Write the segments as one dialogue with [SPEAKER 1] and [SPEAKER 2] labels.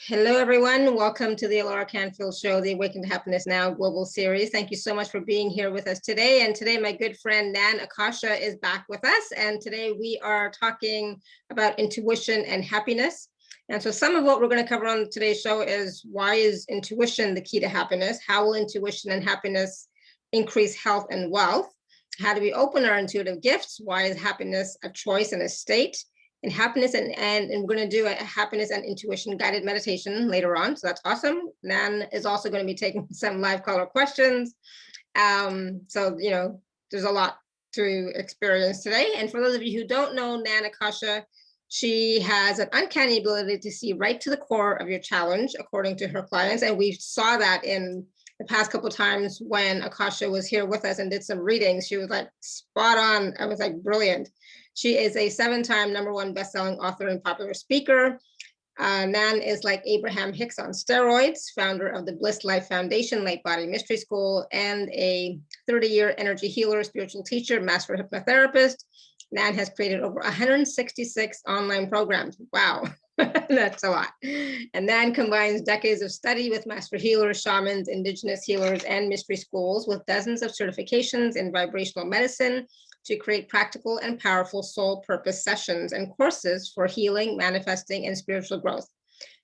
[SPEAKER 1] Hello, everyone. Welcome to the Alaracanfield Show, the Awaken to Happiness Now global series. Thank you so much for being here with us today. And today, my good friend Nan Akasha is back with us. And today we are talking about intuition and happiness. And so some of what we're going to cover on today's show is why is intuition the key to happiness? How will intuition and happiness increase health and wealth? How do we open our intuitive gifts? Why is happiness a choice and a state? And happiness and we're going to do a happiness and intuition guided meditation later on. So that's awesome. Nan is also going to be taking some live caller questions. So, there's a lot to experience today. And for those of you who don't know Nan Akasha, she has an uncanny ability to see right to the core of your challenge, according to her clients. And we saw that in the past couple of times when Akasha was here with us and did some readings. She was like spot on. I was like, brilliant. She is a 7-time #1 best-selling author and popular speaker. Nan is like Abraham Hicks on steroids, founder of the Bliss Life Foundation, Light Body Mystery School, and a 30-year energy healer, spiritual teacher, master hypnotherapist. Nan has created over 166 online programs. Wow, that's a lot. And Nan combines decades of study with master healers, shamans, indigenous healers, and mystery schools with dozens of certifications in vibrational medicine, to create practical and powerful soul purpose sessions and courses for healing, manifesting, and spiritual growth.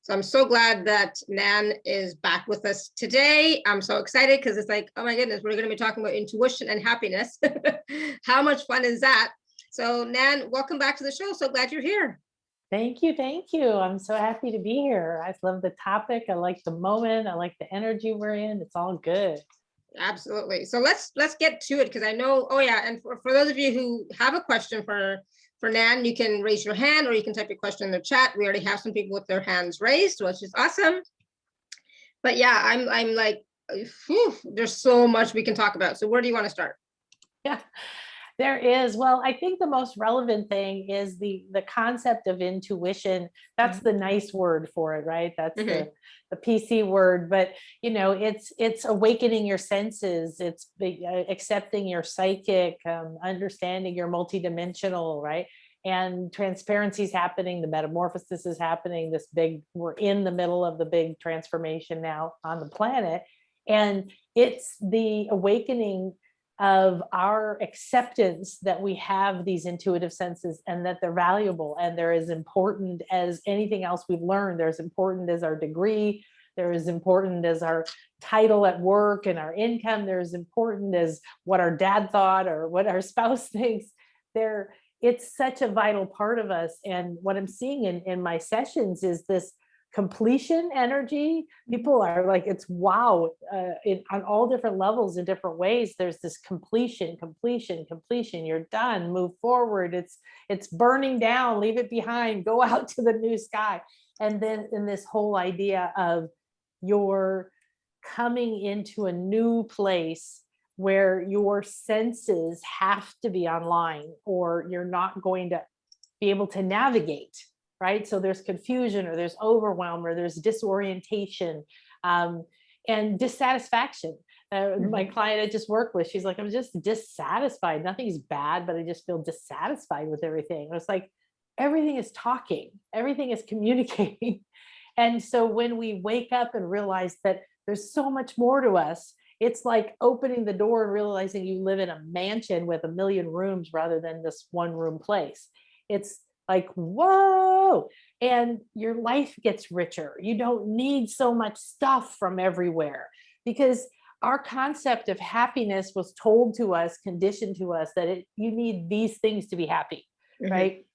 [SPEAKER 1] So I'm so glad that Nan is back with us today. I'm so excited because it's like, oh my goodness, we're going to be talking about intuition and happiness. How much fun is that? So Nan, welcome back to the show. So glad you're here.
[SPEAKER 2] Thank you. Thank you. I'm so happy to be here. I love the topic. I like the moment. I like the energy we're in. It's all good.
[SPEAKER 1] Absolutely. So let's get to it, because I know, oh yeah, and for those of you who have a question for Nan, you can raise your hand or you can type your question in the chat. We already have some people with their hands raised, which is awesome. But yeah, I'm like, whew, there's so much we can talk about. So where do you want to start?
[SPEAKER 2] Yeah, there is. Well, I think the most relevant thing is the concept of intuition. That's the nice word for it, right? That's the PC word, but it's awakening your senses. It's accepting your psychic, understanding you're multidimensional, right? And transparency is happening. The metamorphosis is happening. We're in the middle of the big transformation now on the planet. And it's the awakening of our acceptance that we have these intuitive senses and that they're valuable and they're as important as anything else we've learned. They're as important as our degree. They're as important as our title at work and our income. They're as important as what our dad thought or what our spouse thinks. It's such a vital part of us. And what I'm seeing in my sessions is this completion energy. People are like, it's wow, on all different levels in different ways. There's this completion. You're done, move forward. It's burning down, leave it behind, go out to the new sky. And then in this whole idea of you're coming into a new place where your senses have to be online or you're not going to be able to navigate. Right? So there's confusion or there's overwhelm or there's disorientation and dissatisfaction. My client I just worked with, she's like, I'm just dissatisfied. Nothing's bad, but I just feel dissatisfied with everything. And it's like, everything is talking, everything is communicating. And so when we wake up and realize that there's so much more to us, it's like opening the door and realizing you live in a mansion with 1 million rooms rather than this 1-room place. It's like, whoa, and your life gets richer. You don't need so much stuff from everywhere, because our concept of happiness was told to us, conditioned to us, that you need these things to be happy, right?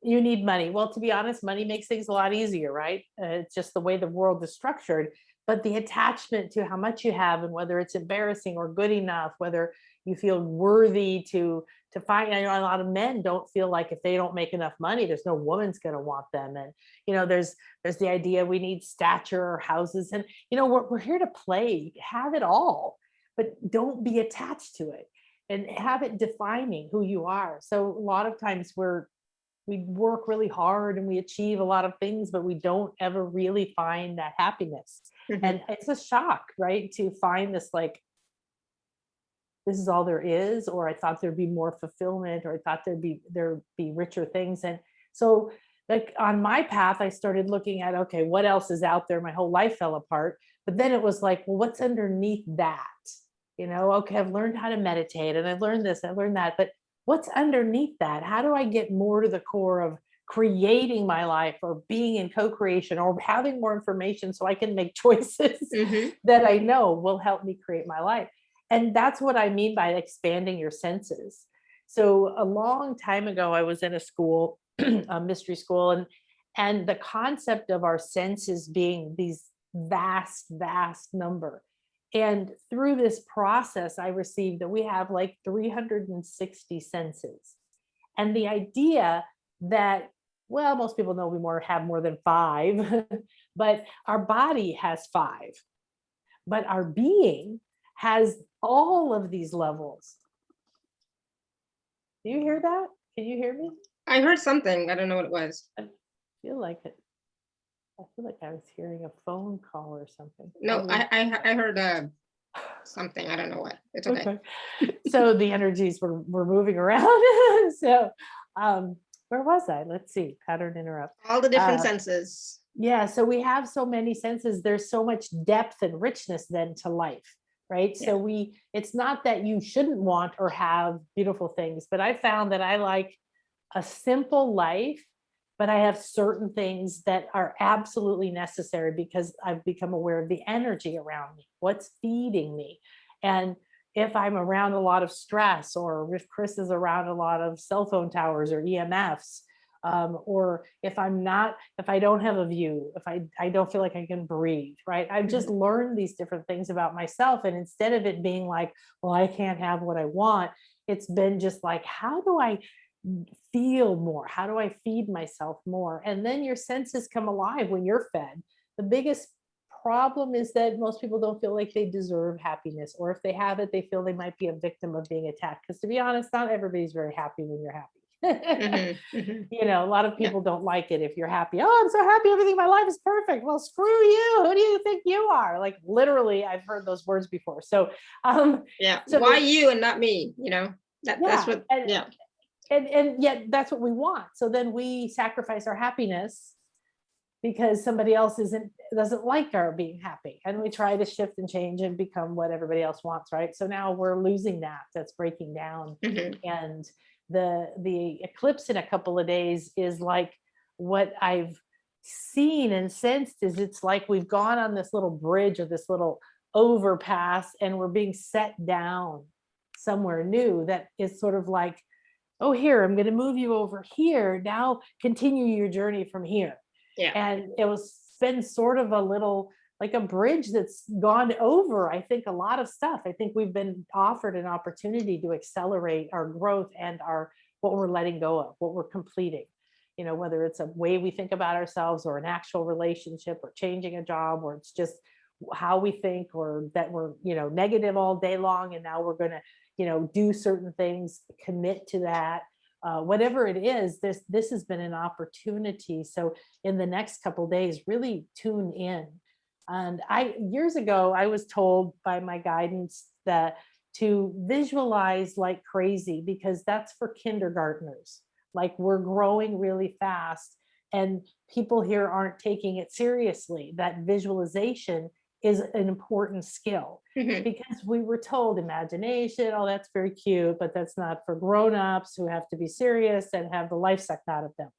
[SPEAKER 2] You need money. Well, to be honest, money makes things a lot easier, right? It's just the way the world is structured. But the attachment to how much you have and whether it's embarrassing or good enough, whether you feel worthy to find, I know a lot of men don't feel like if they don't make enough money, there's no woman's going to want them. And, there's the idea we need stature or houses, and, we're here to play, have it all, but don't be attached to it and have it defining who you are. So a lot of times we work really hard and we achieve a lot of things, but we don't ever really find that happiness. And it's a shock, right? To find this, like, this is all there is, or I thought there'd be more fulfillment, or I thought there'd be richer things. And so like on my path, I started looking at, okay, what else is out there? My whole life fell apart. But then it was like, well, what's underneath that? Okay, I've learned how to meditate and I've learned this, I've learned that, but what's underneath that? How do I get more to the core of creating my life, or being in co-creation, or having more information so I can make choices that I know will help me create my life? And that's what I mean by expanding your senses. So a long time ago, I was in a school, a mystery school, and the concept of our senses being these vast number. And through this process, I received that we have like 360 senses. And the idea that, well, most people know we have more than 5, but our body has 5. But our being has all of these levels. Do you hear that? Can you hear me?
[SPEAKER 1] I heard something. I don't know what it was.
[SPEAKER 2] I feel like it. I feel like I was hearing a phone call or something.
[SPEAKER 1] No, I heard something. I don't know what. It's okay.
[SPEAKER 2] So the energies were moving around. So where was I? Let's see. Pattern interrupt.
[SPEAKER 1] All the different senses.
[SPEAKER 2] Yeah. So we have so many senses. There's so much depth and richness then to life, right?
[SPEAKER 1] Yeah.
[SPEAKER 2] So it's not that you shouldn't want or have beautiful things, but I found that I like a simple life, but I have certain things that are absolutely necessary because I've become aware of the energy around me, what's feeding me. And if I'm around a lot of stress, or if Chris is around a lot of cell phone towers or EMFs, or if I don't have a view, if I don't feel like I can breathe, right? I've just learned these different things about myself. And instead of it being like, well, I can't have what I want, it's been just like, how do I feel more? How do I feed myself more? And then your senses come alive when you're fed. The biggest problem is that most people don't feel like they deserve happiness, or if they have it, they feel they might be a victim of being attacked. Because to be honest, not everybody's very happy when you're happy. A lot of people don't like it if you're happy. Oh, I'm so happy, everything in my life is perfect. Well, screw you. Who do you think you are? Like, literally, I've heard those words before. So
[SPEAKER 1] so why you and not me? That's what.
[SPEAKER 2] And yet that's what we want. So then we sacrifice our happiness because somebody else doesn't like our being happy, and we try to shift and change and become what everybody else wants, right? So now we're losing that's breaking down. And the eclipse in a couple of days is like, what I've seen and sensed is, it's like we've gone on this little bridge or this little overpass, and we're being set down somewhere new that is sort of like, oh, here, I'm going to move you over here. Now continue your journey from here.
[SPEAKER 1] Yeah.
[SPEAKER 2] And it was been sort of a little like a bridge that's gone over, I think, a lot of stuff. I think we've been offered an opportunity to accelerate our growth and what we're letting go of, what we're completing, whether it's a way we think about ourselves, or an actual relationship, or changing a job, or it's just how we think, or that we're, negative all day long. And now we're going to, do certain things, commit to that. Whatever it is, this has been an opportunity. So in the next couple of days, really tune in. And years ago, I was told by my guidance that to visualize like crazy, because that's for kindergartners. Like, we're growing really fast, and people here aren't taking it seriously. That visualization is an important skill, because we were told imagination, oh, that's very cute, but that's not for grown-ups who have to be serious and have the life sucked out of them,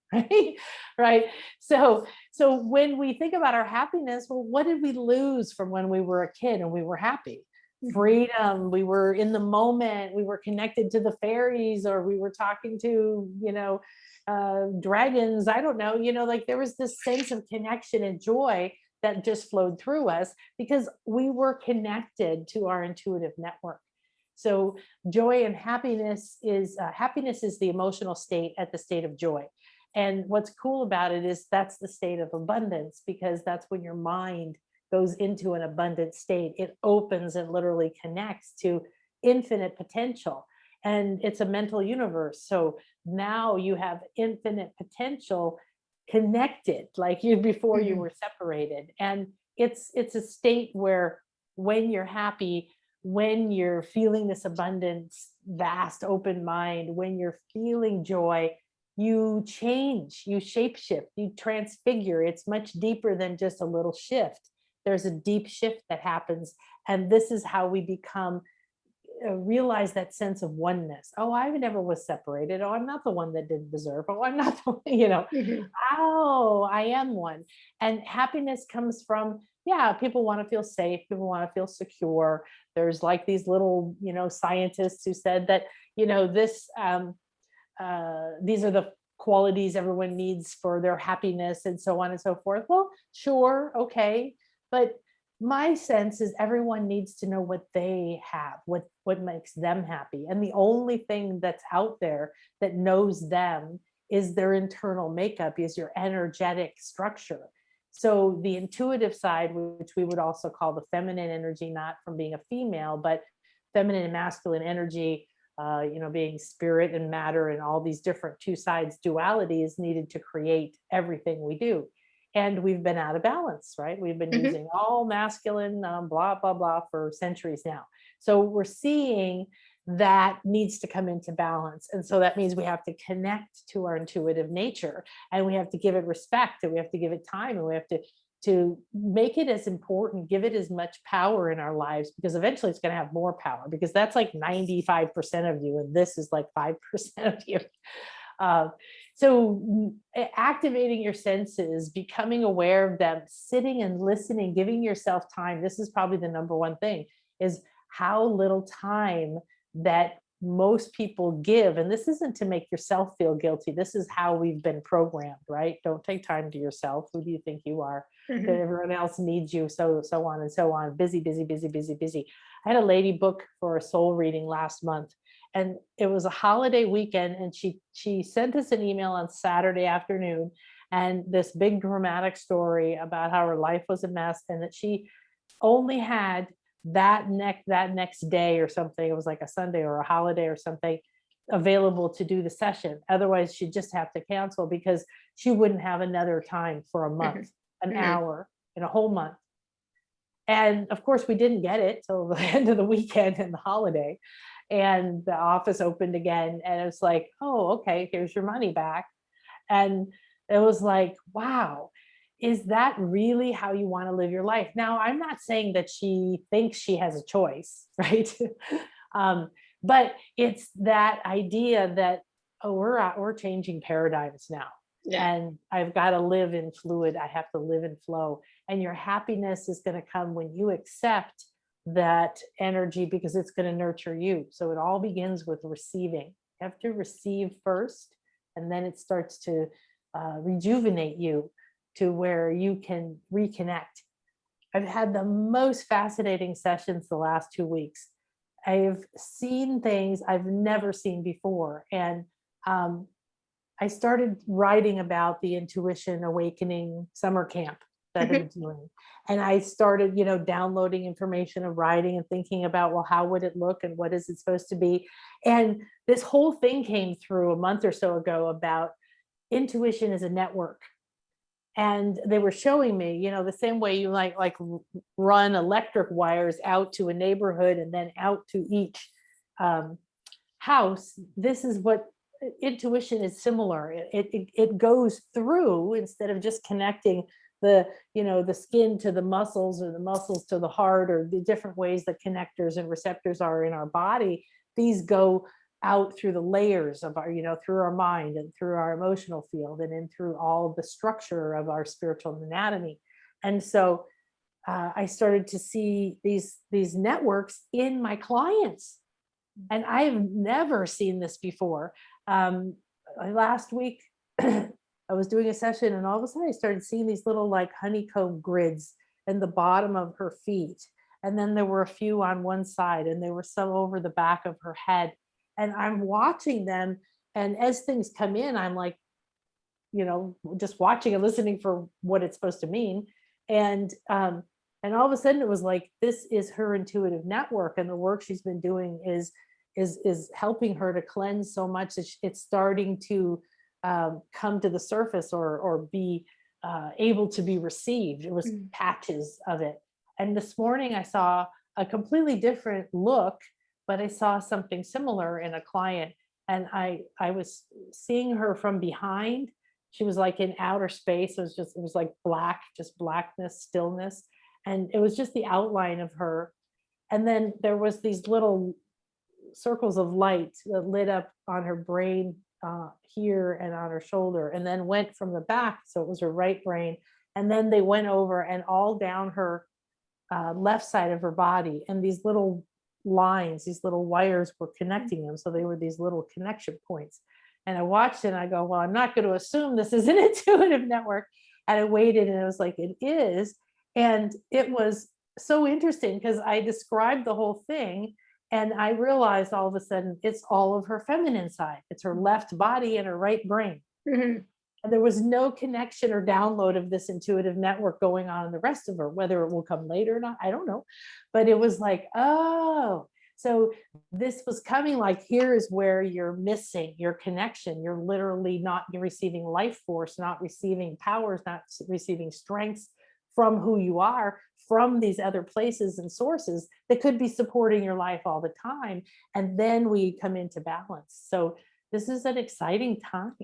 [SPEAKER 2] right? So when we think about our happiness, well, what did we lose from when we were a kid and we were happy? Freedom. We were in the moment. We were connected to the fairies, or we were talking to, dragons. I don't know, like there was this sense of connection and joy that just flowed through us because we were connected to our intuitive network. So joy and happiness is the emotional state at the state of joy. And what's cool about it is that's the state of abundance, because that's when your mind goes into an abundant state. It opens and literally connects to infinite potential. And it's a mental universe. So now you have infinite potential connected, like you before you were separated. And it's a state where, when you're happy, when you're feeling this abundance, vast open mind, when you're feeling joy, you change, you shapeshift, you transfigure. It's much deeper than just a little shift. There's a deep shift that happens. And this is how we become realize that sense of oneness. Oh, I never was separated. Oh, I'm not the one that didn't deserve. Oh, I'm not the one,
[SPEAKER 1] Mhm.
[SPEAKER 2] oh, I am one. And happiness comes from, yeah, people want to feel safe. People want to feel secure. There's like these little, scientists who said that, these are the qualities everyone needs for their happiness and so on and so forth. Well, sure. Okay. But my sense is everyone needs to know what they have, what makes them happy. And the only thing that's out there that knows them is their internal makeup, is your energetic structure. So the intuitive side, which we would also call the feminine energy, not from being a female, but feminine and masculine energy, being spirit and matter and all these different two sides dualities needed to create everything we do. And we've been out of balance, right? We've been
[SPEAKER 1] Mhm.
[SPEAKER 2] using all masculine, blah, blah, blah for centuries now. So we're seeing that needs to come into balance. And so that means we have to connect to our intuitive nature, and we have to give it respect, and we have to give it time, and we have to make it as important, give it as much power in our lives, because eventually it's going to have more power, because that's like 95% of you. And this is like 5% of you. Uh, so activating your senses, becoming aware of them, sitting and listening, giving yourself time. This is probably the number one thing, is how little time that most people give. And this isn't to make yourself feel guilty. This is how we've been programmed, right? Don't take time to yourself. Who do you think you are? That
[SPEAKER 1] Mhm.
[SPEAKER 2] everyone else needs you, so on and so on. Busy, busy, busy, busy, busy. I had a lady book for a soul reading last month, and it was a holiday weekend, and she sent us an email on Saturday afternoon, and this big dramatic story about how her life was a mess, and that she only had that next day or something. It was like a Sunday or a holiday or something available to do the session. Otherwise, she'd just have to cancel, because she wouldn't have another time for a
[SPEAKER 1] Mhm.
[SPEAKER 2] month, an
[SPEAKER 1] Mhm.
[SPEAKER 2] hour in a whole month. And of course, we didn't get it till the end of the weekend and the holiday. And the office opened again. And it's like, oh, okay, here's your money back. And it was like, wow, is that really how you want to live your life? Now, I'm not saying that she thinks she has a choice, right? um, but it's that idea that, oh, we're changing paradigms now.
[SPEAKER 1] Yeah.
[SPEAKER 2] And I've got to live in fluid. I have to live in flow. And your happiness is going to come when you accept that energy, because it's going to nurture you. So it all begins with receiving. You have to receive first, and then it starts to rejuvenate you to where you can reconnect. I've had the most fascinating sessions the last 2 weeks. I've seen things I've never seen before. And um, I started writing about the intuition awakening summer camp that I'm
[SPEAKER 1] Mhm.
[SPEAKER 2] doing. And I started, downloading information and writing and thinking about, well, how would it look and what is it supposed to be? And this whole thing came through a month or so ago about intuition as a network. And they were showing me, the same way you like run electric wires out to a neighborhood and then out to each um, house. This is what intuition is similar. It goes through, instead of just connecting the skin to the muscles, or the muscles to the heart, or the different ways that connectors and receptors are in our body. These go out through the layers of our, through our mind and through our emotional field, and in through all the structure of our spiritual anatomy. And so I started to see these networks in my clients, and I've never seen this before. Last week, I was doing a session, and all of a sudden I started seeing these little like honeycomb grids in the bottom of her feet. And then there were a few on one side, and there were some over the back of her head. And I'm watching them. And as things come in, I'm like, just watching and listening for what it's supposed to mean. And all of a sudden it was like, this is her intuitive network, and the work she's been doing is helping her to cleanse so much that it's starting to come to the surface, or be able to be received. It was
[SPEAKER 1] Mhm.
[SPEAKER 2] patches of it. And this morning I saw a completely different look, but I saw something similar in a client. And I was seeing her from behind. She was like in outer space. It was like black, just blackness, stillness. And it was just the outline of her. And then there was these little circles of light that lit up on her brain here and on her shoulder, and then went from the back. So it was her right brain. And then they went over and all down her left side of her body. And these little lines, these little wires were connecting them. So they were these little connection points. And I watched it and I go, well, I'm not going to assume this is an intuitive network. And I waited and it was like, it is. And it was so interesting because I described the whole thing. And I realized all of a sudden it's all of her feminine side. It's her left body and her right brain.
[SPEAKER 1] Mm-hmm.
[SPEAKER 2] And there was no connection or download of this intuitive network going on in the rest of her. Whether it will come later or not, I don't know. But it was like, oh, so this was coming like, here is where you're missing your connection. You're literally not receiving life force, not receiving powers, not receiving strengths from who you are, from these other places and sources that could be supporting your life all the time. And then we come into balance. So this is an exciting time.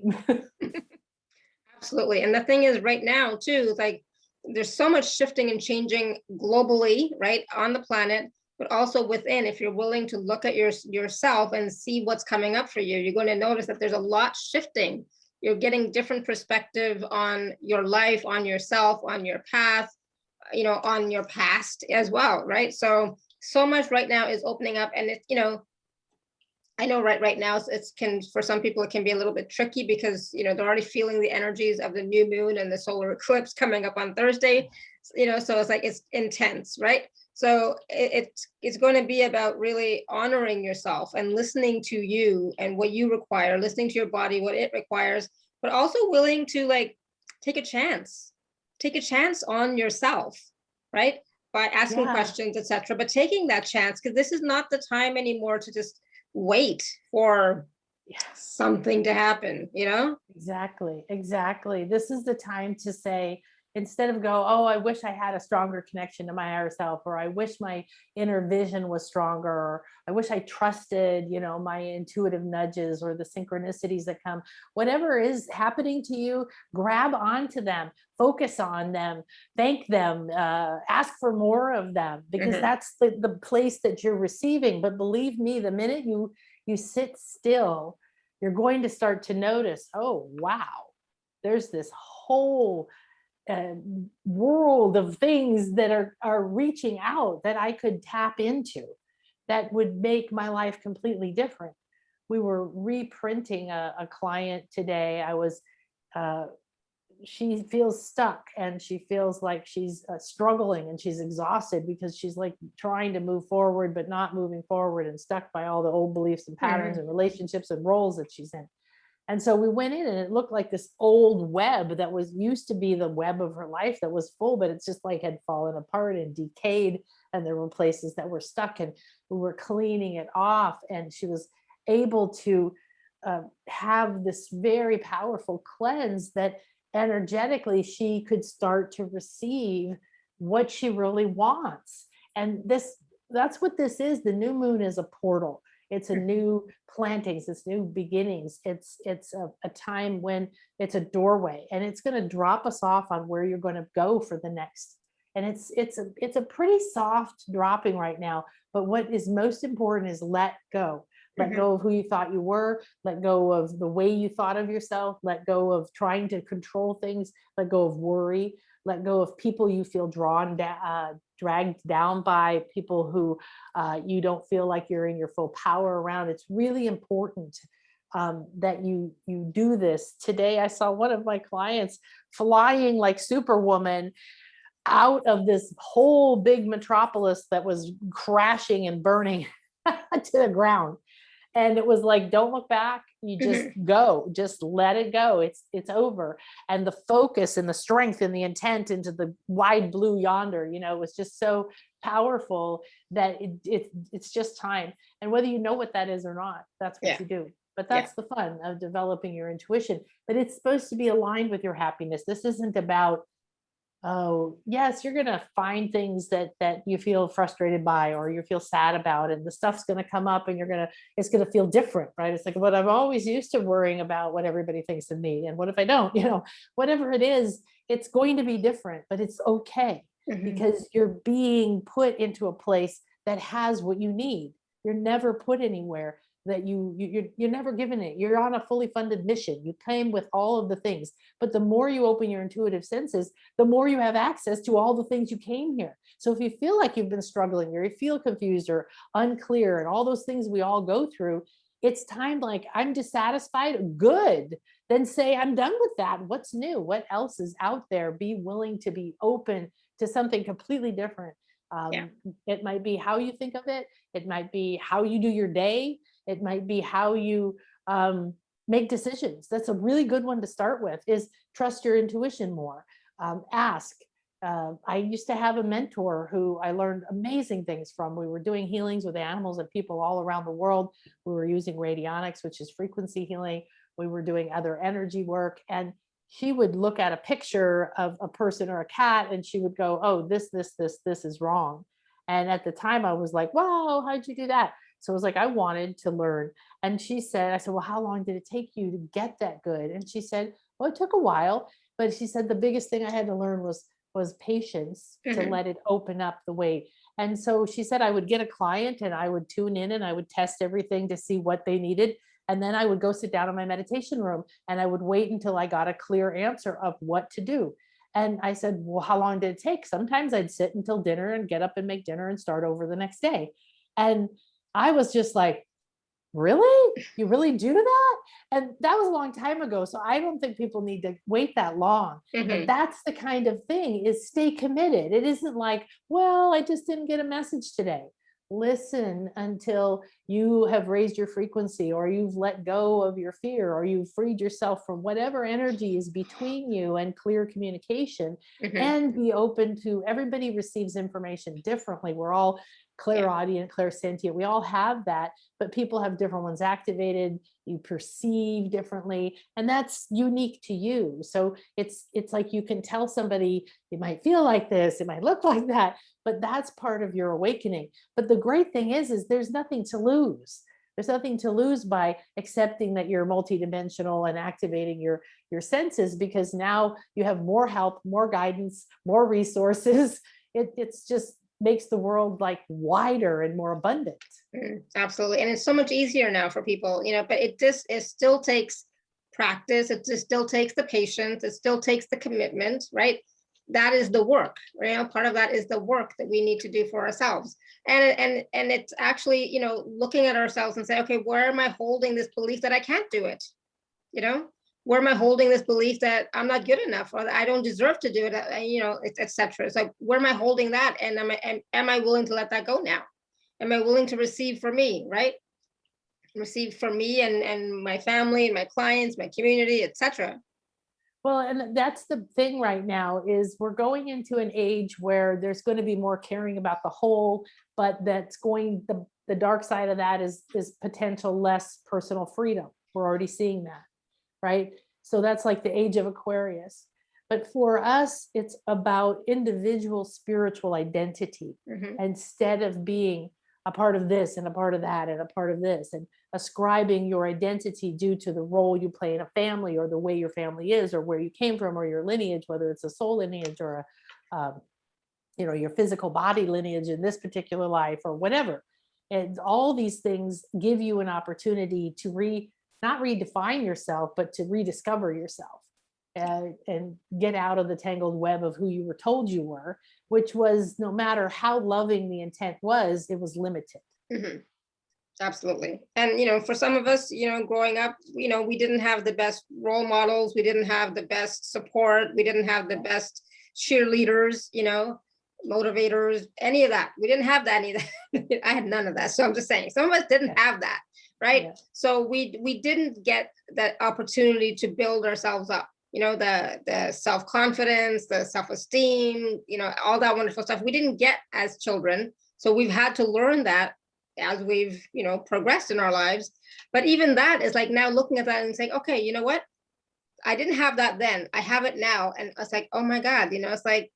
[SPEAKER 1] Absolutely. And the thing is right now too, like there's so much shifting and changing globally, right, on the planet, but also within. If you're willing to look at yourself and see what's coming up for you, you're going to notice that there's a lot shifting. You're getting different perspective on your life, on yourself, on your path, you know, on your past as well, right? So much right now is opening up, and it's, you know, I know right now it's can, for some people it can be a little bit tricky because, you know, they're already feeling the energies of the new moon and the solar eclipse coming up on Thursday, you know, so it's like it's intense, right? So it's going to be about really honoring yourself and listening to you and what you require, listening to your body, what it requires, but also willing to like take a chance on yourself, right? By asking questions, etc. But taking that chance, because this is not the time anymore to just wait for something to happen, you know?
[SPEAKER 2] Exactly. This is the time to say, instead of go, oh, I wish I had a stronger connection to my higher self, or I wish my inner vision was stronger, or I wish I trusted, you know, my intuitive nudges or the synchronicities that come. Whatever is happening to you, grab onto them, focus on them, thank them, ask for more of them, because that's the place that you're receiving. But believe me, the minute you sit still, you're going to start to notice, oh, wow, there's this whole world of things that are reaching out that I could tap into that would make my life completely different. We were reprinting a client today. She feels stuck and she feels like she's struggling and she's exhausted because she's like trying to move forward but not moving forward, and stuck by all the old beliefs and patterns and relationships and roles that she's in. And so we went in and it looked like this old web that was used to be the web of her life that was full, but it's just like had fallen apart and decayed. And there were places that were stuck, and we were cleaning it off. And she was able to have this very powerful cleanse that energetically she could start to receive what she really wants. And that's what this is. The new moon is a portal. It's a new plantings, it's new beginnings. It's a time when it's a doorway, and it's going to drop us off on where you're going to go for the next. And it's a pretty soft dropping right now. But what is most important is let go. Let go of who you thought you were. Let go of the way you thought of yourself. Let go of trying to control things. Let go of worry. Let go of people you feel dragged down by, people who you don't feel like you're in your full power around. It's really important that you do this. Today, I saw one of my clients flying like Superwoman out of this whole big metropolis that was crashing and burning to the ground. And it was like, don't look back. You just go, just let it go. It's over. And the focus and the strength and the intent into the wide blue yonder, you know, was just so powerful that it's just time. And whether you know what that is or not, that's what you do. But that's the fun of developing your intuition. But it's supposed to be aligned with your happiness. This isn't about Oh, yes, you're going to find things that you feel frustrated by or you feel sad about, and the stuff's going to come up and it's going to feel different, right? It's like, but I'm always used to worrying about what everybody thinks of me. And what if I don't, whatever it is, it's going to be different, but it's okay
[SPEAKER 1] Mhm.
[SPEAKER 2] because you're being put into a place that has what you need. You're never put anywhere that you're never given it. You're on a fully funded mission. You came with all of the things, but the more you open your intuitive senses, the more you have access to all the things you came here. So if you feel like you've been struggling or you feel confused or unclear and all those things we all go through, it's time, like, I'm dissatisfied. Good. Then say, I'm done with that. What's new? What else is out there? Be willing to be open to something completely different.
[SPEAKER 1] Yeah.
[SPEAKER 2] It might be how you think of it. It might be how you do your day. It might be how you make decisions. That's a really good one to start with, is trust your intuition more. Ask. I used to have a mentor who I learned amazing things from. We were doing healings with animals and people all around the world. We were using radionics, which is frequency healing. We were doing other energy work. And she would look at a picture of a person or a cat and she would go, oh, this is wrong. And at the time I was like, wow, how'd you do that? So it was like, I wanted to learn. And she said, I said, well, how long did it take you to get that good? And she said, well, it took a while. But she said, the biggest thing I had to learn was patience to
[SPEAKER 1] Mhm.
[SPEAKER 2] let it open up the way. And so she said, I would get a client and I would tune in and I would test everything to see what they needed. And then I would go sit down in my meditation room and I would wait until I got a clear answer of what to do. And I said, well, how long did it take? Sometimes I'd sit until dinner and get up and make dinner and start over the next day. And I was just like, really? You really do that? And that was a long time ago. So I don't think people need to wait that long. But
[SPEAKER 1] Mhm.
[SPEAKER 2] that's the kind of thing, is stay committed. It isn't like, well, I just didn't get a message today. Listen until you have raised your frequency or you've let go of your fear or you've freed yourself from whatever energy is between you, and clear communication.
[SPEAKER 1] Mhm.
[SPEAKER 2] And be open to, everybody receives information differently. We're all
[SPEAKER 1] Yeah.
[SPEAKER 2] clairaudient, clairsentient. We all have that, but people have different ones activated. You perceive differently, and that's unique to you. So it's like, you can tell somebody, it might feel like this, it might look like that, but that's part of your awakening. But the great thing is there's nothing to lose. There's nothing to lose by accepting that you're multidimensional and activating your senses, because now you have more help, more guidance, more resources. It's just makes the world like wider and more abundant.
[SPEAKER 1] Absolutely. And it's so much easier now for people, but it still takes practice. It just still takes the patience. It still takes the commitment, right? That is the work, right? Part of that is the work that we need to do for ourselves. And it's actually, looking at ourselves and say, okay, where am I holding this belief that I can't do it? You know, where am I holding this belief that I'm not good enough or that I don't deserve to do it? Etc. It's like, where am I holding that? And am I willing to let that go now? Am I willing to receive for me, right? Receive for me and my family and my clients, my community, etc.
[SPEAKER 2] Well, and that's the thing right now, is we're going into an age where there's going to be more caring about the whole, but that's going, the dark side of that is potential less personal freedom. We're already seeing that, right? So that's like the age of Aquarius. But for us, it's about individual spiritual identity,
[SPEAKER 1] Mm-hmm.
[SPEAKER 2] instead of being a part of this and a part of that and a part of this, and ascribing your identity due to the role you play in a family or the way your family is or where you came from or your lineage, whether it's a soul lineage or your physical body lineage in this particular life or whatever. And all these things give you an opportunity to not redefine yourself, but to rediscover yourself, and get out of the tangled web of who you were told you were, which was, no matter how loving the intent was, it was limited.
[SPEAKER 1] Mm-hmm. Absolutely. And, for some of us, growing up, we didn't have the best role models. We didn't have the best support. We didn't have the best cheerleaders, motivators, any of that. We didn't have that, any of that. I had none of that. So I'm just saying, some of us didn't have that. Right.
[SPEAKER 2] Yeah.
[SPEAKER 1] So we didn't get that opportunity to build ourselves up, the self-confidence, the self-esteem, all that wonderful stuff we didn't get as children. So we've had to learn that as we've progressed in our lives. But even that is like, now looking at that and saying, okay, you know what, I didn't have that then. I have it now. And it's like, oh my God, it's like,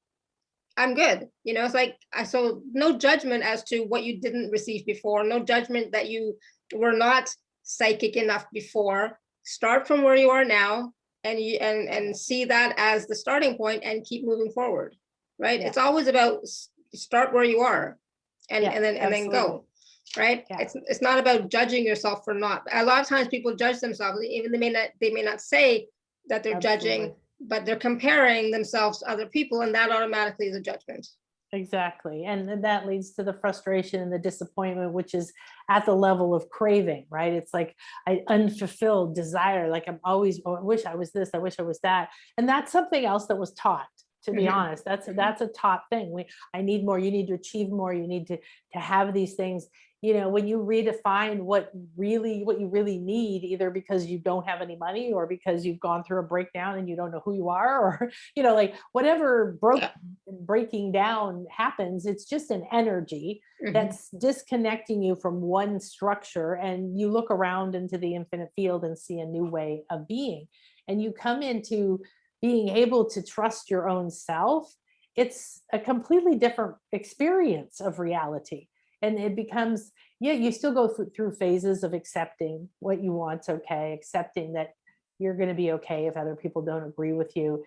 [SPEAKER 1] I'm good. It's like, so no judgment as to what you didn't receive before, no judgment that you were not psychic enough before. Start from where you are now, and see that as the starting point and keep moving forward. Right. Yeah. It's always about start where you are and then go. Right. Yeah. It's not about judging yourself for not. A lot of times people judge themselves, even they may not say that they're judging, but they're comparing themselves to other people, and that automatically is a judgment.
[SPEAKER 2] Exactly. And that leads to the frustration and the disappointment, which is at the level of craving, right? It's like an unfulfilled desire. Like I'm always, oh, I wish I was this, I wish I was that. And that's something else that was taught, to be honest. That's a taught thing. I need more, you need to achieve more, you need to have these things. When you redefine what you really need, either because you don't have any money or because you've gone through a breakdown and you don't know who you are, or, like whatever breaking down happens, it's just an energy that's disconnecting you from one structure. And you look around into the infinite field and see a new way of being. And you come into being able to trust your own self. It's a completely different experience of reality. And it becomes, you still go through phases of accepting what you want's okay, accepting that you're going to be okay if other people don't agree with you.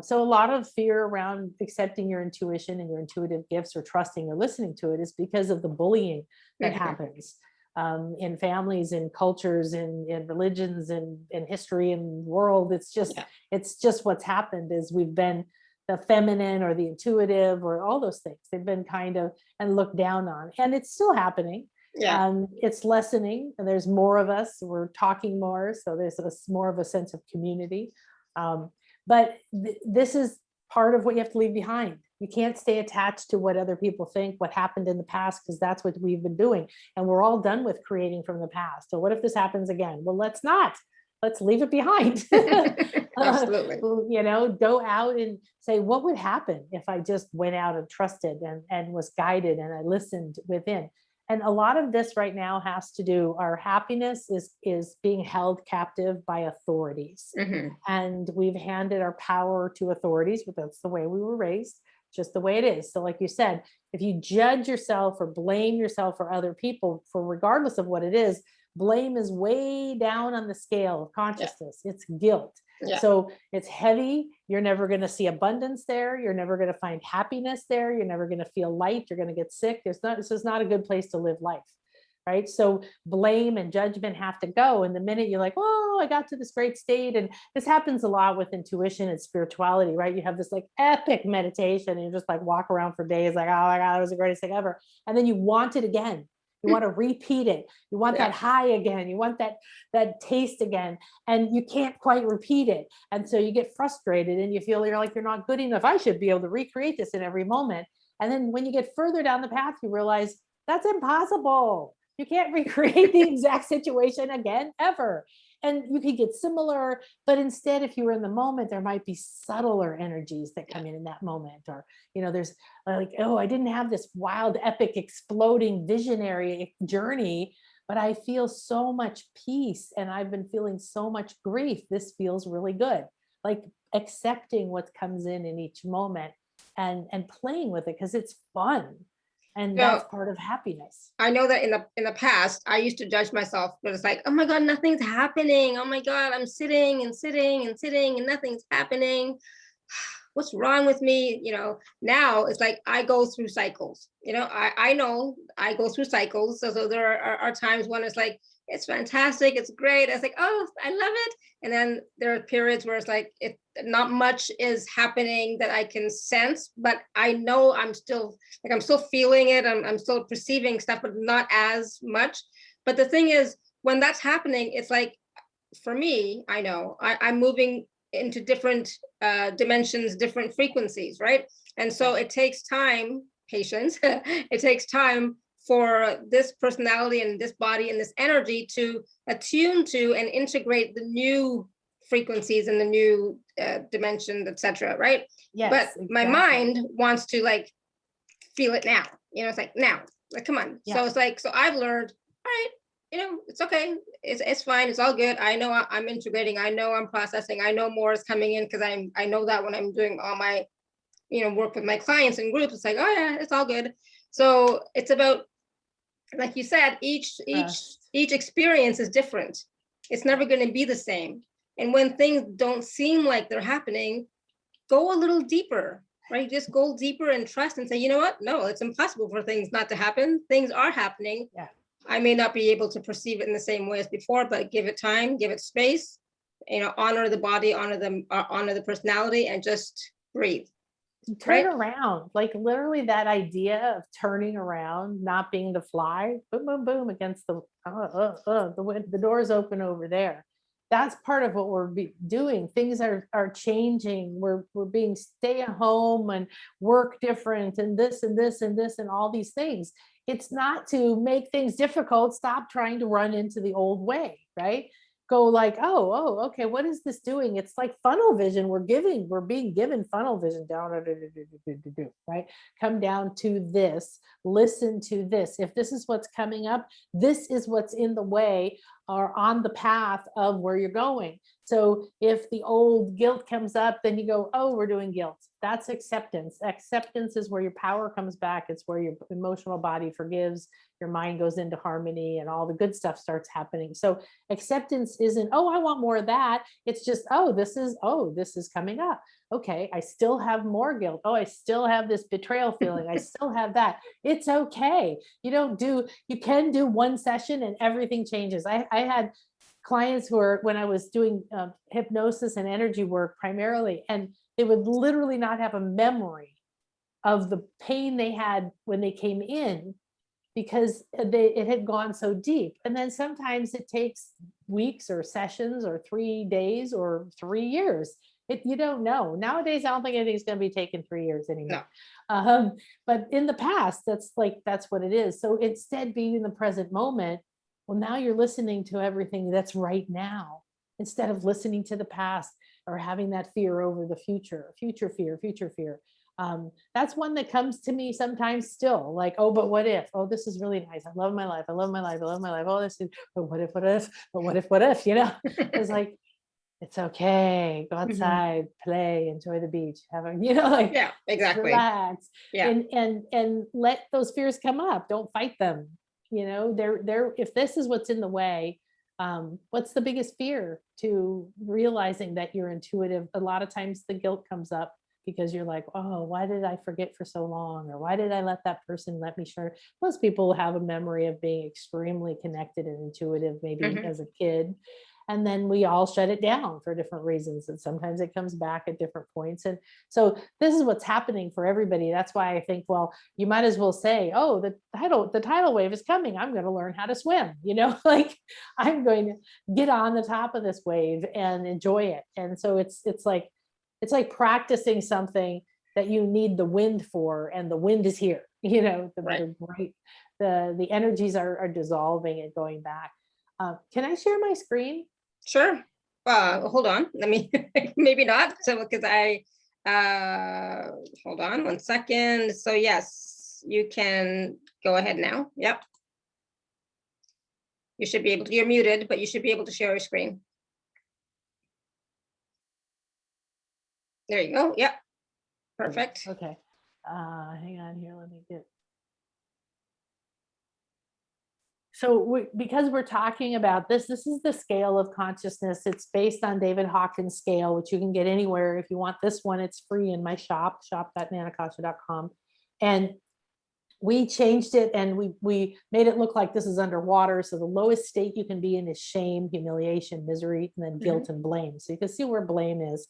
[SPEAKER 2] So a lot of fear around accepting your intuition and your intuitive gifts, or trusting or listening to it, is because of the bullying that happens in families, in cultures, in religions, in history, and world. It's just what's happened is we've been the feminine or the intuitive or all those things. They've been kind of and looked down on, and it's still happening. It's lessening, and there's more of us. We're talking more, so there's more of a sense of community. But this is part of what you have to leave behind. You can't stay attached to what other people think, what happened in the past, because that's what we've been doing, and we're all done with creating from the past. So what if this happens again? Well, let's not. Let's leave it behind.
[SPEAKER 1] Absolutely.
[SPEAKER 2] Go out and say, what would happen if I just went out and trusted and was guided and I listened within? And a lot of this right now has to do, our happiness is being held captive by authorities. And we've handed our power to authorities, but that's the way we were raised, just the way it is. So like you said, if you judge yourself or blame yourself or other people for regardless of what it is, blame is way down on the scale of consciousness. It's guilt. So it's heavy. You're never going to see abundance there. You're never going to find happiness there. You're never going to feel light. You're going to get sick. This is not a good place to live life. Right. So blame and judgment have to go. And the minute you're like, oh, I got to this great state. And this happens a lot with intuition and spirituality, right? You have this like epic meditation and you just like walk around for days like, oh my God, it was the greatest thing ever. And then you want it again. You want to repeat it. You want that high again. You want that taste again, and you can't quite repeat it. And so you get frustrated and you feel you're not good enough. I should be able to recreate this in every moment. And then when you get further down the path, you realize that's impossible. You can't recreate the exact situation again, ever. And you could get similar, but instead, if you were in the moment, there might be subtler energies that come in that moment. Or, there's like, oh, I didn't have this wild, epic, exploding, visionary journey, but I feel so much peace and I've been feeling so much grief. This feels really good. Like accepting what comes in each moment and playing with it because it's fun. And that's part of happiness.
[SPEAKER 1] I know that in the past, I used to judge myself, but it's like, oh my God, nothing's happening. Oh my God, I'm sitting and sitting and sitting and nothing's happening. What's wrong with me? Now it's like I go through cycles. I know I go through cycles. So there are times when it's like, it's fantastic, it's great. It's like, oh, I love it. And then there are periods where it's like, not much is happening that I can sense, but I know I'm still feeling it. I'm still perceiving stuff, but not as much. But the thing is, when that's happening, it's like, for me, I know I'm moving into different dimensions, different frequencies, right? And so it takes time, patience. It takes time for this personality and this body and this energy to attune to and integrate the new frequencies and the new dimensions, etc. Right?
[SPEAKER 2] Yes.
[SPEAKER 1] But
[SPEAKER 2] exactly.
[SPEAKER 1] My mind wants to like feel it now. It's like now, like come on. Yeah. So it's like, so I've learned, all right, it's okay. It's fine. It's all good. I know I'm integrating. I know I'm processing. I know more is coming in because I know that when I'm doing all my, work with my clients and groups, it's like, oh yeah, it's all good. So it's about, like you said, each experience is different. It's never going to be the same. And when things don't seem like they're happening, go a little deeper, right? Just go deeper and trust and say, you know what? No, it's impossible for things not to happen. Things are happening.
[SPEAKER 2] Yeah.
[SPEAKER 1] I may not be able to perceive it in the same way as before, but give it time, give it space, honor the body, honor the personality, and just breathe.
[SPEAKER 2] Turn around, like literally that idea of turning around, not being the fly, boom, boom, boom against the doors open over there. That's part of what we're doing. Things are changing. We're being stay at home and work different and this and this and this and all these things. It's not to make things difficult. Stop trying to run into the old way, right? Go like, oh, okay, what is this doing? It's like funnel vision. We're being given funnel vision down, right? Come down to this, listen to this. If this is what's coming up, this is what's in the way or on the path of where you're going. So if the old guilt comes up, then you go, oh, we're doing guilt. That's acceptance. Acceptance is where your power comes back. It's where your emotional body forgives, your mind goes into harmony, and all the good stuff starts happening. So acceptance isn't, oh, I want more of that. It's just, this is coming up. Okay, I still have more guilt. Oh, I still have this betrayal feeling. I still have that. It's okay. You can do one session and everything changes. I had clients who were, when I was doing hypnosis and energy work primarily, and they would literally not have a memory of the pain they had when they came in because it had gone so deep. And then sometimes it takes weeks or sessions or 3 days or 3 years. You don't know. Nowadays, I don't think anything's going to be taking 3 years anymore. No. But in the past, that's what it is. So instead, being in the present moment, well, now you're listening to everything that's right now, instead of listening to the past or having that fear over the future fear. That's one that comes to me sometimes still, like, oh, but what if? Oh, this is really nice. I love my life. Oh, this is, but what if? It's like, it's okay. Go outside, play, enjoy the beach,
[SPEAKER 1] yeah, exactly.
[SPEAKER 2] Relax. Yeah. And let those fears come up. Don't fight them. They're if this is what's in the way, what's the biggest fear to realizing that you're intuitive? A lot of times the guilt comes up because you're like, oh, why did I forget for so long? Or why did I let that person let me share? Most people have a memory of being extremely connected and intuitive, maybe as a kid. And then we all shut it down for different reasons. And sometimes it comes back at different points. And so this is what's happening for everybody. That's why I think, well, you might as well say, oh, the tidal wave is coming. I'm going to learn how to swim, like I'm going to get on the top of this wave and enjoy it. And so it's like practicing something that you need the wind for, and the wind is here, the energies are dissolving and going back. Can I share my screen?
[SPEAKER 1] Sure. Hold on. Let me, maybe not. So, because hold on 1 second. So yes, you can go ahead now. Yep. You should be able to, you're muted, but you should be able to share your screen. There you go. Yep. Perfect.
[SPEAKER 2] Okay. Hang on here. Let me get. So because we're talking about this is the scale of consciousness. It's based on David Hawkins' scale, which you can get anywhere. If you want this one, it's free in my shop.nanakasha.com. And we changed it, and we made it look like this is underwater. So the lowest state you can be in is shame, humiliation, misery, and then guilt and blame. So you can see where blame is.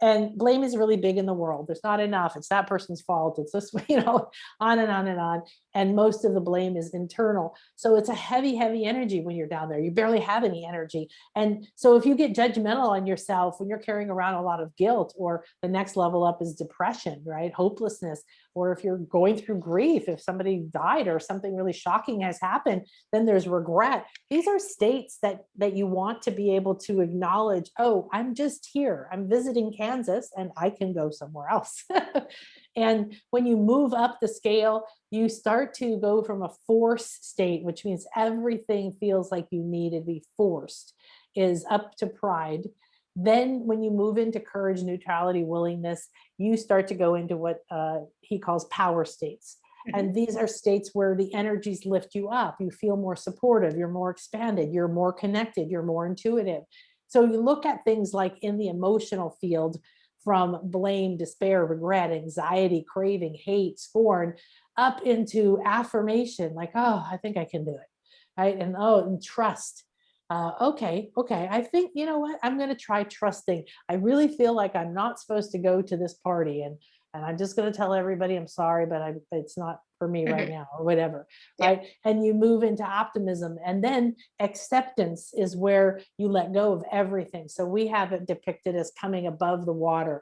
[SPEAKER 2] And blame is really big in the world. There's not enough. It's that person's fault. It's this, on and on and on. And most of the blame is internal. So it's a heavy, heavy energy when you're down there. You barely have any energy. And so if you get judgmental on yourself when you're carrying around a lot of guilt, or the next level up is depression, right? Hopelessness. Or if you're going through grief, if somebody died or something really shocking has happened, then there's regret. These are states that you want to be able to acknowledge, oh, I'm just here. I'm visiting Kansas and I can go somewhere else. And when you move up the scale, you start to go from a force state, which means everything feels like you need to be forced, is up to pride. Then when you move into courage, neutrality, willingness, you start to go into what he calls power states. And these are states where the energies lift you up. You feel more supportive, you're more expanded, you're more connected, you're more intuitive. So you look at things like in the emotional field, from blame, despair, regret, anxiety, craving, hate, scorn, up into affirmation, like, oh, I think I can do it, right? And and trust. Okay, I think, you know what, I'm going to try trusting. I really feel like I'm not supposed to go to this party, and I'm just going to tell everybody I'm sorry, but it's not for me right now, or whatever, right? And you move into optimism, and then acceptance is where you let go of everything. So we have it depicted as coming above the water.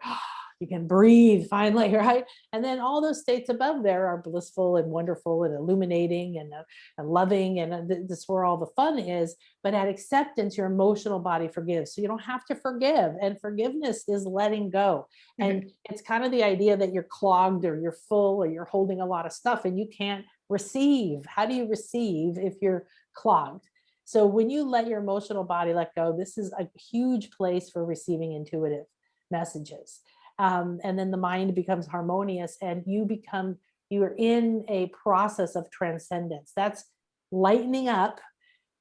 [SPEAKER 2] You can breathe finally, right? And then all those states above there are blissful and wonderful and illuminating and loving, and this is where all the fun is. But at acceptance, your emotional body forgives. So you don't have to forgive, and forgiveness is letting go. And it's kind of the idea that you're clogged or you're full or you're holding a lot of stuff and you can't receive. How do you receive if you're clogged? So when you let your emotional body let go, this is a huge place for receiving intuitive messages. And then the mind becomes harmonious, and you're in a process of transcendence. That's lightening up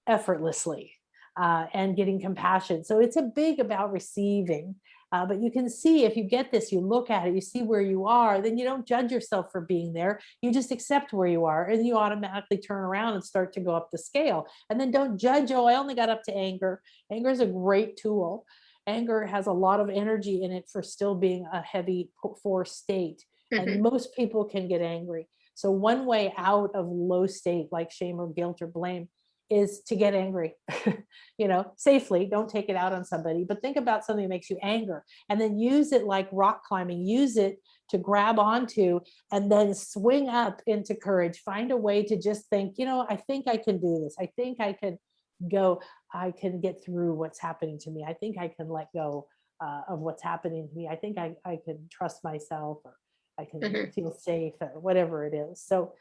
[SPEAKER 2] effortlessly and getting compassion. So it's a big about receiving. But you can see, if you get this, you look at it, you see where you are, then you don't judge yourself for being there. You just accept where you are, and you automatically turn around and start to go up the scale. And then don't judge, oh, I only got up to anger. Anger is a great tool. Anger has a lot of energy in it for still being a heavy force state. And most people can get angry. So one way out of low state, like shame or guilt or blame, is to get angry, safely. Don't take it out on somebody, but think about something that makes you anger, and then use it like rock climbing. Use it to grab onto, and then swing up into courage. Find a way to just think, I think I can do this. I think I can go. I can get through what's happening to me. I think I can let go of what's happening to me. I think I can trust myself, or I can feel safe, or whatever it is. So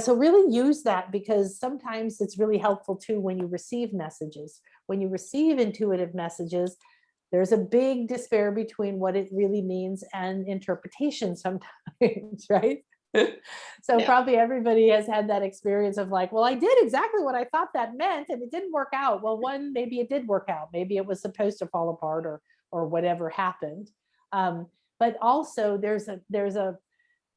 [SPEAKER 2] so really use that, because sometimes it's really helpful too when you receive messages. When you receive intuitive messages, there's a big despair between what it really means and interpretation sometimes, right? So probably everybody has had that experience of like, well, I did exactly what I thought that meant, and it didn't work out. Well, maybe it did work out. Maybe it was supposed to fall apart, or whatever happened. But also there's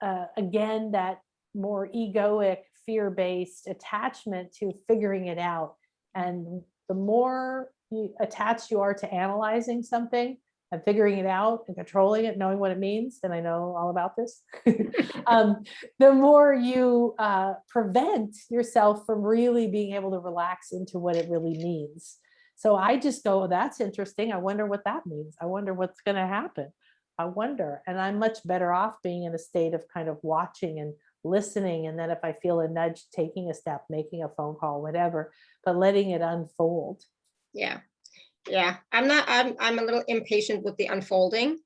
[SPEAKER 2] again, that more egoic, fear-based attachment to figuring it out. And the more attached you are to analyzing something and figuring it out and controlling it, knowing what it means, and I know all about this, the more you prevent yourself from really being able to relax into what it really means. So I just go, that's interesting. I wonder what that means. I wonder what's going to happen. I wonder. And I'm much better off being in a state of kind of watching and listening. And then if I feel a nudge, taking a step, making a phone call, whatever, but letting it unfold.
[SPEAKER 1] Yeah. I'm a little impatient with the unfolding.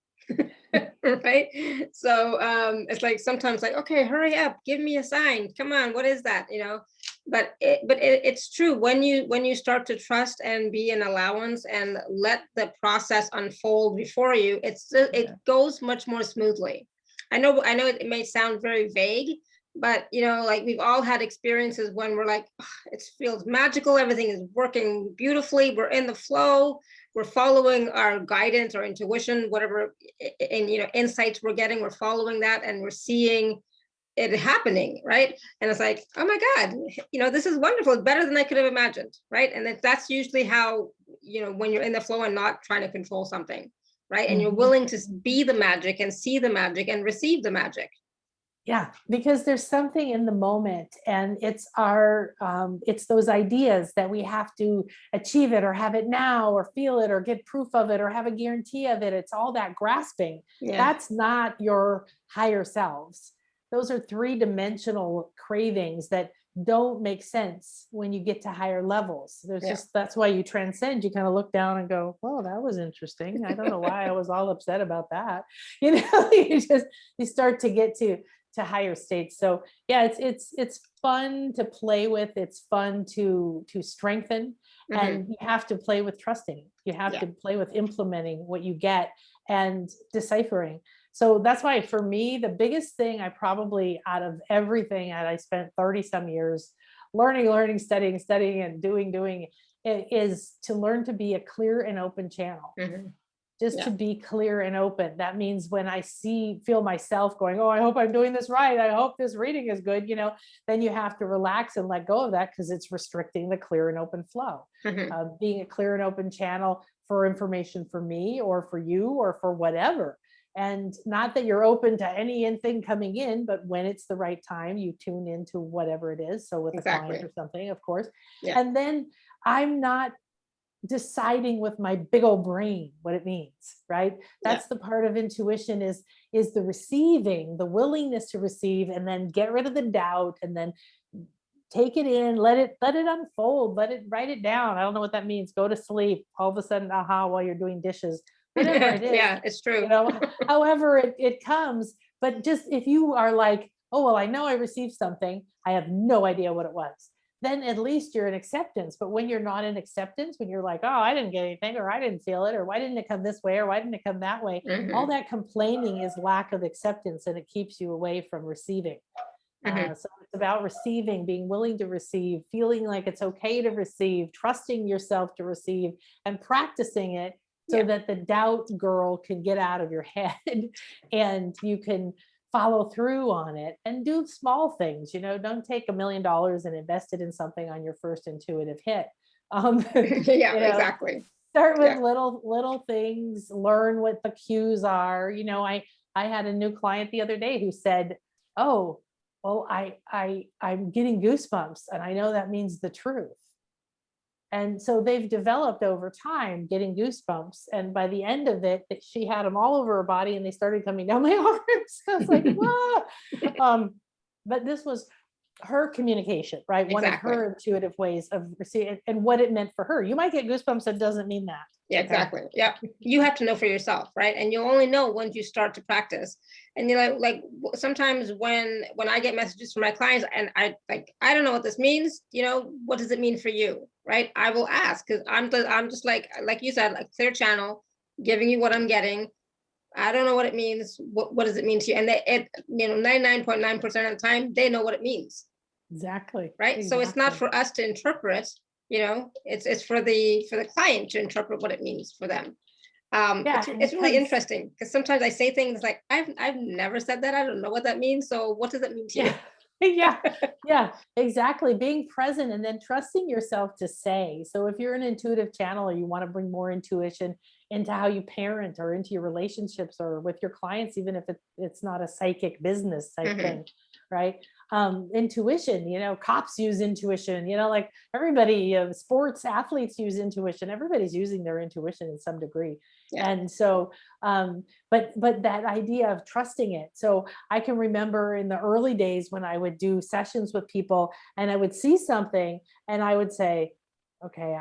[SPEAKER 1] Right. So it's like sometimes like, okay, hurry up, give me a sign. Come on, what is that? But it's true. When you start to trust and be an allowance and let the process unfold before you, it goes much more smoothly. I know it may sound very vague, but like we've all had experiences when we're like, oh, it feels magical, everything is working beautifully, we're in the flow, we're following our guidance or intuition, whatever, and insights we're getting, we're following that, and we're seeing it happening, right? And it's like, oh my God, this is wonderful, it's better than I could have imagined, right? And that's usually how, when you're in the flow and not trying to control something, right? And you're willing to be the magic and see the magic and receive the magic.
[SPEAKER 2] Yeah, because there's something in the moment, and it's it's those ideas that we have to achieve it, or have it now, or feel it, or get proof of it, or have a guarantee of it. It's all that grasping. That's not your higher selves. Those are three-dimensional cravings that don't make sense when you get to higher levels. There's just, that's why you transcend. You kind of look down and go, well, that was interesting. I don't know why I was all upset about that. You know, you start to get to higher states. So yeah, it's fun to play with. It's fun to strengthen, and you have to play with trusting. You have to play with implementing what you get and deciphering. So that's why for me, the biggest thing I probably, out of everything, and I spent 30 some years learning, studying, and doing, is to learn to be a clear and open channel. Just to be clear and open. That means when I feel myself going, oh, I hope I'm doing this right, I hope this reading is good, you know, then you have to relax and let go of that, because it's restricting the clear and open flow. Being a clear and open channel for information for me or for you or for whatever. And not that you're open to anything coming in, but when it's the right time, you tune into whatever it is. So with a client or something, of course. And then I'm not deciding with my big old brain what it means, right? That's the part of intuition, is the receiving, the willingness to receive, and then get rid of the doubt, and then take it in, let it unfold, write it down. I don't know what that means. Go to sleep. All of a sudden, aha, while you're doing dishes, whatever it is.
[SPEAKER 1] Yeah, it's true.
[SPEAKER 2] You know, however it comes. But just if you are like, oh, well, I know I received something, I have no idea what it was, then at least you're in acceptance. But when you're not in acceptance, when you're like, oh, I didn't get anything, or I didn't feel it, or why didn't it come this way, or why didn't it come that way? All that complaining is lack of acceptance, and it keeps you away from receiving. So it's about receiving, being willing to receive, feeling like it's okay to receive, trusting yourself to receive, and practicing it so that the doubt girl can get out of your head and you can follow through on it and do small things. You know, don't take $1 million and invest it in something on your first intuitive hit.
[SPEAKER 1] Exactly.
[SPEAKER 2] Start with little things, learn what the cues are. You know, I had a new client the other day who said, oh, well, I'm getting goosebumps, and I know that means the truth. And so they've developed over time getting goosebumps. And by the end of it, she had them all over her body, and they started coming down my arms. I was like, wow. But this was her communication, right? One of her intuitive ways of receiving, and what it meant for her. You might get goosebumps. It doesn't mean that.
[SPEAKER 1] Yeah, exactly. Yeah. You have to know for yourself, right? And you only know once you start to practice. And you're like sometimes when I get messages from my clients and I don't know what this means, you know, what does it mean for you? Right? I will ask, because I'm just like you said, like clear channel, giving you what I'm getting. I don't know what it means. What does it mean to you? And it, you know, 99.9% of the time, they know what it means.
[SPEAKER 2] Exactly.
[SPEAKER 1] Right. So it's not for us to interpret, you know, it's for the client to interpret what it means for them. It's really interesting, because sometimes I say things like, I've never said that. I don't know what that means. So what does that mean to you?
[SPEAKER 2] Yeah, exactly. Being present and then trusting yourself to say. So if you're an intuitive channel, or you want to bring more intuition into how you parent or into your relationships or with your clients, even if it's not a psychic business type thing, right? Intuition, you know, cops use intuition, you know, like everybody, sports athletes use intuition. Everybody's using their intuition in some degree. And so, but that idea of trusting it. So I can remember in the early days when I would do sessions with people and I would see something and I would say, okay,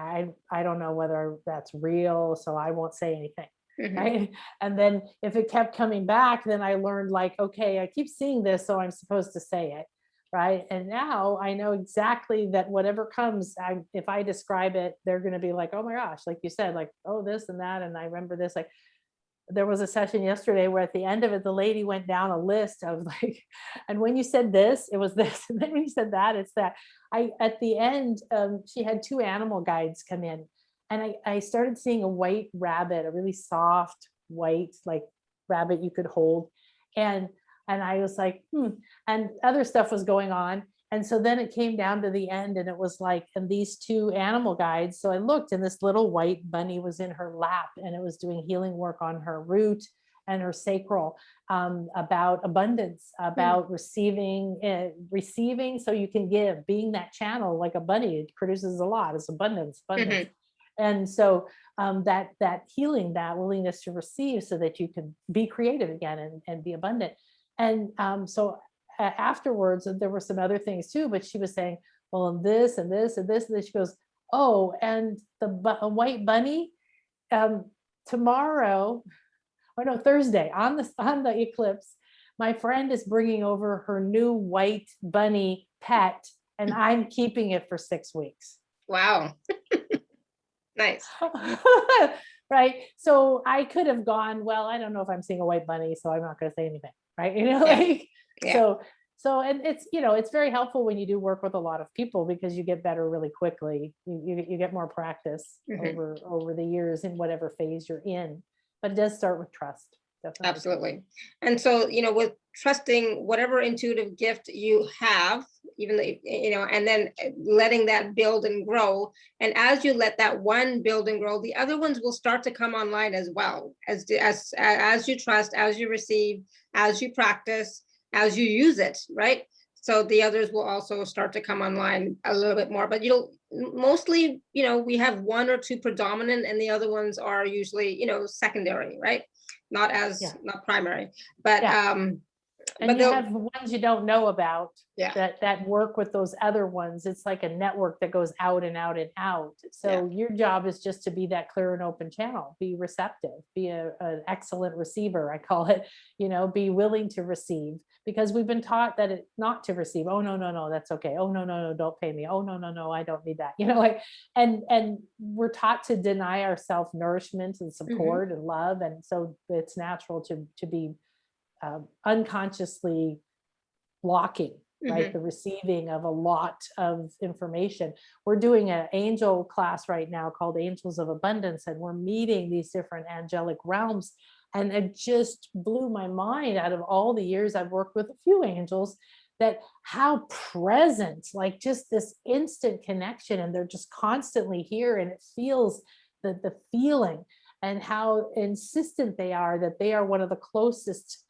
[SPEAKER 2] I don't know whether that's real, so I won't say anything. Right. And then if it kept coming back, then I learned, like, okay, I keep seeing this, so I'm supposed to say it. Right. And now I know exactly that whatever comes, if I describe it, they're going to be like, oh my gosh, like you said, like, oh, this and that. And I remember this, like, there was a session yesterday where at the end of it, the lady went down a list of like, and when you said this, it was this. And then when you said that, it's that. At the end, she had 2 animal guides come in. And I started seeing a white rabbit, a really soft white, like, rabbit you could hold. And I was like, and other stuff was going on. And so then it came down to the end and it was like, and these 2 animal guides. So I looked and this little white bunny was in her lap and it was doing healing work on her root and her sacral, about abundance, about receiving. So you can give, being that channel, like a bunny, it produces a lot. It's abundance. And so that healing, that willingness to receive so that you can be creative again and be abundant. And so afterwards, there were some other things too, but she was saying, well, and this and this and this, and then she goes, oh, and the white bunny, tomorrow, or no, Thursday, on the eclipse, my friend is bringing over her new white bunny pet, and I'm keeping it for 6 weeks.
[SPEAKER 1] Wow. Nice.
[SPEAKER 2] Right. So I could have gone, well, I don't know if I'm seeing a white bunny, so I'm not going to say anything. Right.
[SPEAKER 1] Yeah.
[SPEAKER 2] Like,
[SPEAKER 1] Yeah.
[SPEAKER 2] so, and it's, it's very helpful when you do work with a lot of people, because you get better really quickly. You get more practice over the years in whatever phase you're in, but it does start with trust. Definitely.
[SPEAKER 1] Absolutely. And so, with trusting whatever intuitive gift you have, even though, and then letting that build and grow. And as you let that one build and grow, the other ones will start to come online as well. As you trust, as you receive, as you practice, as you use it, right? So the others will also start to come online a little bit more. But mostly, we have one or two predominant, and the other ones are usually, secondary, right? Not primary, but
[SPEAKER 2] and
[SPEAKER 1] but
[SPEAKER 2] you have ones you don't know about that work with those other ones. It's like a network that goes out and out and out. So your job is just to be that clear and open channel, be receptive, be an excellent receiver, I call it, be willing to receive, because we've been taught that it's not to receive. Oh, no, that's okay. Oh, no, don't pay me. Oh, no, I don't need that. And we're taught to deny ourselves nourishment and support and love. And so it's natural to be unconsciously blocking, right, the receiving of a lot of information. We're doing an angel class right now called Angels of Abundance, and we're meeting these different angelic realms. And it just blew my mind, out of all the years I've worked with a few angels, that how present, like just this instant connection, and they're just constantly here, and it feels the feeling, and how insistent they are that they are one of the closest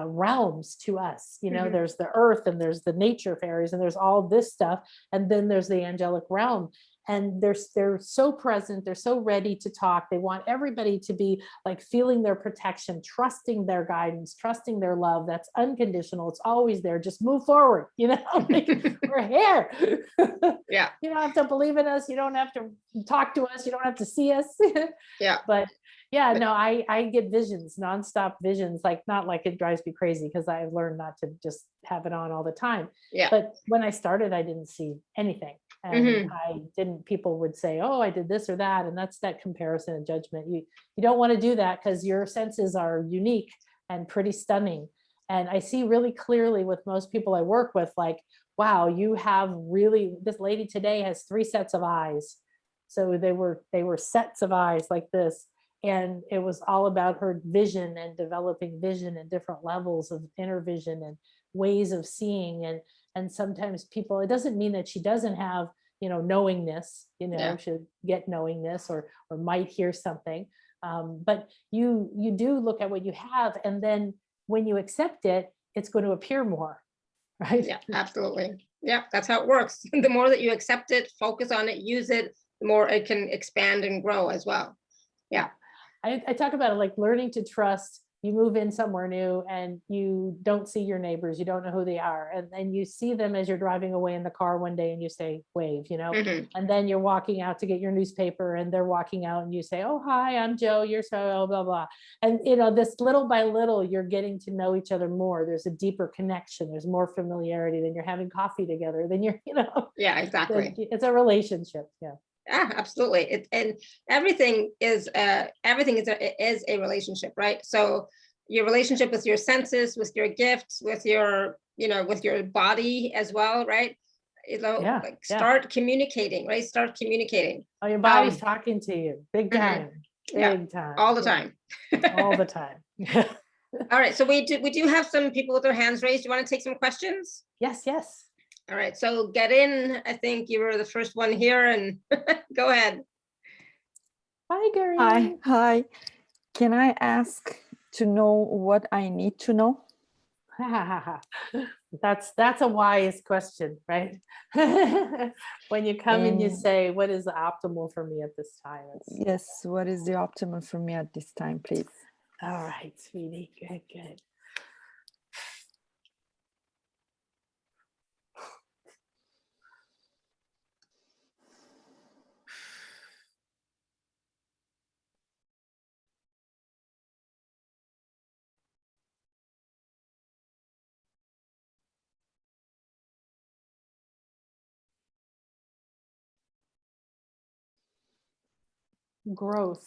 [SPEAKER 2] realms to us. There's the earth, and there's the nature fairies, and there's all this stuff, and then there's the angelic realm, and they're so present, they're so ready to talk. They want everybody to be like feeling their protection, trusting their guidance, trusting their love. That's unconditional. It's always there. Just move forward. Like, we're here.
[SPEAKER 1] Yeah.
[SPEAKER 2] You don't have to believe in us. You don't have to talk to us. You don't have to see us.
[SPEAKER 1] Yeah.
[SPEAKER 2] But yeah, no, I get visions, nonstop visions, like, not like it drives me crazy, because I've learned not to just have it on all the time.
[SPEAKER 1] Yeah.
[SPEAKER 2] But when I started, I didn't see anything. And people would say, oh, I did this or that. And that's that comparison and judgment. You don't want to do that, because your senses are unique and pretty stunning. And I see really clearly with most people I work with, like, wow, you have really, this lady today has 3 sets of eyes. So they were sets of eyes like this. And it was all about her vision and developing vision and different levels of inner vision and ways of seeing. And sometimes people, it doesn't mean that she doesn't have, knowingness, should get knowingness or might hear something. But you do look at what you have. And then when you accept it, it's going to appear more, right?
[SPEAKER 1] Yeah, absolutely. Yeah, that's how it works. The more that you accept it, focus on it, use it, the more it can expand and grow as well. Yeah.
[SPEAKER 2] I talk about it like learning to trust. You move in somewhere new and you don't see your neighbors. You don't know who they are. And then you see them as you're driving away in the car one day and you say, wave, and then you're walking out to get your newspaper and they're walking out and you say, oh, hi, I'm Joe. You're so blah, blah. And, this little by little, you're getting to know each other more. There's a deeper connection. There's more familiarity. Than you're having coffee together. Then you're,
[SPEAKER 1] Yeah, exactly.
[SPEAKER 2] It's a relationship. Yeah.
[SPEAKER 1] Yeah, absolutely. And everything is a relationship, right? So your relationship with your senses, with your gifts, with your body as well, right? Start communicating, right? Start communicating.
[SPEAKER 2] Oh, your body's talking to you, big time, big time,
[SPEAKER 1] all the time,
[SPEAKER 2] all the time.
[SPEAKER 1] All right, so we do have some people with their hands raised. You want to take some questions?
[SPEAKER 2] Yes.
[SPEAKER 1] All right, so get in. I think you were the first one here, and go ahead.
[SPEAKER 2] Hi, Gary.
[SPEAKER 3] Hi. Can I ask to know what I need to know?
[SPEAKER 2] That's a wise question, right? When you come and you say, what is the optimal for me at this time?
[SPEAKER 3] Yes, what is the optimal for me at this time, please?
[SPEAKER 2] All right, sweetie. Good. growth.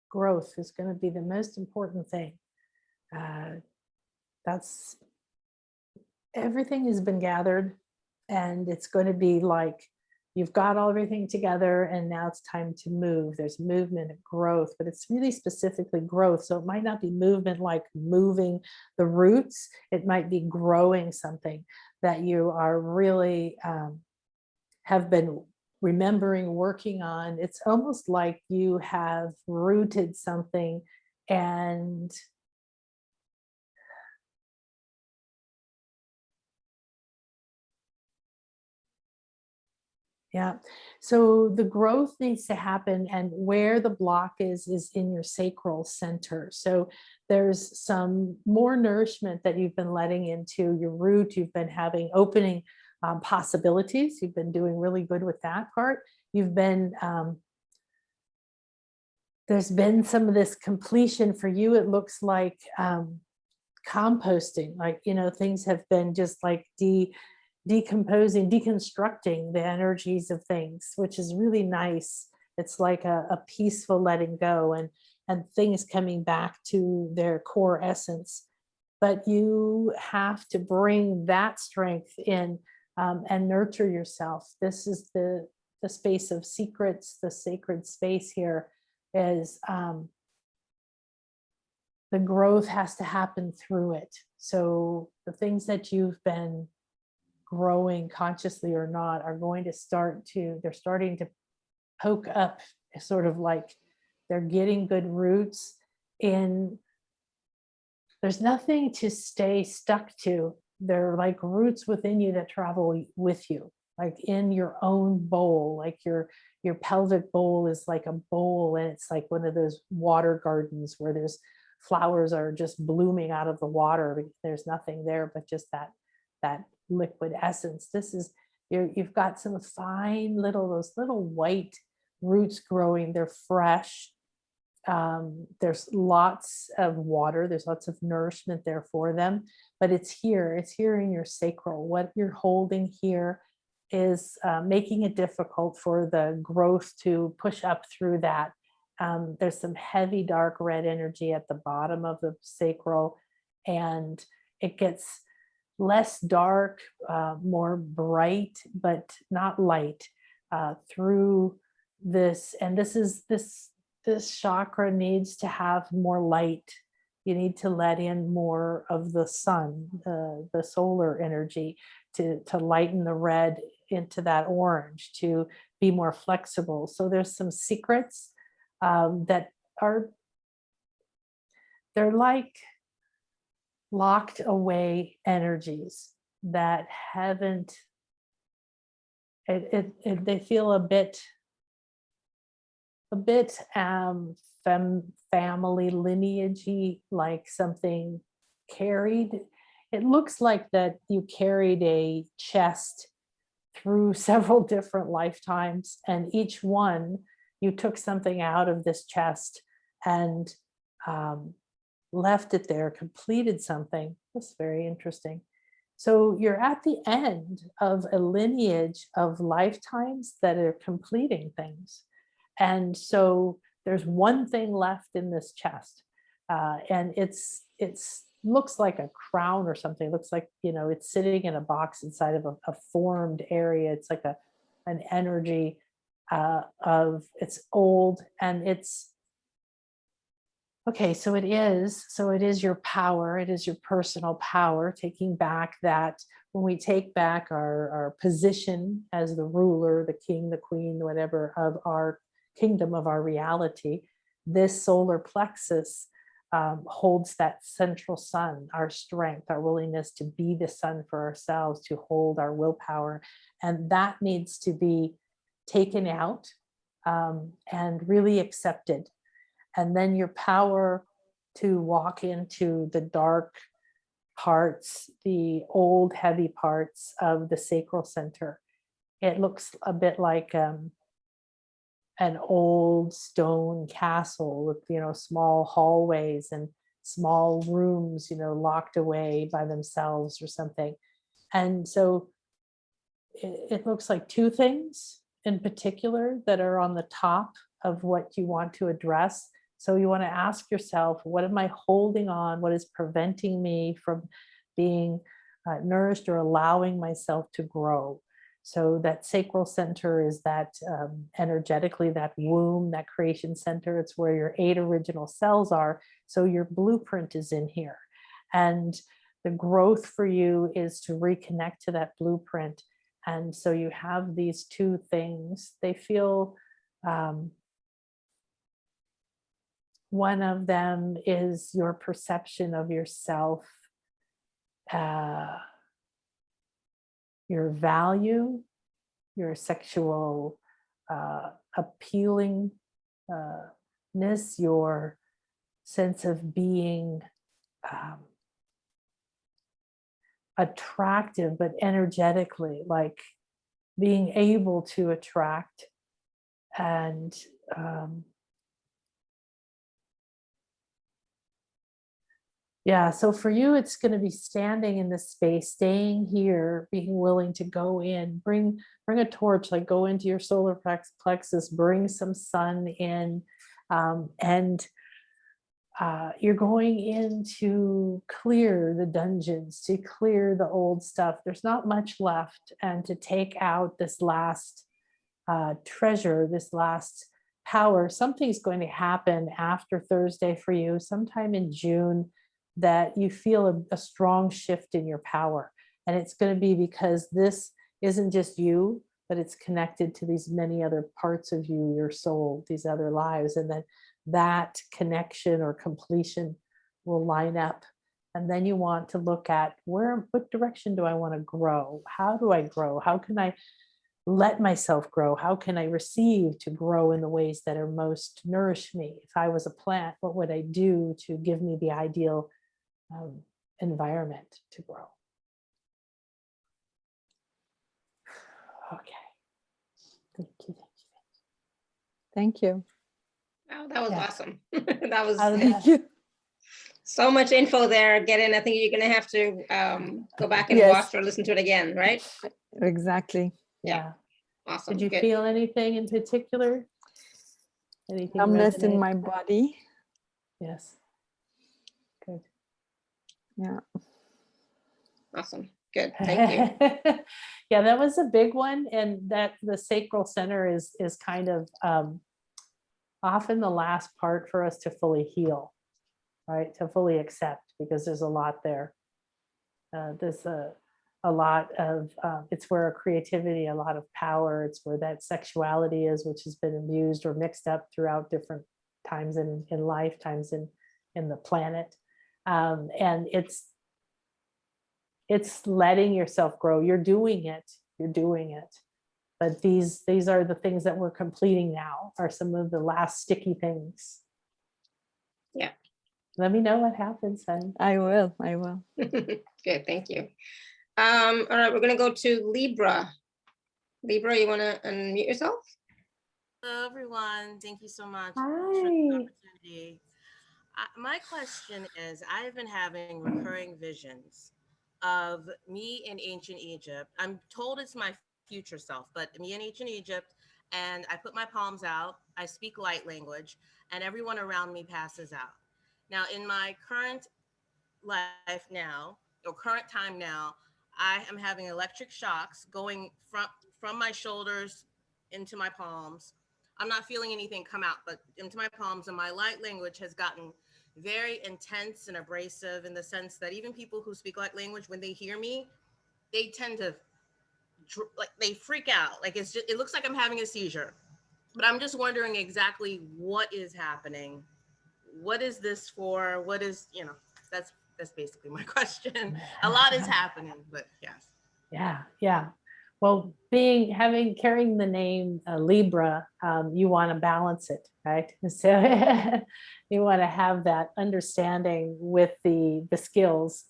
[SPEAKER 2] Growth is going to be the most important thing. That's everything has been gathered, and it's going to be like you've got everything together, and now it's time to move. There's movement and growth, but it's really specifically growth. So it might not be movement like moving the roots. It might be growing something that you are really have been remembering, working on. It's almost like you have rooted something and yeah. So the growth needs to happen, and where the block is in your sacral center. So there's some more nourishment that you've been letting into your root. You've been having opening possibilities. You've been doing really good with that part. You've been, there's been some of this completion for you. It looks like composting, like, things have been just like decomposing, deconstructing the energies of things, which is really nice. It's like a peaceful letting go, and things coming back to their core essence. But you have to bring that strength in and nurture yourself. This is the space of secrets. The sacred space here is the growth has to happen through it. So the things that you've been growing consciously or not are going to they're starting to poke up, sort of like they're getting good roots in. There's nothing to stay stuck to. They're like roots within you that travel with you, like in your own bowl. Like your pelvic bowl is like a bowl, and it's like one of those water gardens where there's flowers are just blooming out of the water. There's nothing there but just that liquid essence. This is you've got some fine those little white roots growing. They're fresh. There's lots of water. There's lots of nourishment there for them, but it's here in your sacral. What you're holding here is making it difficult for the growth to push up through that. There's some heavy dark red energy at the bottom of the sacral, and it gets less dark, more bright, but not light through this. And this chakra needs to have more light. You need to let in more of the sun, the solar energy to lighten the red into that orange, to be more flexible. So there's some secrets that they're like locked away energies that haven't, they feel a bit family lineagey, like something carried. It looks like that you carried a chest through several different lifetimes, and each one you took something out of this chest and left it there, completed something. That's very interesting. So you're at the end of a lineage of lifetimes that are completing things. And so there's one thing left in this chest, and it's looks like a crown or something. It looks like, it's sitting in a box inside of a formed area. It's like an energy of, it's old, and it's okay. So it is your power. It is your personal power, taking back that. When we take back our position as the ruler, the king, the queen, whatever, of our kingdom, of our reality, this solar plexus holds that central sun, our strength, our willingness to be the sun for ourselves, to hold our willpower. And that needs to be taken out and really accepted. And then your power to walk into the dark parts, the old heavy parts of the sacral center. It looks a bit like an old stone castle with, small hallways and small rooms, locked away by themselves or something. And so it looks like two things. in particular that are on the top of what you want to address. So you want to ask yourself, what am I holding on? What is preventing me from being nourished or allowing myself to grow? So that sacral center is that energetically, that womb, that creation center. It's where your 8 original cells are. So your blueprint is in here. And the growth for you is to reconnect to that blueprint. And so you have these two things. They feel, one of them is your perception of yourself, your value, your sexual appealingness, your sense of being attractive, but energetically, like being able to attract. And yeah, so for you, it's going to be standing in this space, staying here, being willing to go in, bring a torch, like go into your solar plexus, bring some sun in, and you're going in to clear the dungeons, to clear the old stuff. There's not much left, and to take out this last treasure, this last power. Something's going to happen after Thursday for you, sometime in June, that you feel a strong shift in your power. And it's going to be because this isn't just you, but it's connected to these many other parts of you, your soul, these other lives. And then that connection or completion will line up. And then you want to look at what direction do I want to grow? How do I grow? How can I let myself grow? How can I receive to grow in the ways that are most nourish me? If I was a plant, what would I do to give me the ideal environment to grow? Okay. Thank you.
[SPEAKER 3] Thank you.
[SPEAKER 1] Wow, that was
[SPEAKER 2] Yeah.
[SPEAKER 1] awesome. That was
[SPEAKER 3] Thank you.
[SPEAKER 1] so much info there. I think you're going to have to go back and
[SPEAKER 3] Yes.
[SPEAKER 1] watch or listen to it again, right?
[SPEAKER 3] Exactly.
[SPEAKER 2] Yeah.
[SPEAKER 1] Awesome.
[SPEAKER 2] Did you
[SPEAKER 1] Good.
[SPEAKER 2] feel anything in particular? Anything
[SPEAKER 3] Numbness in
[SPEAKER 2] resonate?
[SPEAKER 3] my body.
[SPEAKER 2] Yes. Good.
[SPEAKER 3] Yeah.
[SPEAKER 1] Awesome. Good. Thank you.
[SPEAKER 2] Yeah, that was a big one. And that the sacral center is kind of often the last part for us to fully heal, right? To fully accept, because there's a lot there. There's a lot of, it's where our creativity, a lot of power, it's where that sexuality is, which has been abused or mixed up throughout different times in life, times in the planet. And it's letting yourself grow. You're doing it. But these are the things that we're completing now, are some of the last sticky things.
[SPEAKER 1] Yeah.
[SPEAKER 2] Let me know what happens, honey.
[SPEAKER 3] I will.
[SPEAKER 1] Good. Thank you. All right, we're going to go to Libra. Libra, you want to unmute yourself?
[SPEAKER 4] Hello, everyone. Thank you so much
[SPEAKER 2] Hi.
[SPEAKER 4] for the opportunity. My question is, I've been having recurring visions of me in ancient Egypt. I'm told it's my future self, but me in ancient Egypt, and I put my palms out, I speak light language, and everyone around me passes out. Now, in my current life now, or current time now, I am having electric shocks going from my shoulders into my palms. I'm not feeling anything come out, but into my palms, and my light language has gotten very intense and abrasive, in the sense that even people who speak light language, when they hear me, they tend to they freak out. Like it looks like I'm having a seizure. But I'm just wondering exactly what is happening. What is this for? What is, that's basically my question. A lot is happening, but yes.
[SPEAKER 2] Yeah. Well, carrying the name Libra, you want to balance it, right? So you want to have that understanding with the skills.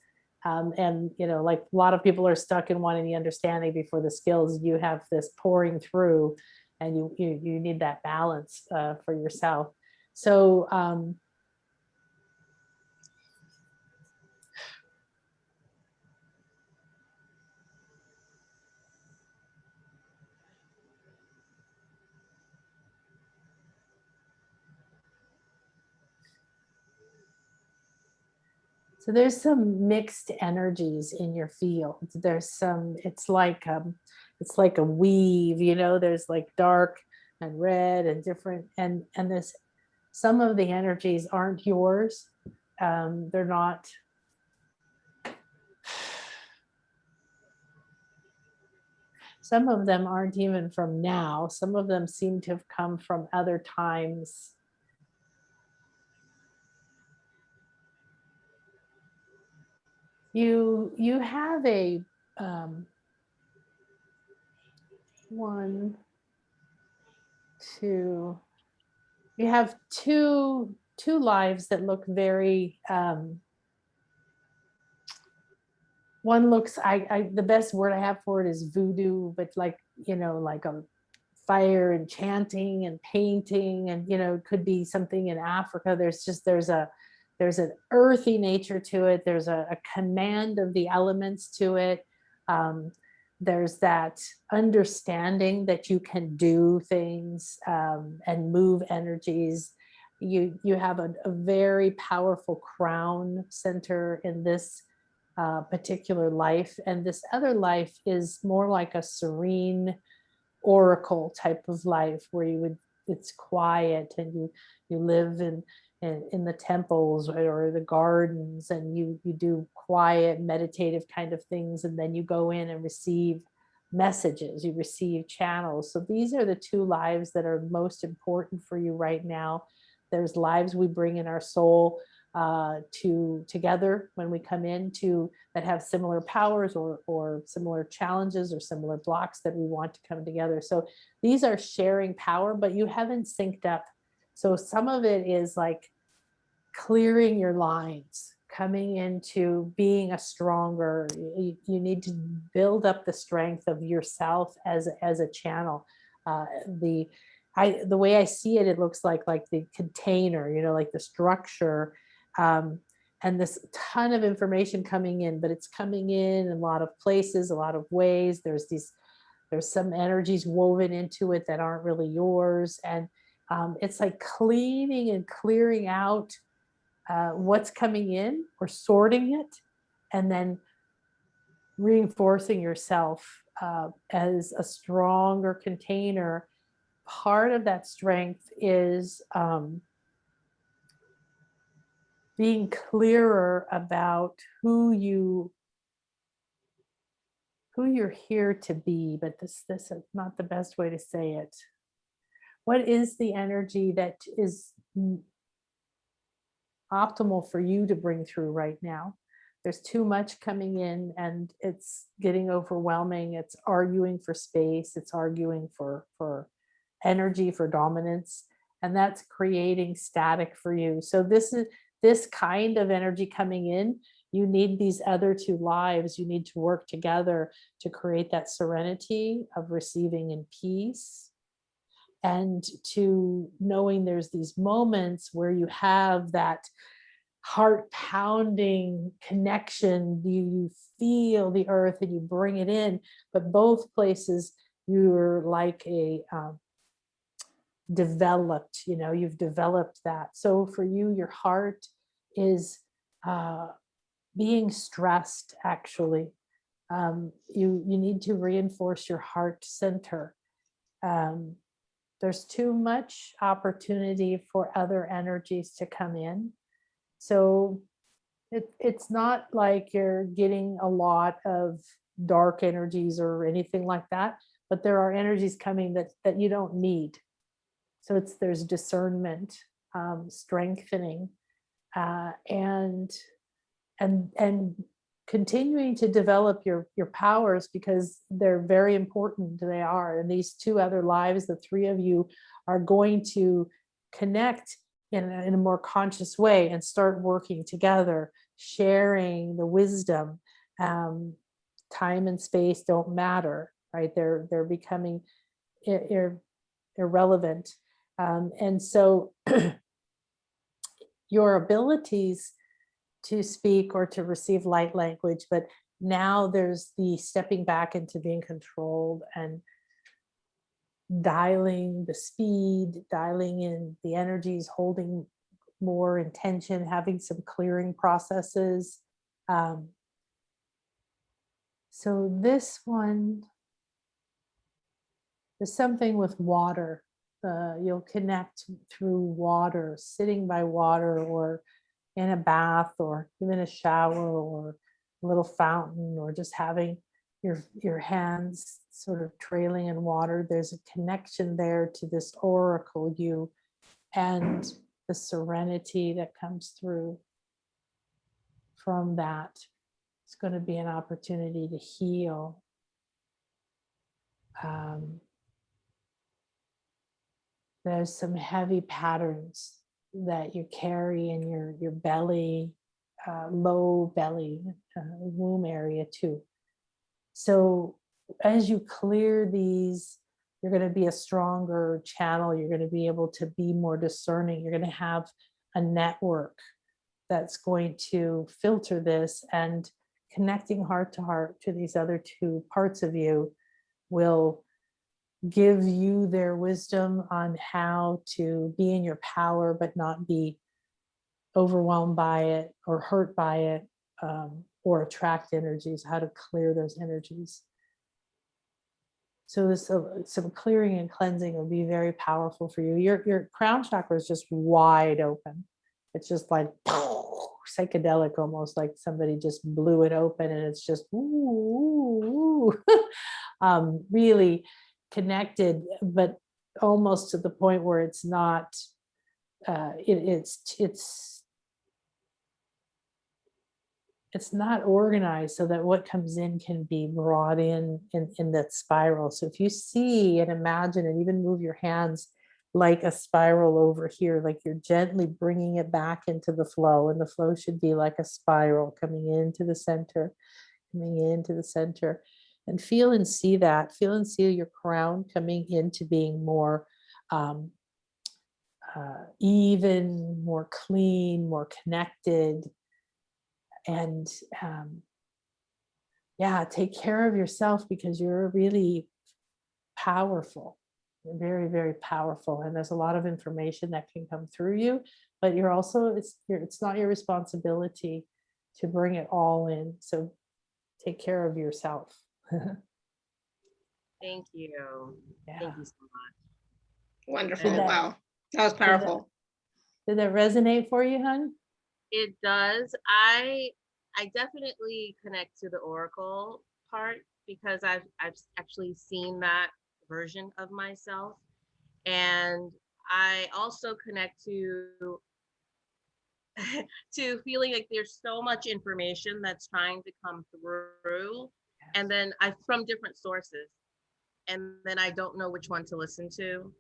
[SPEAKER 2] And, like a lot of people are stuck in wanting the understanding before the skills. You have this pouring through, and you need that balance for yourself. So, So there's some mixed energies in your field. There's some, it's like a weave, you know, there's like dark and red and different, and this, some of the energies aren't yours. They're not, some of them aren't even from now. Some of them seem to have come from other times. You have a one, two, you have two lives that look very one looks, I the best word I have for it is voodoo, but like, you know, like a fire and chanting and painting, and you know, it could be something in Africa. There's an earthy nature to it. There's a command of the elements to it. There's that understanding that you can do things and move energies. You have a very powerful crown center in this particular life, and this other life is more like a serene oracle type of life where it's quiet, and you live in the temples or the gardens, and you do quiet meditative kind of things, and then you go in and receive messages, you receive channels. So these are the two lives that are most important for you right now. There's lives we bring in our soul together when we come into that have similar powers or similar challenges or similar blocks that we want to come together. So these are sharing power, but you haven't synced up. So some of it is like clearing your lines, coming into being a stronger, you need to build up the strength of yourself as a channel. The way I see it, it looks like the container, you know, like the structure, and this ton of information coming in, but it's coming in a lot of places, a lot of ways. There's some energies woven into it that aren't really yours. And it's like cleaning and clearing out what's coming in, or sorting it, and then reinforcing yourself as a stronger container. Part of that strength is being clearer about who you're here to be, but this is not the best way to say it. What is the energy that is optimal for you to bring through right now? There's too much coming in and it's getting overwhelming. It's arguing for space. It's arguing for energy, for dominance, and that's creating static for you. So this kind of energy coming in, you need these other two lives. You need to work together to create that serenity of receiving in peace, and to knowing there's these moments where you have that heart pounding connection. You feel the earth and you bring it in, but both places you're like a developed, you know, you've developed that. So for you, your heart is being stressed, actually. You need to reinforce your heart center. There's too much opportunity for other energies to come in. So it's not like you're getting a lot of dark energies or anything like that, but there are energies coming that you don't need. So there's discernment, strengthening, and continuing to develop your powers, because they're very important. They are. And these two other lives, the three of you are going to connect in a more conscious way and start working together, sharing the wisdom. Time and space don't matter, right? They're becoming irrelevant. And so your abilities to speak or to receive light language, but now there's the stepping back into being controlled and dialing the speed, dialing in the energies, holding more intention, having some clearing processes. So this one, there's something with water. You'll connect through water, sitting by water, or in a bath, or even a shower, or a little fountain, or just having your hands sort of trailing in water. There's a connection there to this oracle you, and the serenity that comes through from that. It's going to be an opportunity to heal. There's some heavy patterns that you carry in your belly, low belly, womb area too. So as you clear these, you're going to be a stronger channel. You're going to be able to be more discerning. You're going to have a network that's going to filter this, and connecting heart to heart to these other two parts of you will give you their wisdom on how to be in your power, but not be overwhelmed by it or hurt by it, or attract energies, how to clear those energies. So this some clearing and cleansing will be very powerful for you. Your crown chakra is just wide open. It's just like psychedelic, almost like somebody just blew it open, and it's just ooh, really connected, but almost to the point where it's not. It's not organized so that what comes in can be brought in that spiral. So if you see and imagine and even move your hands like a spiral over here, like you're gently bringing it back into the flow, and the flow should be like a spiral coming into the center, and feel and see that. Feel and see your crown coming into being more even, more clean, more connected. And yeah, take care of yourself, because you're really powerful. You're very, very powerful. And there's a lot of information that can come through you, but you're also, it's not your responsibility to bring it all in. So take care of yourself.
[SPEAKER 4] Thank you.
[SPEAKER 2] Yeah.
[SPEAKER 4] Thank you so much.
[SPEAKER 1] Wonderful.
[SPEAKER 2] Did that-
[SPEAKER 1] Wow. That was powerful.
[SPEAKER 2] Did that resonate for you, hon?
[SPEAKER 4] It does. I definitely connect to the oracle part, because I've actually seen that version of myself, and I also connect to to feeling like there's so much information that's trying to come through, and then I from different sources, and then I don't know which one to listen to.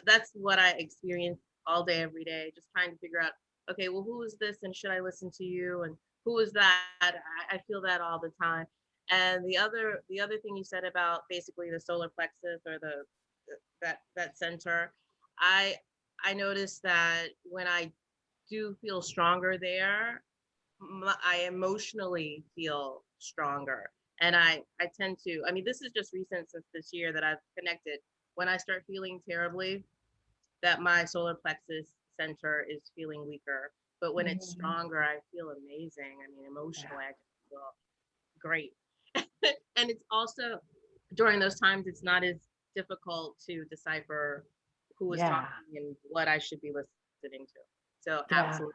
[SPEAKER 4] That's what I experience all day, every day, just trying to figure out, okay, well, who is this, and should I listen to you, and who is that? I feel that all the time. And the other thing you said about basically the solar plexus, or that center, I noticed that when I do feel stronger there, I emotionally feel stronger. And I tend to, I mean, this is just recent, since this year, that I've connected. When I start feeling terribly, that my solar plexus center is feeling weaker. But when it's stronger, I feel amazing. I mean, emotionally, I just feel great. And it's also, during those times, it's not as difficult to decipher who is talking and what I should be listening to. So absolutely.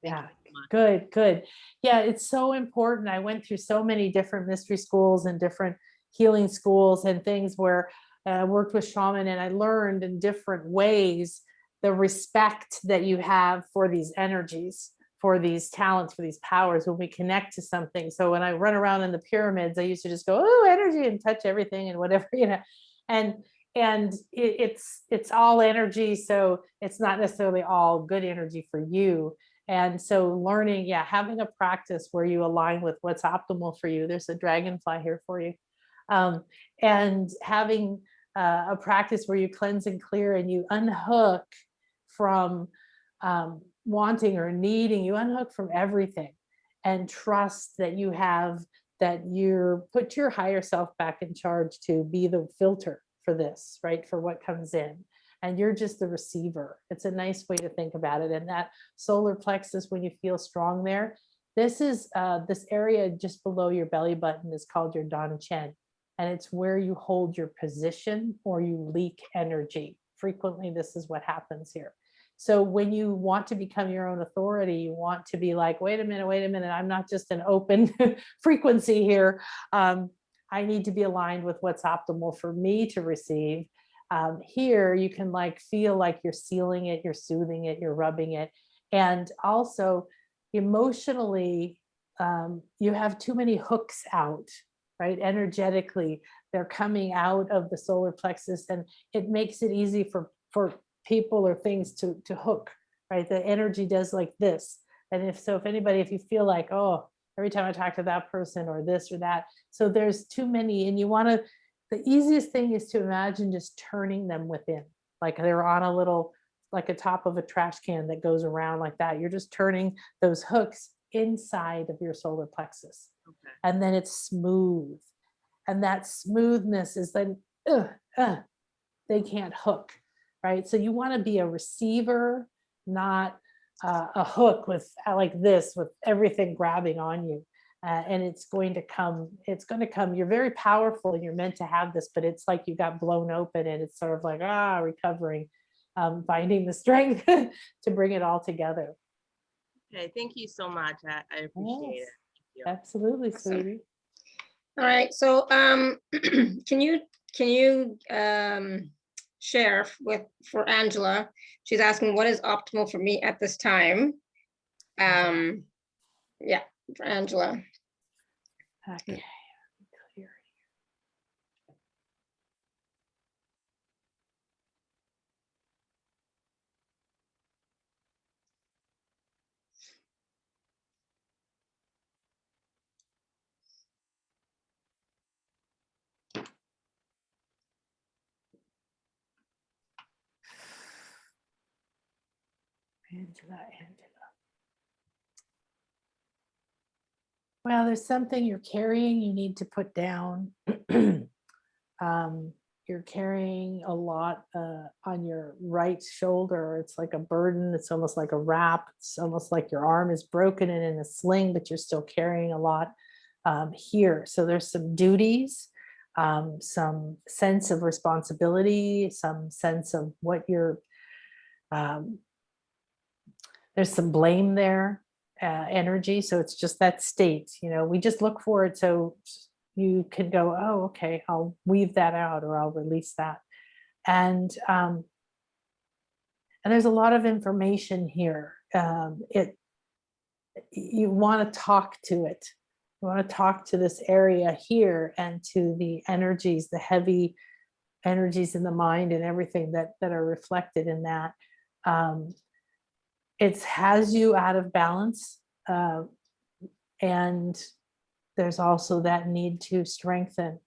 [SPEAKER 4] Thank you so much.
[SPEAKER 2] Good. Yeah, it's so important. I went through so many different mystery schools and different healing schools and things where I worked with shaman, and I learned in different ways the respect that you have for these energies, for these talents, for these powers when we connect to something. So when I run around in the pyramids, I used to just go, oh, energy, and touch everything and whatever, and it's all energy. So it's not necessarily all good energy for you. And so learning, having a practice where you align with what's optimal for you. There's a dragonfly here for you. And having a practice where you cleanse and clear, and you unhook from wanting or needing, you unhook from everything, and trust that you have, that you're put your higher self back in charge to be the filter for this, right? For what comes in. and you're just the receiver. It's a nice way to think about it. And that solar plexus, when you feel strong there, this is this area just below your belly button is called your Dan Chen. And it's where you hold your position or you leak energy. Frequently, this is what happens here. So when you want to become your own authority, you want to be like, wait a minute, I'm not just an open frequency here. I need to be aligned with what's optimal for me to receive. Here, you can like feel like you're sealing it, you're soothing it, you're rubbing it. And also emotionally, you have too many hooks out, right? Energetically, they're coming out of the solar plexus, and it makes it easy for people or things to hook, right? The energy does like this. And if you feel like, oh, every time I talk to that person or this or that, so there's too many, and the easiest thing is to imagine just turning them within, like they're on a little, like a top of a trash can that goes around like that. You're just turning those hooks inside of your solar plexus.
[SPEAKER 4] Okay.
[SPEAKER 2] And then it's smooth. And that smoothness is then, they can't hook, right? So you want to be a receiver, not a hook with like this, with everything grabbing on you. And it's going to come, you're very powerful and you're meant to have this, but it's like you got blown open and it's sort of like, recovering, finding the strength to bring it all together.
[SPEAKER 4] Okay, thank you so much. I appreciate
[SPEAKER 2] Yes,
[SPEAKER 4] it. Thank you.
[SPEAKER 2] absolutely,
[SPEAKER 1] Awesome.
[SPEAKER 2] sweetie.
[SPEAKER 1] All right, so can you share for Angela? She's asking, what is optimal for me at this time? Yeah, for Angela.
[SPEAKER 2] Okay, clear. Angela. Well, there's something you're carrying you need to put down. You're carrying a lot on your right shoulder. It's like a burden. It's almost like a wrap. It's almost like your arm is broken and in a sling, but you're still carrying a lot here. So there's some duties, some sense of responsibility, some sense of what you're, there's some blame there, energy. So it's just that state, we just look for it. So you can go, oh, okay, I'll weave that out or I'll release that. And there's a lot of information here. You want to talk to it. You want to talk to this area here and to the energies, the heavy energies in the mind and everything that are reflected in that. It has you out of balance. And there's also that need to strengthen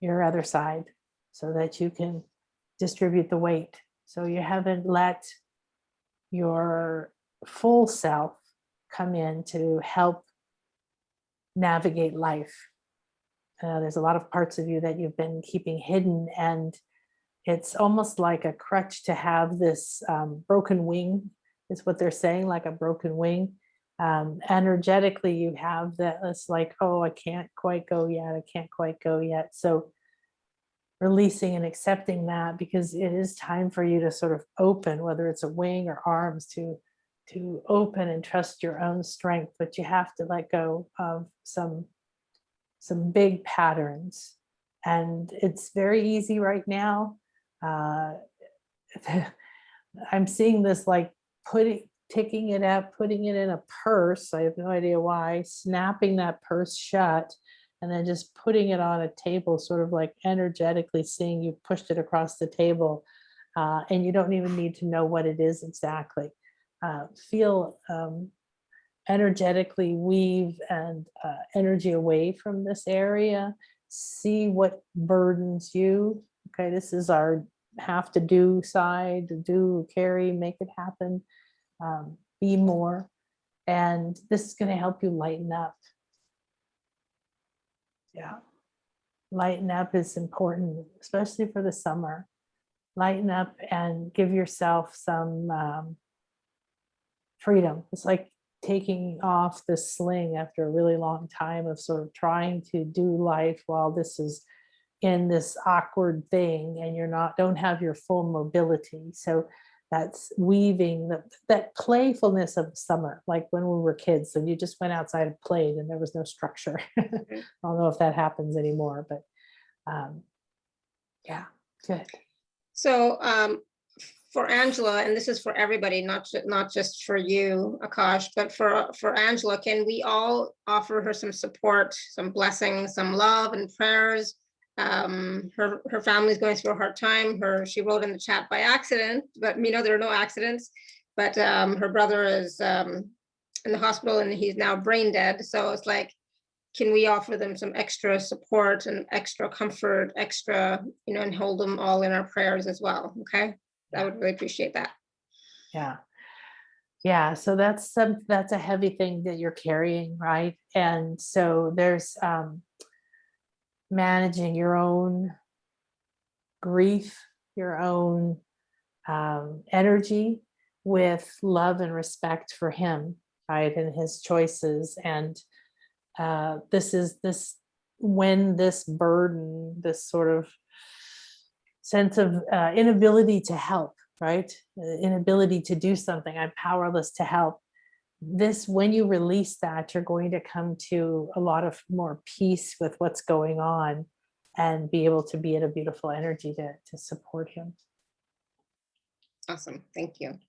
[SPEAKER 2] your other side so that you can distribute the weight. So you haven't let your full self come in to help navigate life. There's a lot of parts of you that you've been keeping hidden, and it's almost like a crutch to have this broken wing, is what they're saying, like a broken wing. Energetically, you have that. It's like, oh, I can't quite go yet. I can't quite go yet. So releasing and accepting that, because it is time for you to sort of open, whether it's a wing or arms, to open and trust your own strength. But you have to let go of some big patterns, and it's very easy right now. I'm seeing this like picking it up, putting it in a purse. I have no idea why. Snapping that purse shut and then just putting it on a table, sort of like energetically seeing you pushed it across the table. And you don't even need to know what it is exactly. Feel energetically weave and energy away from this area. See what burdens you. Okay, this is our have to do side, do, carry, make it happen. Be more, and this is going to help you lighten up. Yeah, lighten up is important, especially for the summer. lighten up and give yourself some freedom. It's like taking off the sling after a really long time of sort of trying to do life while this is in this awkward thing and don't have your full mobility. So that's weaving that playfulness of summer, like when we were kids and you just went outside and played and there was no structure. I don't know if that happens anymore, but yeah, good.
[SPEAKER 1] So for Angela, and this is for everybody, not just for you, Akash, but for Angela, can we all offer her some support, some blessings, some love and prayers? Her family's going through a hard time. She wrote in the chat by accident, but there are no accidents. But her brother is in the hospital and he's now brain dead. So it's like, can we offer them some extra support and extra comfort, and hold them all in our prayers as well? Okay, I would really appreciate that.
[SPEAKER 2] Yeah. So that's a heavy thing that you're carrying, right? And so there's managing your own grief, your own energy with love and respect for him, right? And his choices. And when this burden, this sort of sense of inability to help, right? Inability to do something, I'm powerless to help. When you release that, you're going to come to a lot of more peace with what's going on and be able to be in a beautiful energy to support him.
[SPEAKER 1] Awesome. Thank you.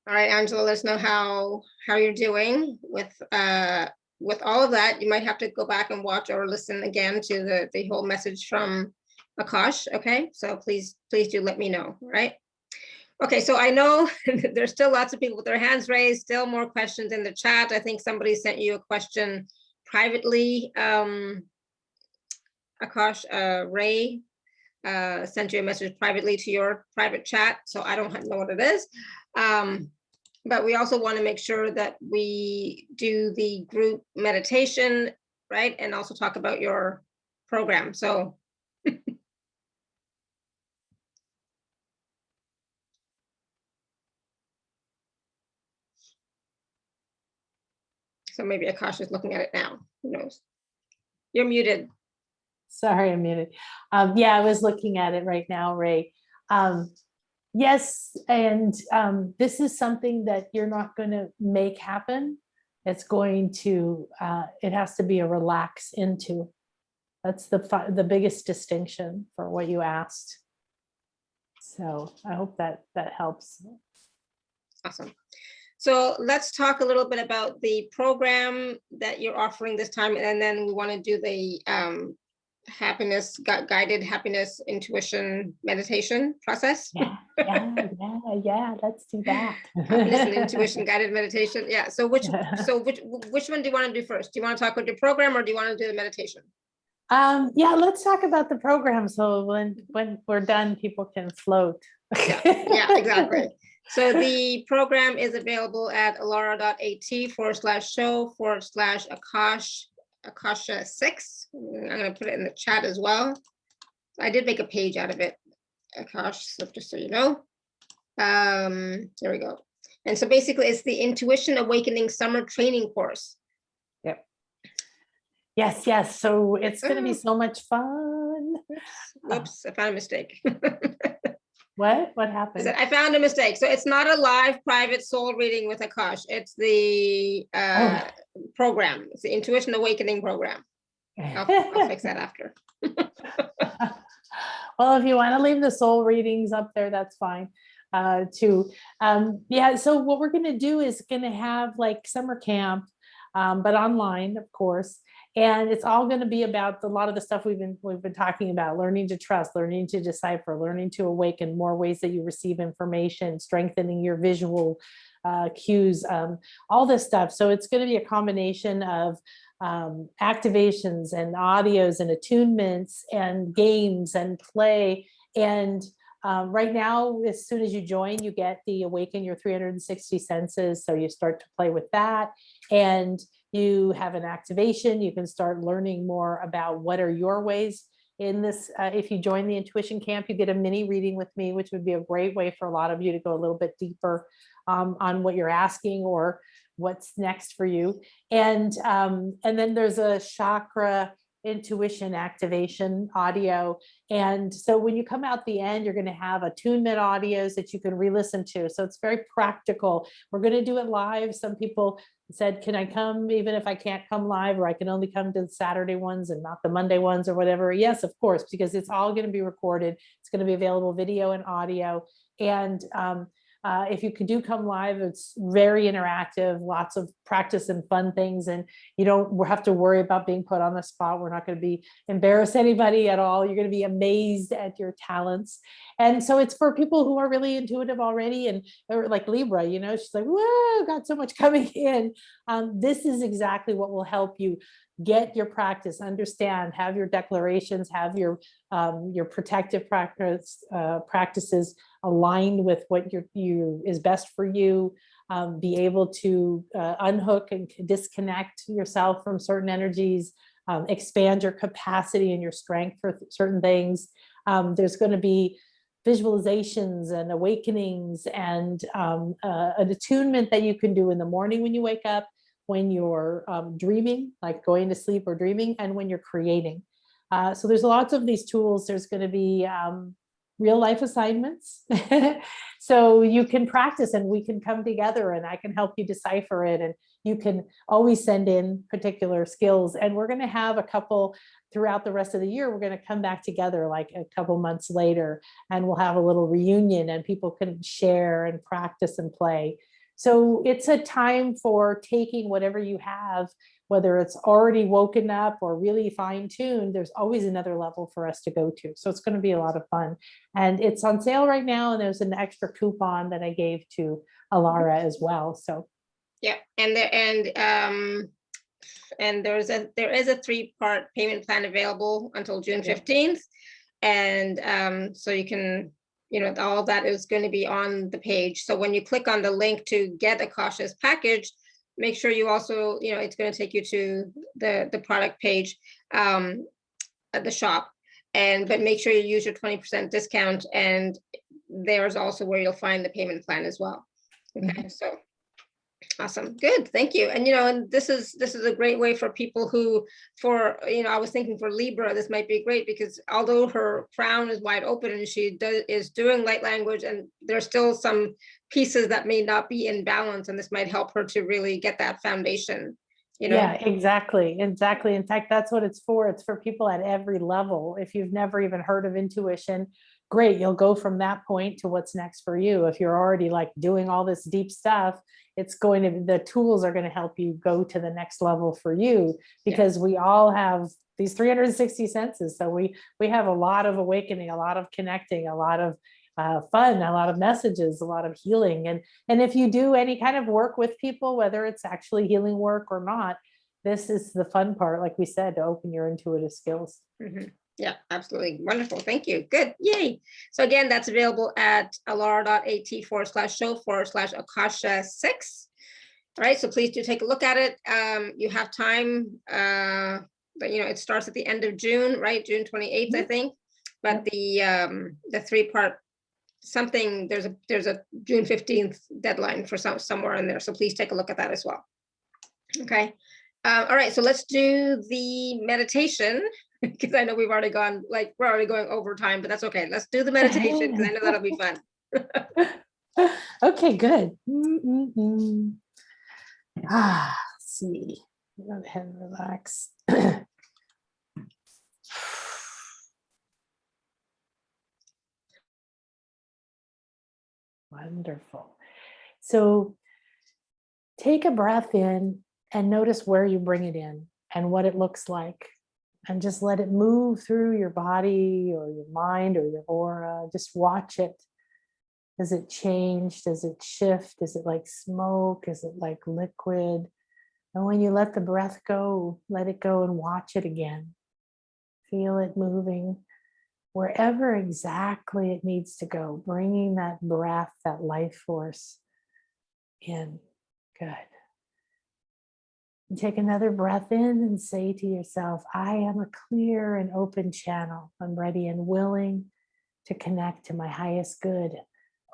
[SPEAKER 1] All right, Angela, let us know how you're doing with all of that. You might have to go back and watch or listen again to the whole message from Akash. Okay, so please do let me know. All right. Okay, so I know there's still lots of people with their hands raised, still more questions in the chat. I think somebody sent you a question privately. Akash, Ray sent you a message privately to your private chat, so I don't know what it is. But we also want to make sure that we do the group meditation, right? And also talk about your program. So so maybe Akash is looking at it now. Who knows? You're muted.
[SPEAKER 2] Sorry, I'm muted. Yeah, I was looking at it right now, Ray. Yes, and this is something that you're not going to make happen. It's going to, it has to be a relax into. That's the biggest distinction for what you asked. So I hope that helps.
[SPEAKER 1] Awesome. So let's talk a little bit about the program that you're offering this time, and then we want to do the guided happiness intuition meditation process.
[SPEAKER 2] Yeah. Let's do that.
[SPEAKER 1] Happiness and intuition guided meditation. Yeah. So which one do you want to do first? Do you want to talk about your program or do you want to do the meditation?
[SPEAKER 2] Yeah, let's talk about the program. So when we're done, people can float.
[SPEAKER 1] Yeah, exactly. So the program is available at alara.at/show/Akasha6. I'm going to put it in the chat as well. I did make a page out of it, Akash, so just so you know. There we go. And so basically it's the Intuition Awakening Summer Training Course.
[SPEAKER 2] Yep. Yes. So it's going to be so much fun.
[SPEAKER 1] Whoops, I found a mistake.
[SPEAKER 2] What happened?
[SPEAKER 1] I found a mistake. So it's not a live private soul reading with Akash. It's the program. It's the Intuition Awakening program. I'll fix that after.
[SPEAKER 2] Well, if you want to leave the soul readings up there, that's fine too. Yeah, so what we're going to do is going to have like summer camp, but online, of course. And it's all going to be about a lot of the stuff we've been talking about: learning to trust, learning to decipher, learning to awaken, more ways that you receive information, strengthening your visual cues, all this stuff. So it's going to be a combination of activations and audios and attunements and games and play. And right now, as soon as you join, you get the Awaken Your 360 Senses. So you start to play with that. And you have an activation. You can start learning more about what are your ways in this, if you join the intuition camp, you get a mini reading with me, which would be a great way for a lot of you to go a little bit deeper on what you're asking or what's next for you. And then there's a chakra intuition activation audio. And so when you come out the end, you're going to have attunement audios that you can re-listen to. So it's very practical. We're going to do it live. Some people said, can I come even if I can't come live, or I can only come to the Saturday ones and not the Monday ones or whatever? Yes, of course, because it's all going to be recorded. It's going to be available video and audio. And if you do come live, it's very interactive, lots of practice and fun things. And you don't have to worry about being put on the spot. We're not going to embarrass anybody at all. You're going to be amazed at your talents. And so it's for people who are really intuitive already, and or like Libra, she's like, whoa, got so much coming in. This is exactly what will help you get your practice, understand, have your declarations, have your protective practices aligned with what is best for you, be able to unhook and disconnect yourself from certain energies, expand your capacity and your strength for certain things. There's going to be visualizations and awakenings and an attunement that you can do in the morning when you wake up, when you're dreaming, like going to sleep or dreaming, and when you're creating. So there's lots of these tools. There's going to be real life assignments. So you can practice and we can come together and I can help you decipher it. And you can always send in particular skills. And we're going to have a couple throughout the rest of the year. We're going to come back together like a couple months later, and we'll have a little reunion and people can share and practice and play. So it's a time for taking whatever you have, whether it's already woken up or really fine-tuned. There's always another level for us to go to. So it's going to be a lot of fun. And it's on sale right now. And there's an extra coupon that I gave to Alara as well. So
[SPEAKER 1] yeah, and there is a 3-part payment plan available until June 15th. And so you can, all of that is going to be on the page. So when you click on the link to get Akasha's package, make sure you also, it's going to take you to the product page at the shop, but make sure you use your 20% discount, and there's also where you'll find the payment plan as well. Okay, so awesome, good, thank you. And and this is a great way for people who, I was thinking for Libra, this might be great, because although her crown is wide open and she is doing light language, and there's still some pieces that may not be in balance, and this might help her to really get that foundation.
[SPEAKER 2] Yeah, exactly. In fact, that's what it's for. It's for people at every level. If you've never even heard of intuition, great, you'll go from that point to what's next for you. If you're already like doing all this deep stuff, the tools are going to help you go to the next level for you, because we all have these 360 senses. So we have a lot of awakening, a lot of connecting, a lot of fun, a lot of messages, a lot of healing. And if you do any kind of work with people, whether it's actually healing work or not, this is the fun part, like we said, to open your intuitive skills.
[SPEAKER 1] Yeah, absolutely. Wonderful. Thank you. Good. Yay. So again, that's available at alara.at/show/Akasha6. All right. So please do take a look at it. You have time, but it starts at the end of June, right? June 28th, I think. But the 3-part something, there's a June 15th deadline for somewhere in there. So please take a look at that as well. Okay. All right. So let's do the meditation, because I know we're already going over time, but that's okay. Let's do the meditation, because I know that'll be fun.
[SPEAKER 2] Okay, good. Let's see. Go ahead and relax. Wonderful. So take a breath in and notice where you bring it in and what it looks like. And just let it move through your body or your mind or your aura. Just watch it. Does it change? Does it shift? Is it like smoke? Is it like liquid? And when you let the breath go, let it go and watch it again. Feel it moving wherever exactly it needs to go, bringing that breath, that life force in. Good. And take another breath in and say to yourself, I am a clear and open channel. I'm ready and willing to connect to my highest good,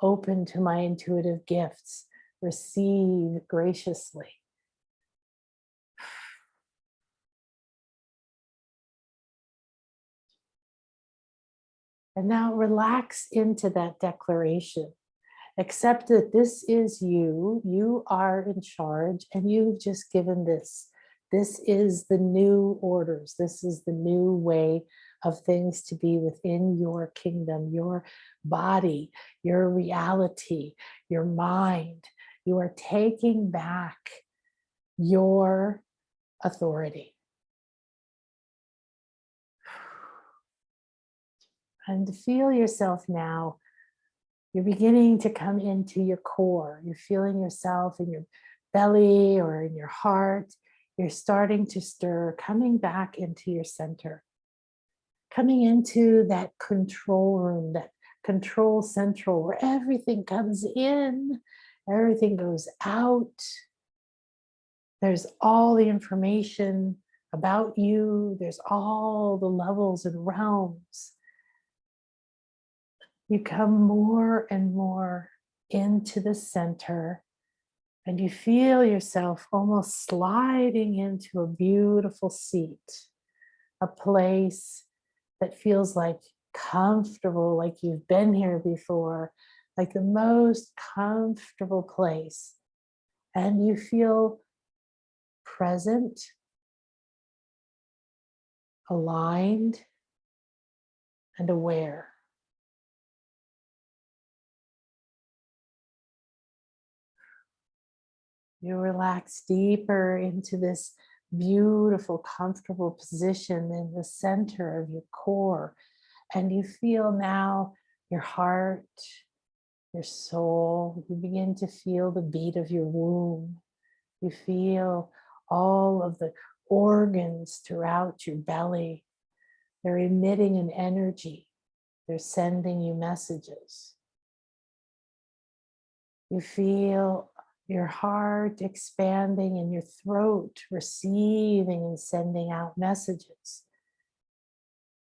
[SPEAKER 2] open to my intuitive gifts, receive graciously. And now relax into that declaration. Accept that this is you. You are in charge and you've just given this. This is the new orders. This is the new way of things to be within your kingdom, your body, your reality, your mind. You are taking back your authority. And feel yourself now. You're beginning to come into your core. You're feeling yourself in your belly or in your heart. You're starting to stir, coming back into your center, coming into that control room, that control central where everything comes in, everything goes out. There's all the information about you. There's all the levels and realms. You come more and more into the center and you feel yourself almost sliding into a beautiful seat, a place that feels like comfortable, like you've been here before, like the most comfortable place. And you feel present, aligned, and aware. You relax deeper into this beautiful, comfortable position in the center of your core. And you feel now your heart, your soul. You begin to feel the beat of your womb. You feel all of the organs throughout your belly. They're emitting an energy. They're sending you messages. You feel your heart expanding and your throat receiving and sending out messages.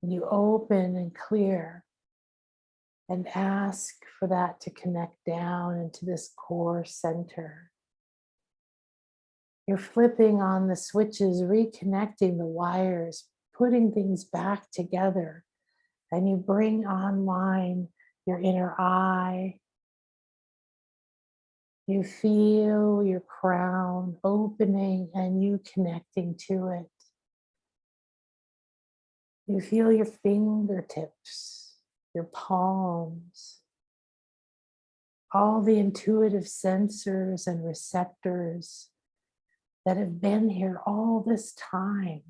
[SPEAKER 2] And you open and clear and ask for that to connect down into this core center. You're flipping on the switches, reconnecting the wires, putting things back together. And you bring online your inner eye. You feel your crown opening and you connecting to it. You feel your fingertips, your palms, all the intuitive sensors and receptors that have been here all this time.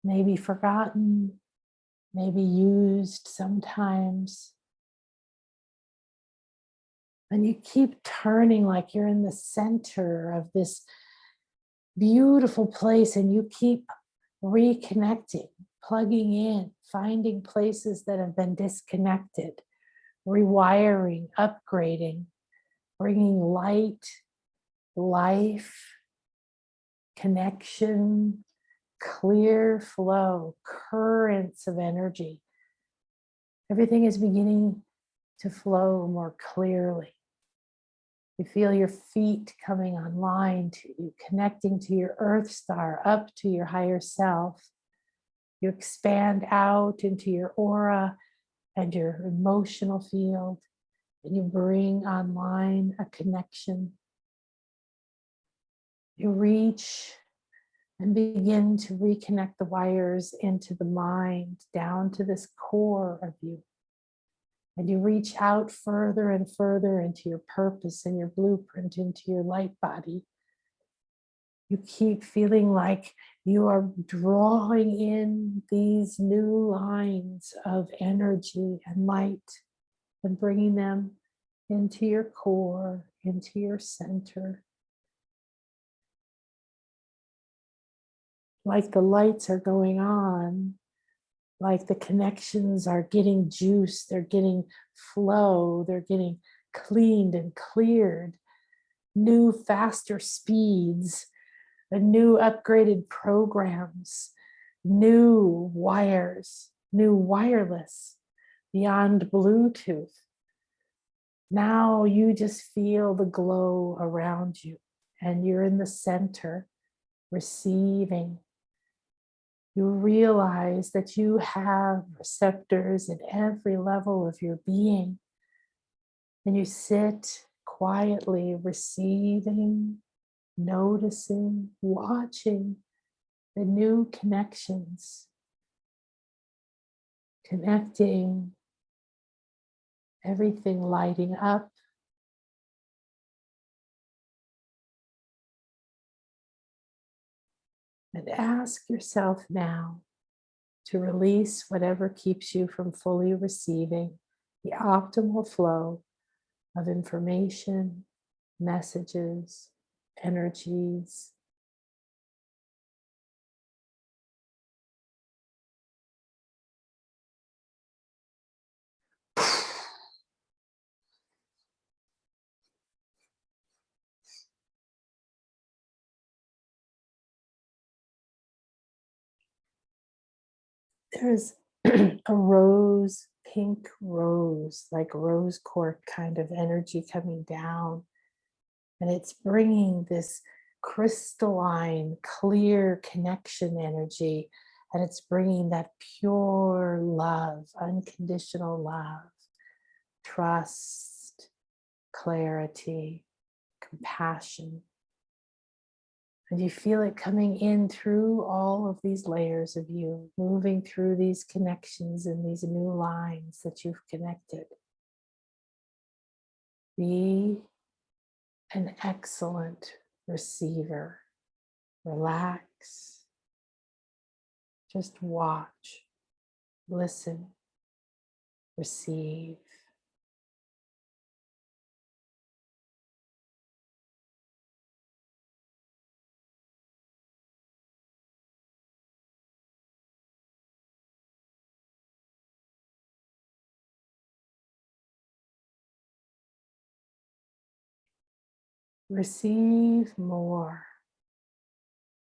[SPEAKER 2] Maybe forgotten, maybe used sometimes. And you keep turning like you're in the center of this beautiful place and you keep reconnecting, plugging in, finding places that have been disconnected, rewiring, upgrading, bringing light, life, connection, clear flow, currents of energy. Everything is beginning to flow more clearly. You feel your feet coming online to you, connecting to your earth star, up to your higher self. You expand out into your aura and your emotional field, and you bring online a connection. You reach and begin to reconnect the wires into the mind, down to this core of you. And you reach out further and further into your purpose and your blueprint, into your light body. You keep feeling like you are drawing in these new lines of energy and light and bringing them into your core, into your center. Like the lights are going on, like the connections are getting juice, they're getting flow, they're getting cleaned and cleared, new, faster speeds new upgraded programs, new wires, new wireless, beyond Bluetooth. Now you just feel the glow around you and you're in the center, receiving. You realize that you have receptors at every level of your being. And you sit quietly receiving, noticing, watching the new connections, connecting, everything lighting up. And ask yourself now to release whatever keeps you from fully receiving the optimal flow of information, messages, energies. There's a rose, pink rose, like rose quartz kind of energy coming down. And it's bringing this crystalline, clear connection energy. And it's bringing that pure love, unconditional love, trust, clarity, compassion. And you feel it coming in through all of these layers of you, moving through these connections and these new lines that you've connected. Be an excellent receiver. Relax. Just watch, listen, receive. Receive more.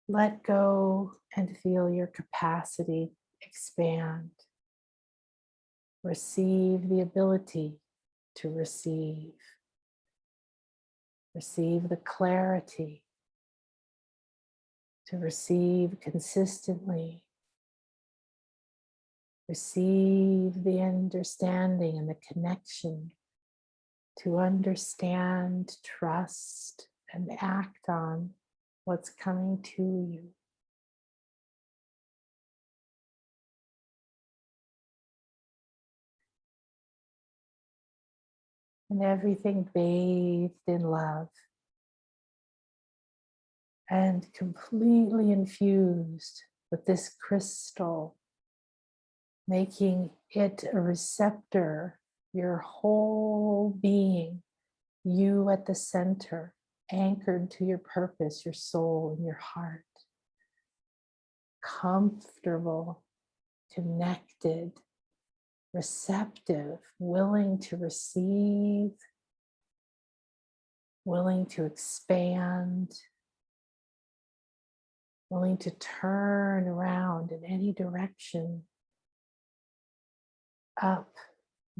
[SPEAKER 2] Let go and feel your capacity expand. Receive the ability to receive. Receive the clarity to receive consistently. Receive the understanding and the connection to understand, trust, and act on what's coming to you. And everything bathed in love and completely infused with this crystal, making it a receptor, your whole being, you at the center, anchored to your purpose, your soul, and your heart. Comfortable, connected, receptive, willing to receive, willing to expand, willing to turn around in any direction, up,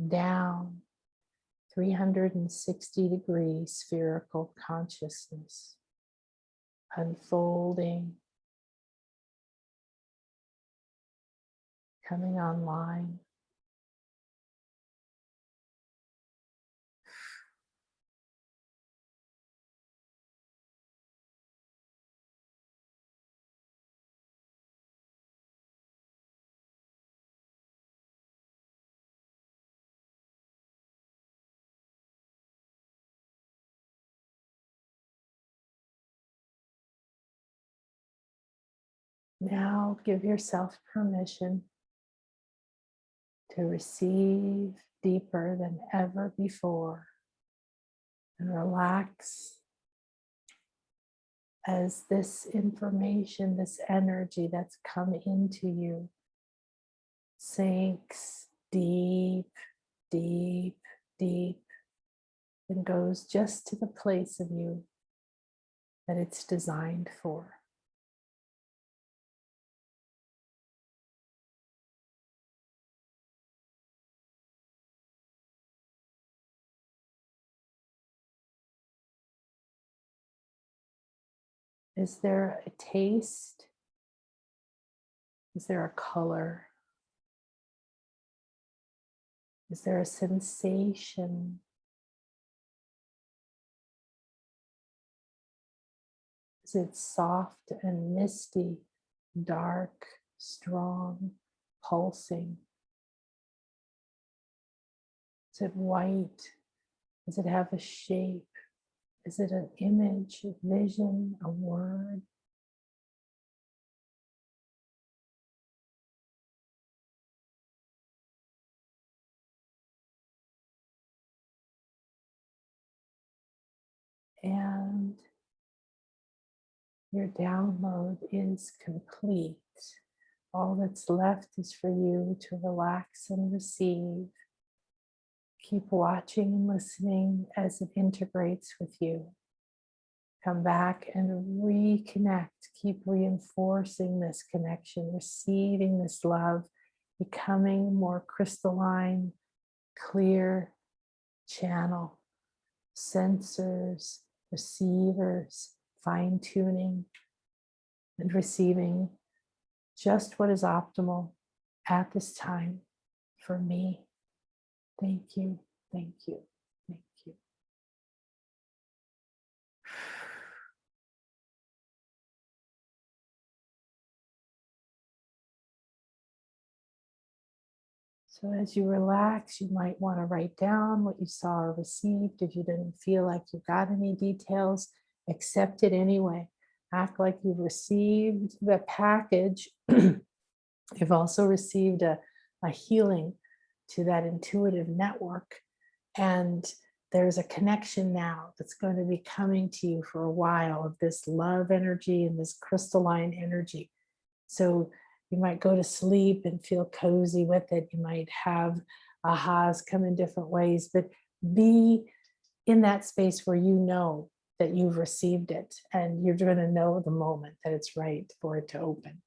[SPEAKER 2] down, 360-degree spherical consciousness, unfolding, coming online. Now give yourself permission to receive deeper than ever before and relax as this information, this energy that's come into you sinks deep, deep, deep and goes just to the place of you that it's designed for. Is there a taste? Is there a color? Is there a sensation? Is it soft and misty, dark, strong, pulsing? Is it white? Does it have a shape? Is it an image, a vision, a word? And your download is complete. All that's left is for you to relax and receive. Keep watching and listening as it integrates with you. Come back and reconnect. Keep reinforcing this connection, receiving this love, becoming more crystalline, clear channel, sensors, receivers, fine-tuning, and receiving just what is optimal at this time for me. Thank you, thank you, thank you. So as you relax, you might want to write down what you saw or received. If you didn't feel like you got any details, accept it anyway. Act like you've received the package. You've also received a healing to that intuitive network. And there's a connection now that's going to be coming to you for a while of this love energy and this crystalline energy. So you might go to sleep and feel cozy with it. You might have ahas come in different ways, but be in that space where you know that you've received it and you're going to know the moment that it's right for it to open.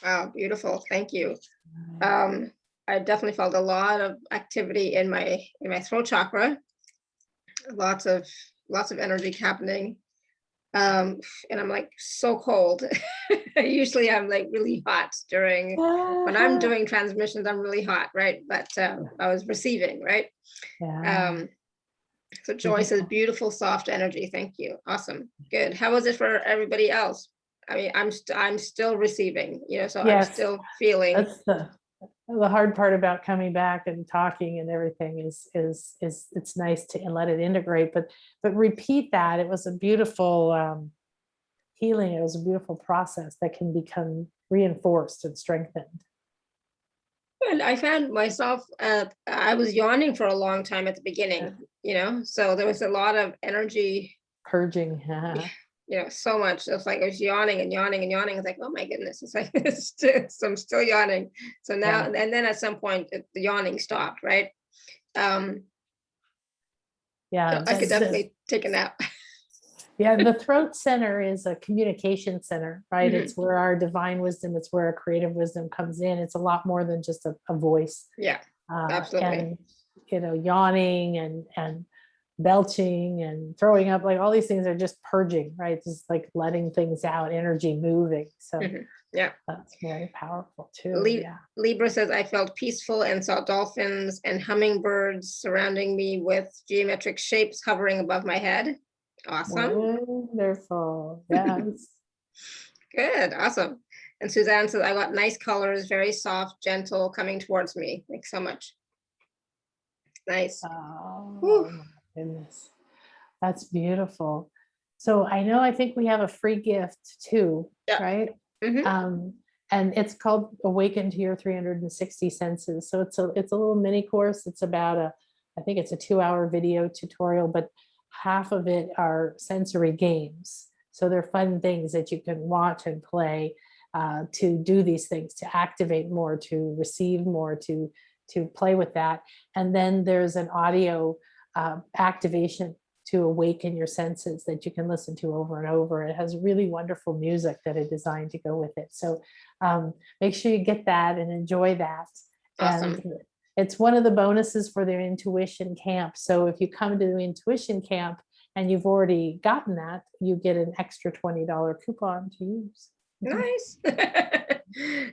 [SPEAKER 1] Wow, beautiful. Thank you. I definitely felt a lot of activity in my throat chakra. Lots of energy happening. And I'm like so cold. Usually I'm like really hot during when I'm doing transmissions, I'm really hot, right? But I was receiving, right?
[SPEAKER 2] Yeah.
[SPEAKER 1] So Joy says beautiful, soft energy. Thank you. Awesome. Good. How was it for everybody else? I mean, I'm still receiving, so
[SPEAKER 2] Yes.
[SPEAKER 1] I'm still feeling.
[SPEAKER 2] That's the hard part about coming back and talking and everything is it's nice to let it integrate, but repeat that. It was a beautiful healing. It was a beautiful process that can become reinforced and strengthened.
[SPEAKER 1] And I found myself, I was yawning for a long time at the beginning, so there was a lot of energy.
[SPEAKER 2] Purging.
[SPEAKER 1] So much. It's like I was yawning and yawning and yawning. It's like, oh my goodness, it's like so I'm still yawning. So now, and then at some point the yawning stopped, right?
[SPEAKER 2] Yeah,
[SPEAKER 1] I could definitely take a nap.
[SPEAKER 2] Yeah, the throat center is a communication center, right? Mm-hmm. It's where our divine wisdom, it's where our creative wisdom comes in. It's a lot more than just a voice.
[SPEAKER 1] Yeah, absolutely.
[SPEAKER 2] And yawning and belching and throwing up, like all these things are just purging, right? Just like letting things out, energy moving. So
[SPEAKER 1] yeah,
[SPEAKER 2] that's very powerful too.
[SPEAKER 1] Libra says, I felt peaceful and saw dolphins and hummingbirds surrounding me with geometric shapes hovering above my head. Awesome.
[SPEAKER 2] Wonderful. Yes.
[SPEAKER 1] Good. Awesome. And Suzanne says, I got nice colors, very soft, gentle, coming towards me. Thanks so much. Nice.
[SPEAKER 2] Oh my goodness. That's beautiful. So I think we have a free gift too, right? Mm-hmm. And it's called Awaken to Your 360 Senses. So it's a little mini course. It's about I think it's a 2-hour video tutorial, but half of it are sensory games. So they're fun things that you can watch and play to do these things, to activate more, to receive more, to play with that. And then there's an audio activation to awaken your senses that you can listen to over and over. It has really wonderful music that I designed to go with it. So make sure you get that and enjoy that.
[SPEAKER 1] Awesome.
[SPEAKER 2] it's one of the bonuses for their intuition camp. So if you come to the intuition camp and you've already gotten that, you get an extra $20 coupon to use.
[SPEAKER 1] Nice.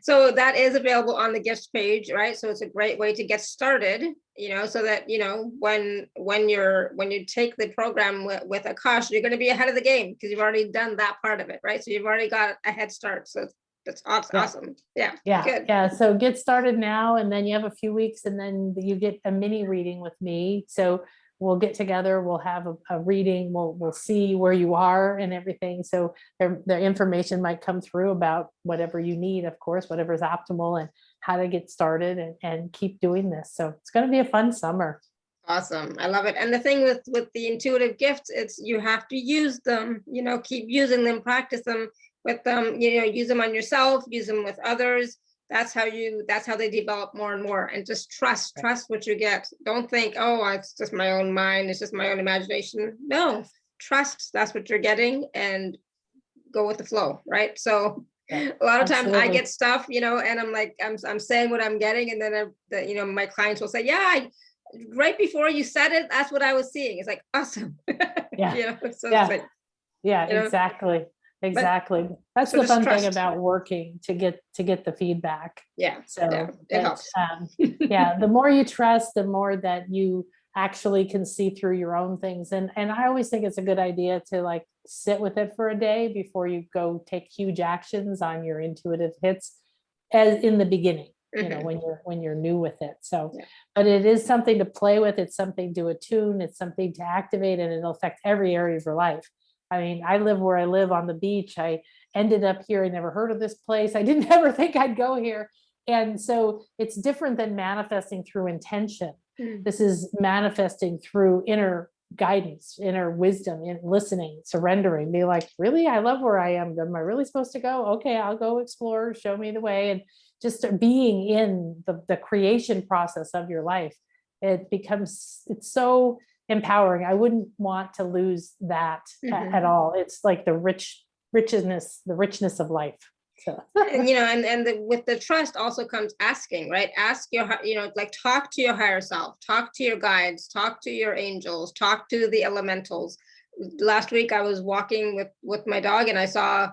[SPEAKER 1] So that is available on the gifts page, right? So it's a great way to get started, so that, when you take the program with Akasha, you're going to be ahead of the game because you've already done that part of it, right? So you've already got a head start. So that's awesome. Yeah. Good.
[SPEAKER 2] Yeah. So get started now, and then you have a few weeks, and then you get a mini reading with me. So we'll get together, we'll have a reading, we'll see where you are and everything. So the information might come through about whatever you need, of course, whatever is optimal, and how to get started and keep doing this. So it's going to be a fun summer.
[SPEAKER 1] Awesome. I love it. And the thing with the intuitive gifts, it's you have to use them, keep using them, practice them with them, use them on yourself, use them with others. That's how they develop more and more. And just trust what you get. Don't think, oh, it's just my own mind, it's just my own imagination. No, trust that's what you're getting and go with the flow, right? So a lot of times I get stuff, and I'm like, I'm saying what I'm getting, and then my clients will say, yeah, right before you said it, that's what I was seeing. It's like, awesome.
[SPEAKER 2] Yeah.
[SPEAKER 1] So
[SPEAKER 2] yeah.
[SPEAKER 1] It's like,
[SPEAKER 2] Exactly. That's
[SPEAKER 1] so
[SPEAKER 2] the fun
[SPEAKER 1] trust.
[SPEAKER 2] thing about working to get the feedback.
[SPEAKER 1] Yeah.
[SPEAKER 2] So
[SPEAKER 1] it helps.
[SPEAKER 2] The more you trust, the more that you actually can see through your own things. And I always think it's a good idea to like sit with it for a day before you go take huge actions on your intuitive hits, as in the beginning, when you're new with it. So, but it is something to play with. It's something to attune. It's something to activate, and it'll affect every area of your life. I mean, I live where I live on the beach. I ended up here. I never heard of this place. I didn't ever think I'd go here. And so it's different than manifesting through intention. This is manifesting through inner guidance, inner wisdom, in listening, surrendering, be like, really, I love where I am. Am I really supposed to go? Okay, I'll go explore, show me the way. And just being in the creation process of your life, it's so empowering. I wouldn't want to lose that at all. It's like the richness of life. So
[SPEAKER 1] and with the trust also comes asking, right? Ask your, like talk to your higher self, talk to your guides, talk to your angels, talk to the elementals. Last week I was walking with my dog, and I saw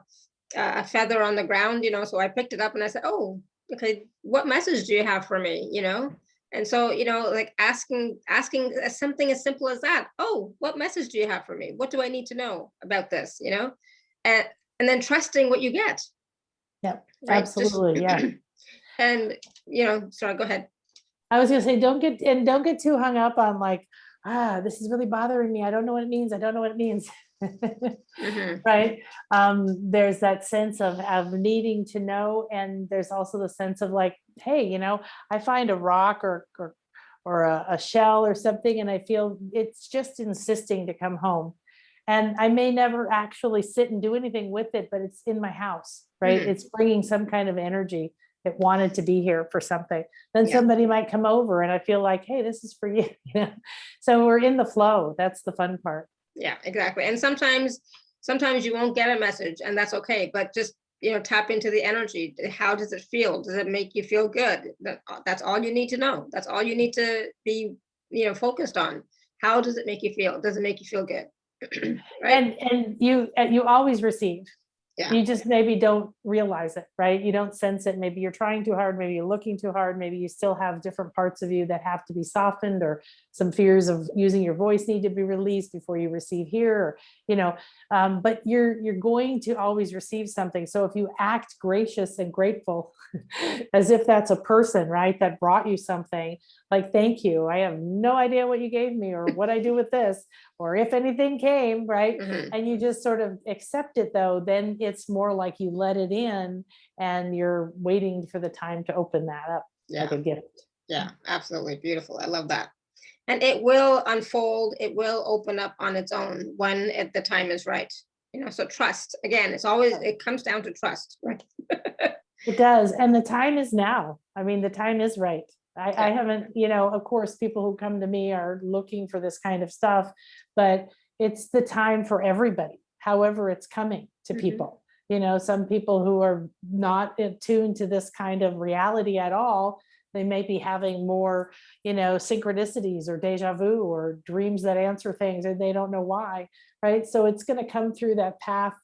[SPEAKER 1] a feather on the ground, so I picked it up and I said, oh, okay, what message do you have for me? And so, like asking something as simple as that. Oh, what message do you have for me? What do I need to know about this? And then trusting what you get.
[SPEAKER 2] Yeah,
[SPEAKER 1] right?
[SPEAKER 2] Absolutely.
[SPEAKER 1] And, sorry, go ahead.
[SPEAKER 2] I was going to say, don't get too hung up on like, this is really bothering me. I don't know what it means. Right. There's that sense of needing to know. And there's also the sense of like, hey, I find a rock or a shell or something, and I feel it's just insisting to come home. And I may never actually sit and do anything with it, but it's in my house, right? It's bringing some kind of energy that wanted to be here for something. Then somebody might come over and I feel like, hey, this is for you. So we're in the flow. That's the fun part.
[SPEAKER 1] Yeah, exactly. And sometimes you won't get a message, and that's okay, but just tap into the energy. How does it feel? Does it make you feel good? That's all you need to know. That's all you need to be focused on. How does it make you feel? Does it make you feel good? Right?
[SPEAKER 2] And you always receive.
[SPEAKER 1] Yeah.
[SPEAKER 2] You just maybe don't realize it, right? You don't sense it. Maybe you're trying too hard. Maybe you're looking too hard. Maybe you still have different parts of you that have to be softened, or some fears of using your voice need to be released before you receive here, but you're going to always receive something. So if you act gracious and grateful, as if that's a person, right, that brought you something, like, thank you. I have no idea what you gave me or what I do with this, or if anything came, right? And you just sort of accept it, though, then it's more like you let it in and you're waiting for the time to open that up like a gift.
[SPEAKER 1] Yeah, absolutely. Beautiful. I love that. And it will unfold. It will open up on its own when the time is right. So trust, again, it comes down to trust, right?
[SPEAKER 2] It does. And the time is now. I mean, the time is right. I haven't, of course, people who come to me are looking for this kind of stuff, but it's the time for everybody, however it's coming to people. Some people who are not attuned to this kind of reality at all, They may be having more, synchronicities or deja vu or dreams that answer things and they don't know why, right? So it's going to come through that path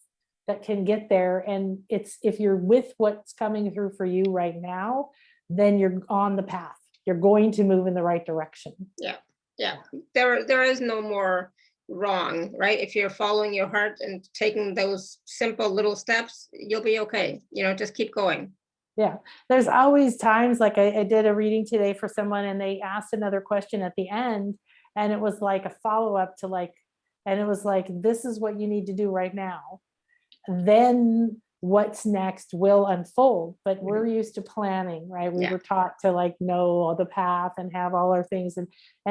[SPEAKER 2] that can get there. And if you're with what's coming through for you right now, then you're on the path. You're going to move in the right direction.
[SPEAKER 1] Yeah. Yeah. There is no more wrong, right? If you're following your heart and taking those simple little steps, you'll be okay. Just keep going.
[SPEAKER 2] Yeah. There's always times, like I did a reading today for someone and they asked another question at the end, and it was like a follow-up to and it was like, this is what you need to do right now. Then what's next will unfold, but we're used to planning, right? We were taught to know the path and have all our things. And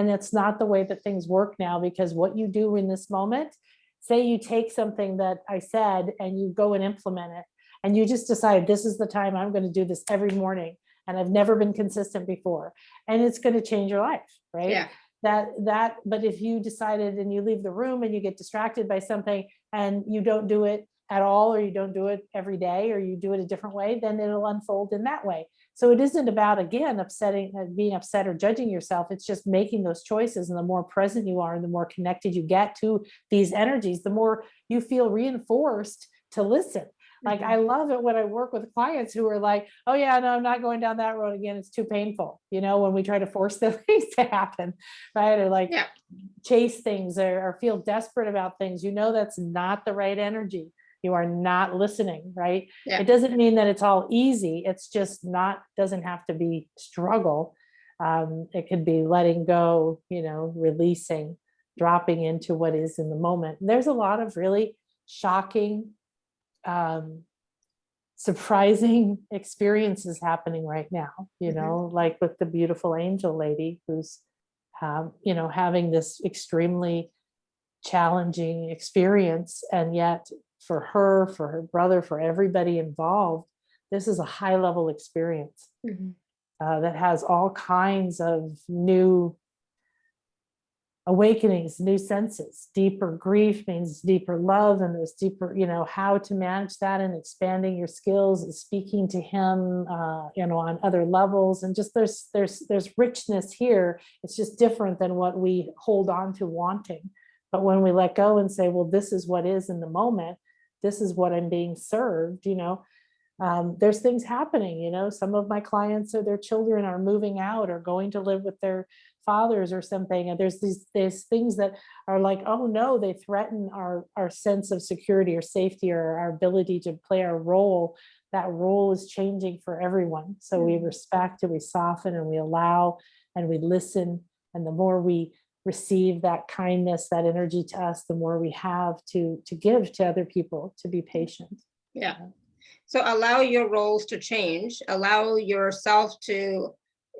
[SPEAKER 2] it's not the way that things work now, because what you do in this moment, say you take something that I said and you go and implement it, and you just decide, this is the time I'm going to do this every morning. And I've never been consistent before. And it's going to change your life, right?
[SPEAKER 1] Yeah.
[SPEAKER 2] But if you decided and you leave the room and you get distracted by something and you don't do it at all, or you don't do it every day, or you do it a different way, then it'll unfold in that way. So it isn't about, again, being upset or judging yourself. It's just making those choices. And the more present you are and the more connected you get to these energies, the more you feel reinforced to listen. Like, I love it when I work with clients who are like, oh yeah, no, I'm not going down that road again. It's too painful. When we try to force the things to happen, right? Or chase things or feel desperate about things, that's not the right energy. You are not listening, right?
[SPEAKER 1] Yeah.
[SPEAKER 2] It doesn't mean that it's all easy. It's just doesn't have to be struggle. It could be letting go, releasing, dropping into what is in the moment. And there's a lot of really shocking, surprising experiences happening right now, like with the beautiful angel lady who's, having this extremely challenging experience. And yet for her brother, for everybody involved, this is a high level experience that has all kinds of new awakenings, new senses. Deeper grief means deeper love, and there's deeper, how to manage that, and expanding your skills and speaking to him, on other levels. And just there's richness here. It's just different than what we hold on to wanting. But when we let go and say, well, this is what is in the moment, this is what I'm being served, there's things happening. Some of my clients or their children are moving out or going to live with their fathers or something. And there's things that are like, oh no, they threaten our sense of security or safety or our ability to play our role. That role is changing for everyone. So we respect and we soften and we allow and we listen. And the more we receive that kindness, that energy to us, the more we have to give to other people, to be patient.
[SPEAKER 1] Yeah. So allow your roles to change, allow yourself to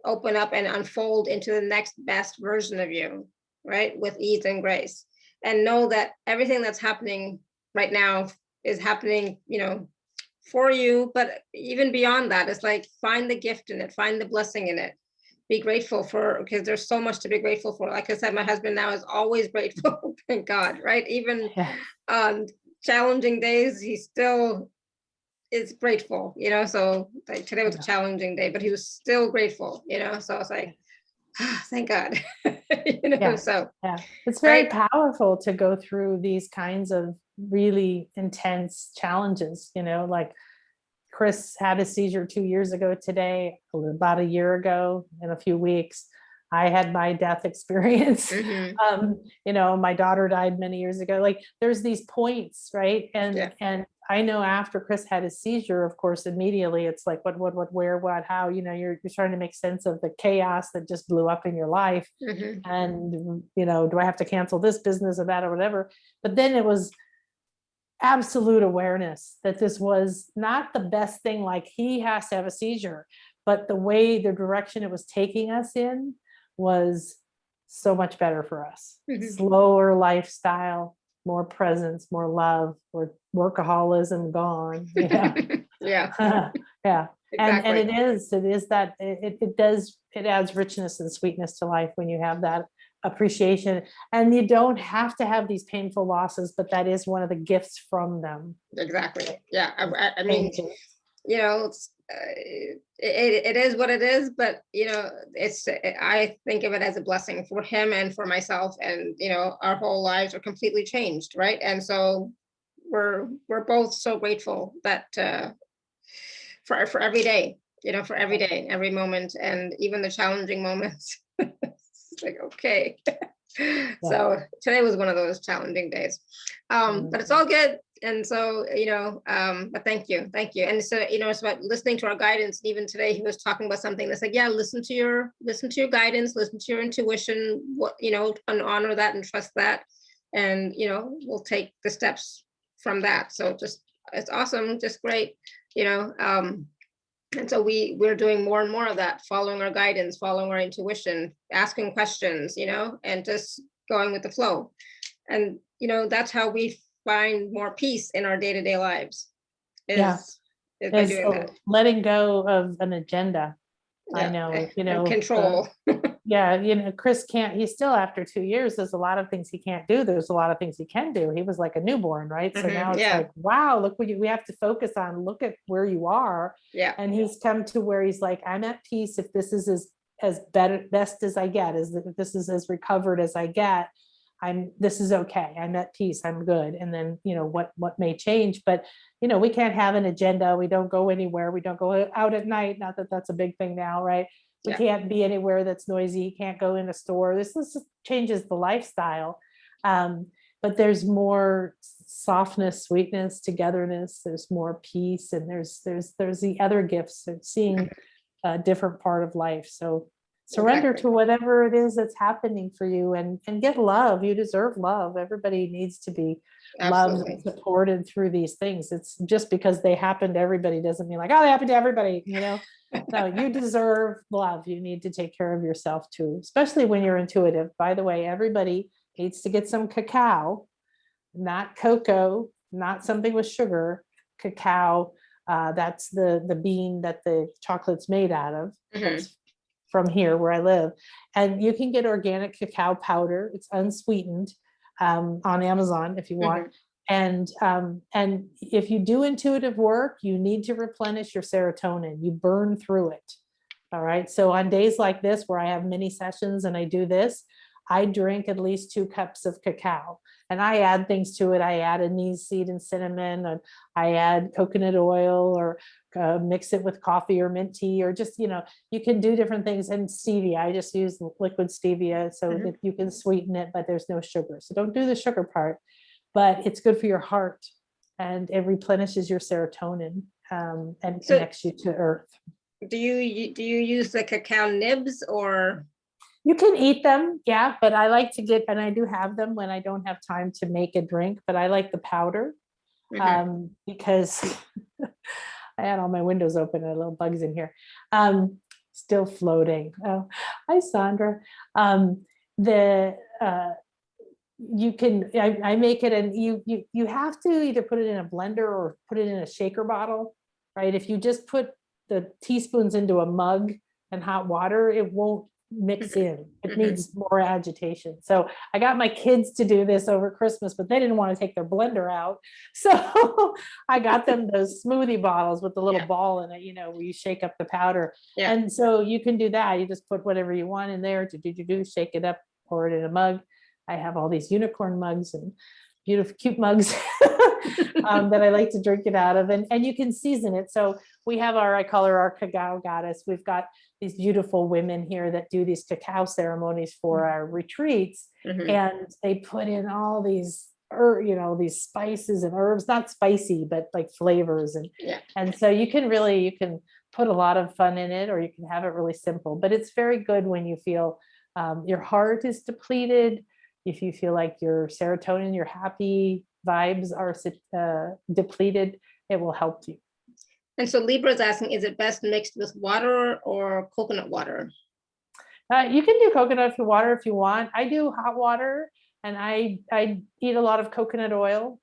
[SPEAKER 1] open up and unfold into the next best version of you, right? With ease and grace. And know that everything that's happening right now is happening, for you. But even beyond that, it's like, find the gift in it, find the blessing in it. Be grateful because there's so much to be grateful for. Like I said, my husband now is always grateful, thank God, right? Even on challenging days, he still is grateful, so like today was a challenging day, but he was still grateful, so it's like, thank God. So
[SPEAKER 2] it's very powerful to go through these kinds of really intense challenges, like Chris had a seizure 2 years ago today, about a year ago in a few weeks. I had my death experience. My daughter died many years ago. Like, there's these points, right? And I know after Chris had his seizure, of course, immediately it's like, what, where, what, how, you're trying to make sense of the chaos that just blew up in your life. And, do I have to cancel this business or that or whatever? But then it was absolute awareness that this was not the best thing, like he has to have a seizure, but the direction it was taking us in was so much better for us. Slower lifestyle, more presence, more love, or workaholism gone. And it is that it adds richness and sweetness to life when you have that appreciation. And you don't have to have these painful losses, but that is one of the gifts from them.
[SPEAKER 1] Exactly. Yeah. I mean, it is what it is, but I think of it as a blessing for him and for myself, and our whole lives are completely changed, right? And so we're both so grateful that for every day, for every day, every moment, and even the challenging moments. It's like, okay. So today was one of those challenging days, but it's all good. And so, but thank you. And so, it's about listening to our guidance. Even today, he was talking about something that's like, yeah, listen to your guidance, listen to your intuition, and honor that and trust that. And, we'll take the steps from that. So it's awesome, just great, and so we're doing more and more of that, following our guidance, following our intuition, asking questions, and just going with the flow. And, that's how we find more peace in our day-to-day lives. Is by doing that.
[SPEAKER 2] Letting go of an agenda.
[SPEAKER 1] Yeah.
[SPEAKER 2] I know,
[SPEAKER 1] And control.
[SPEAKER 2] Chris can't, he's still, after 2 years, there's a lot of things he can't do. There's a lot of things he can do. He was like a newborn, right? So now it's like, wow, look what we have to focus on. Look at where you are.
[SPEAKER 1] Yeah.
[SPEAKER 2] And he's come to where he's like, I'm at peace. If this is as best as I get, if this is as recovered as I get, this is okay. I'm at peace. I'm good. And then, what may change, but we can't have an agenda. We don't go anywhere. We don't go out at night. Not that that's a big thing now, right? We can't be anywhere that's noisy. You can't go in a store. This changes the lifestyle. But there's more softness, sweetness, togetherness. There's more peace, and there's the other gifts of seeing a different part of life. So surrender to whatever it is that's happening for you, and get love. You deserve love. Everybody needs to be loved and supported through these things. It's just because they happen to everybody doesn't mean like, oh, they happen to everybody, No, you deserve love. You need to take care of yourself too, especially when you're intuitive. By the way, everybody needs to get some cacao, not cocoa, not something with sugar. Cacao, that's the bean that the chocolate's made out of. That's from here where I live. And you can get organic cacao powder. It's unsweetened on Amazon if you want. And if you do intuitive work, you need to replenish your serotonin. You burn through it. All right. So on days like this, where I have mini sessions and I do this, I drink at least 2 cups of cacao, and I add things to it. I add anise seed and cinnamon, and I add coconut oil, or mix it with coffee or mint tea, or just, you can do different things. And stevia, I just use liquid stevia so that you can sweeten it, but there's no sugar. So don't do the sugar part, but it's good for your heart, and it replenishes your serotonin and connects you to earth.
[SPEAKER 1] Do you use the cacao nibs, or?
[SPEAKER 2] You can eat them, yeah, but I like to get, and I do have them when I don't have time to make a drink, but I like the powder because I had all my windows open and little bugs in here. Still floating. Oh, hi, Sandra. You can, I make it, and you have to either put it in a blender or put it in a shaker bottle, right? If you just put the teaspoons into a mug and hot water, it won't mix in. It needs more agitation. So I got my kids to do this over Christmas, but they didn't want to take their blender out. So I got them those smoothie bottles with the little ball in it, where you shake up the powder. And so you can do that. You just put whatever you want in there to shake it up, pour it in a mug. I have all these unicorn mugs and beautiful, cute mugs that I like to drink it out of, and you can season it. So we have I call her our cacao goddess. We've got these beautiful women here that do these cacao ceremonies for our retreats, and they put in all these, these spices and herbs, not spicy, but like flavors. And so you can put a lot of fun in it, or you can have it really simple, but it's very good when you feel your heart is depleted. If you feel like your serotonin, your happy vibes are depleted, it will help you.
[SPEAKER 1] And so Libra is asking, is it best mixed with water or coconut water?
[SPEAKER 2] You can do coconut water if you want. I do hot water, and I eat a lot of coconut oil.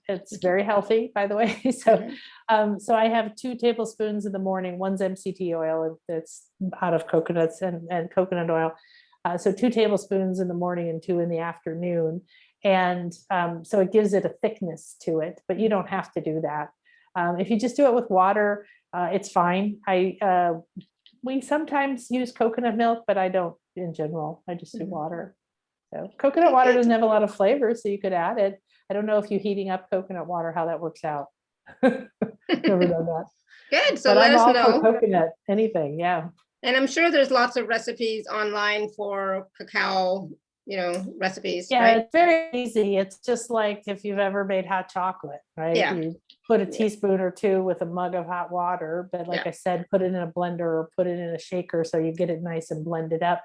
[SPEAKER 2] It's very healthy, by the way. So I have 2 tablespoons in the morning. One's MCT oil that's out of coconuts and coconut oil. So 2 tablespoons in the morning and 2 in the afternoon. And so it gives it a thickness to it, but you don't have to do that. If you just do it with water, It's fine. We sometimes use coconut milk, but I don't in general. I just do water. So coconut water doesn't have a lot of flavor, so you could add it. I don't know if you're heating up coconut water, how that works out. Never done that.
[SPEAKER 1] Good. So
[SPEAKER 2] But
[SPEAKER 1] let
[SPEAKER 2] I'm
[SPEAKER 1] us
[SPEAKER 2] all
[SPEAKER 1] know.
[SPEAKER 2] for coconut, anything, yeah.
[SPEAKER 1] And I'm sure there's lots of recipes online for cacao, recipes,
[SPEAKER 2] Yeah,
[SPEAKER 1] right?
[SPEAKER 2] it's very easy. It's just like if you've ever made hot chocolate, right?
[SPEAKER 1] Yeah.
[SPEAKER 2] You put a
[SPEAKER 1] Yeah.
[SPEAKER 2] teaspoon or two with a mug of hot water, but like
[SPEAKER 1] Yeah.
[SPEAKER 2] I said, put it in a blender or put it in a shaker so you get it nice and blended up.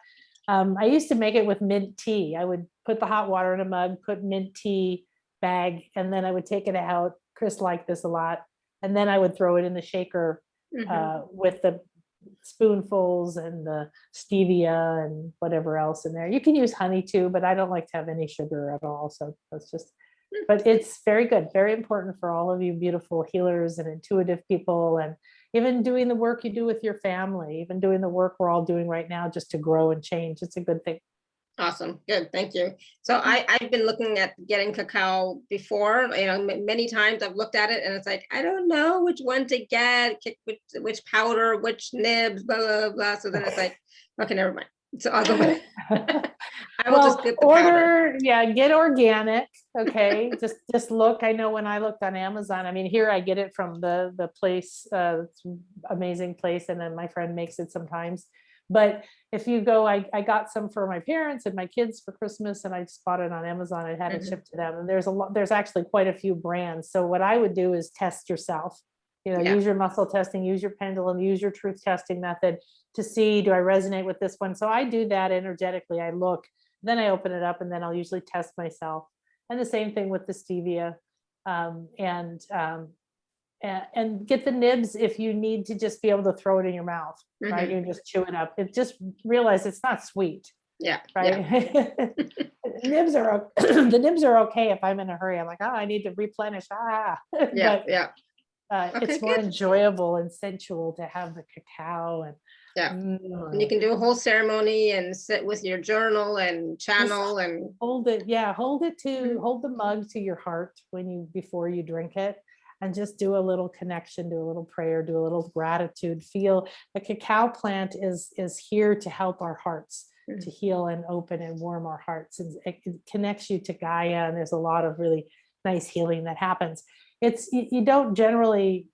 [SPEAKER 2] I used to make it with mint tea. I would put the hot water in a mug, put mint tea bag, and then I would take it out. Chris liked this a lot. And then I would throw it in the shaker with the spoonfuls and the stevia and whatever else in there. You can use honey too, but I don't like to have any sugar at all. So that's just, but it's very good, very important for all of you beautiful healers and intuitive people, and even doing the work you do with your family, even doing the work we're all doing right now just to grow and change. It's a good thing.
[SPEAKER 1] Awesome. Good. Thank you. So I've been looking at getting cacao before, many times I've looked at it and it's like, I don't know which one to get, which powder, which nibs, blah, blah, blah. So then it's like, okay, never mind. So I'll go with it. I will just get the powder.
[SPEAKER 2] Get organic. Okay. just look. I know when I looked on Amazon, I mean, here I get it from the place, it's an amazing place. And then my friend makes it sometimes. But if you go, I got some for my parents and my kids for Christmas, and I just bought it on Amazon. I had it shipped to them. And there's actually quite a few brands. So what I would do is test yourself, use your muscle testing, use your pendulum, use your truth testing method to see, do I resonate with this one? So I do that energetically. I look, then I open it up, and then I'll usually test myself. And the same thing with the stevia. And get the nibs if you need to just be able to throw it in your mouth, right? You just chew it up. It just realize it's not sweet.
[SPEAKER 1] Yeah.
[SPEAKER 2] Right. Yeah. The nibs are okay if I'm in a hurry. I'm like, oh, I need to replenish.
[SPEAKER 1] Yeah.
[SPEAKER 2] But,
[SPEAKER 1] yeah. Okay,
[SPEAKER 2] it's more enjoyable and sensual to have the cacao and
[SPEAKER 1] and you can do a whole ceremony and sit with your journal and channel and
[SPEAKER 2] hold it. Yeah, hold the mug to your heart before you drink it. And just do a little connection, do a little prayer, do a little gratitude. Feel the cacao plant is here to help our hearts, to heal and open and warm our hearts. And it connects you to Gaia. And there's a lot of really nice healing that happens. You don't generally,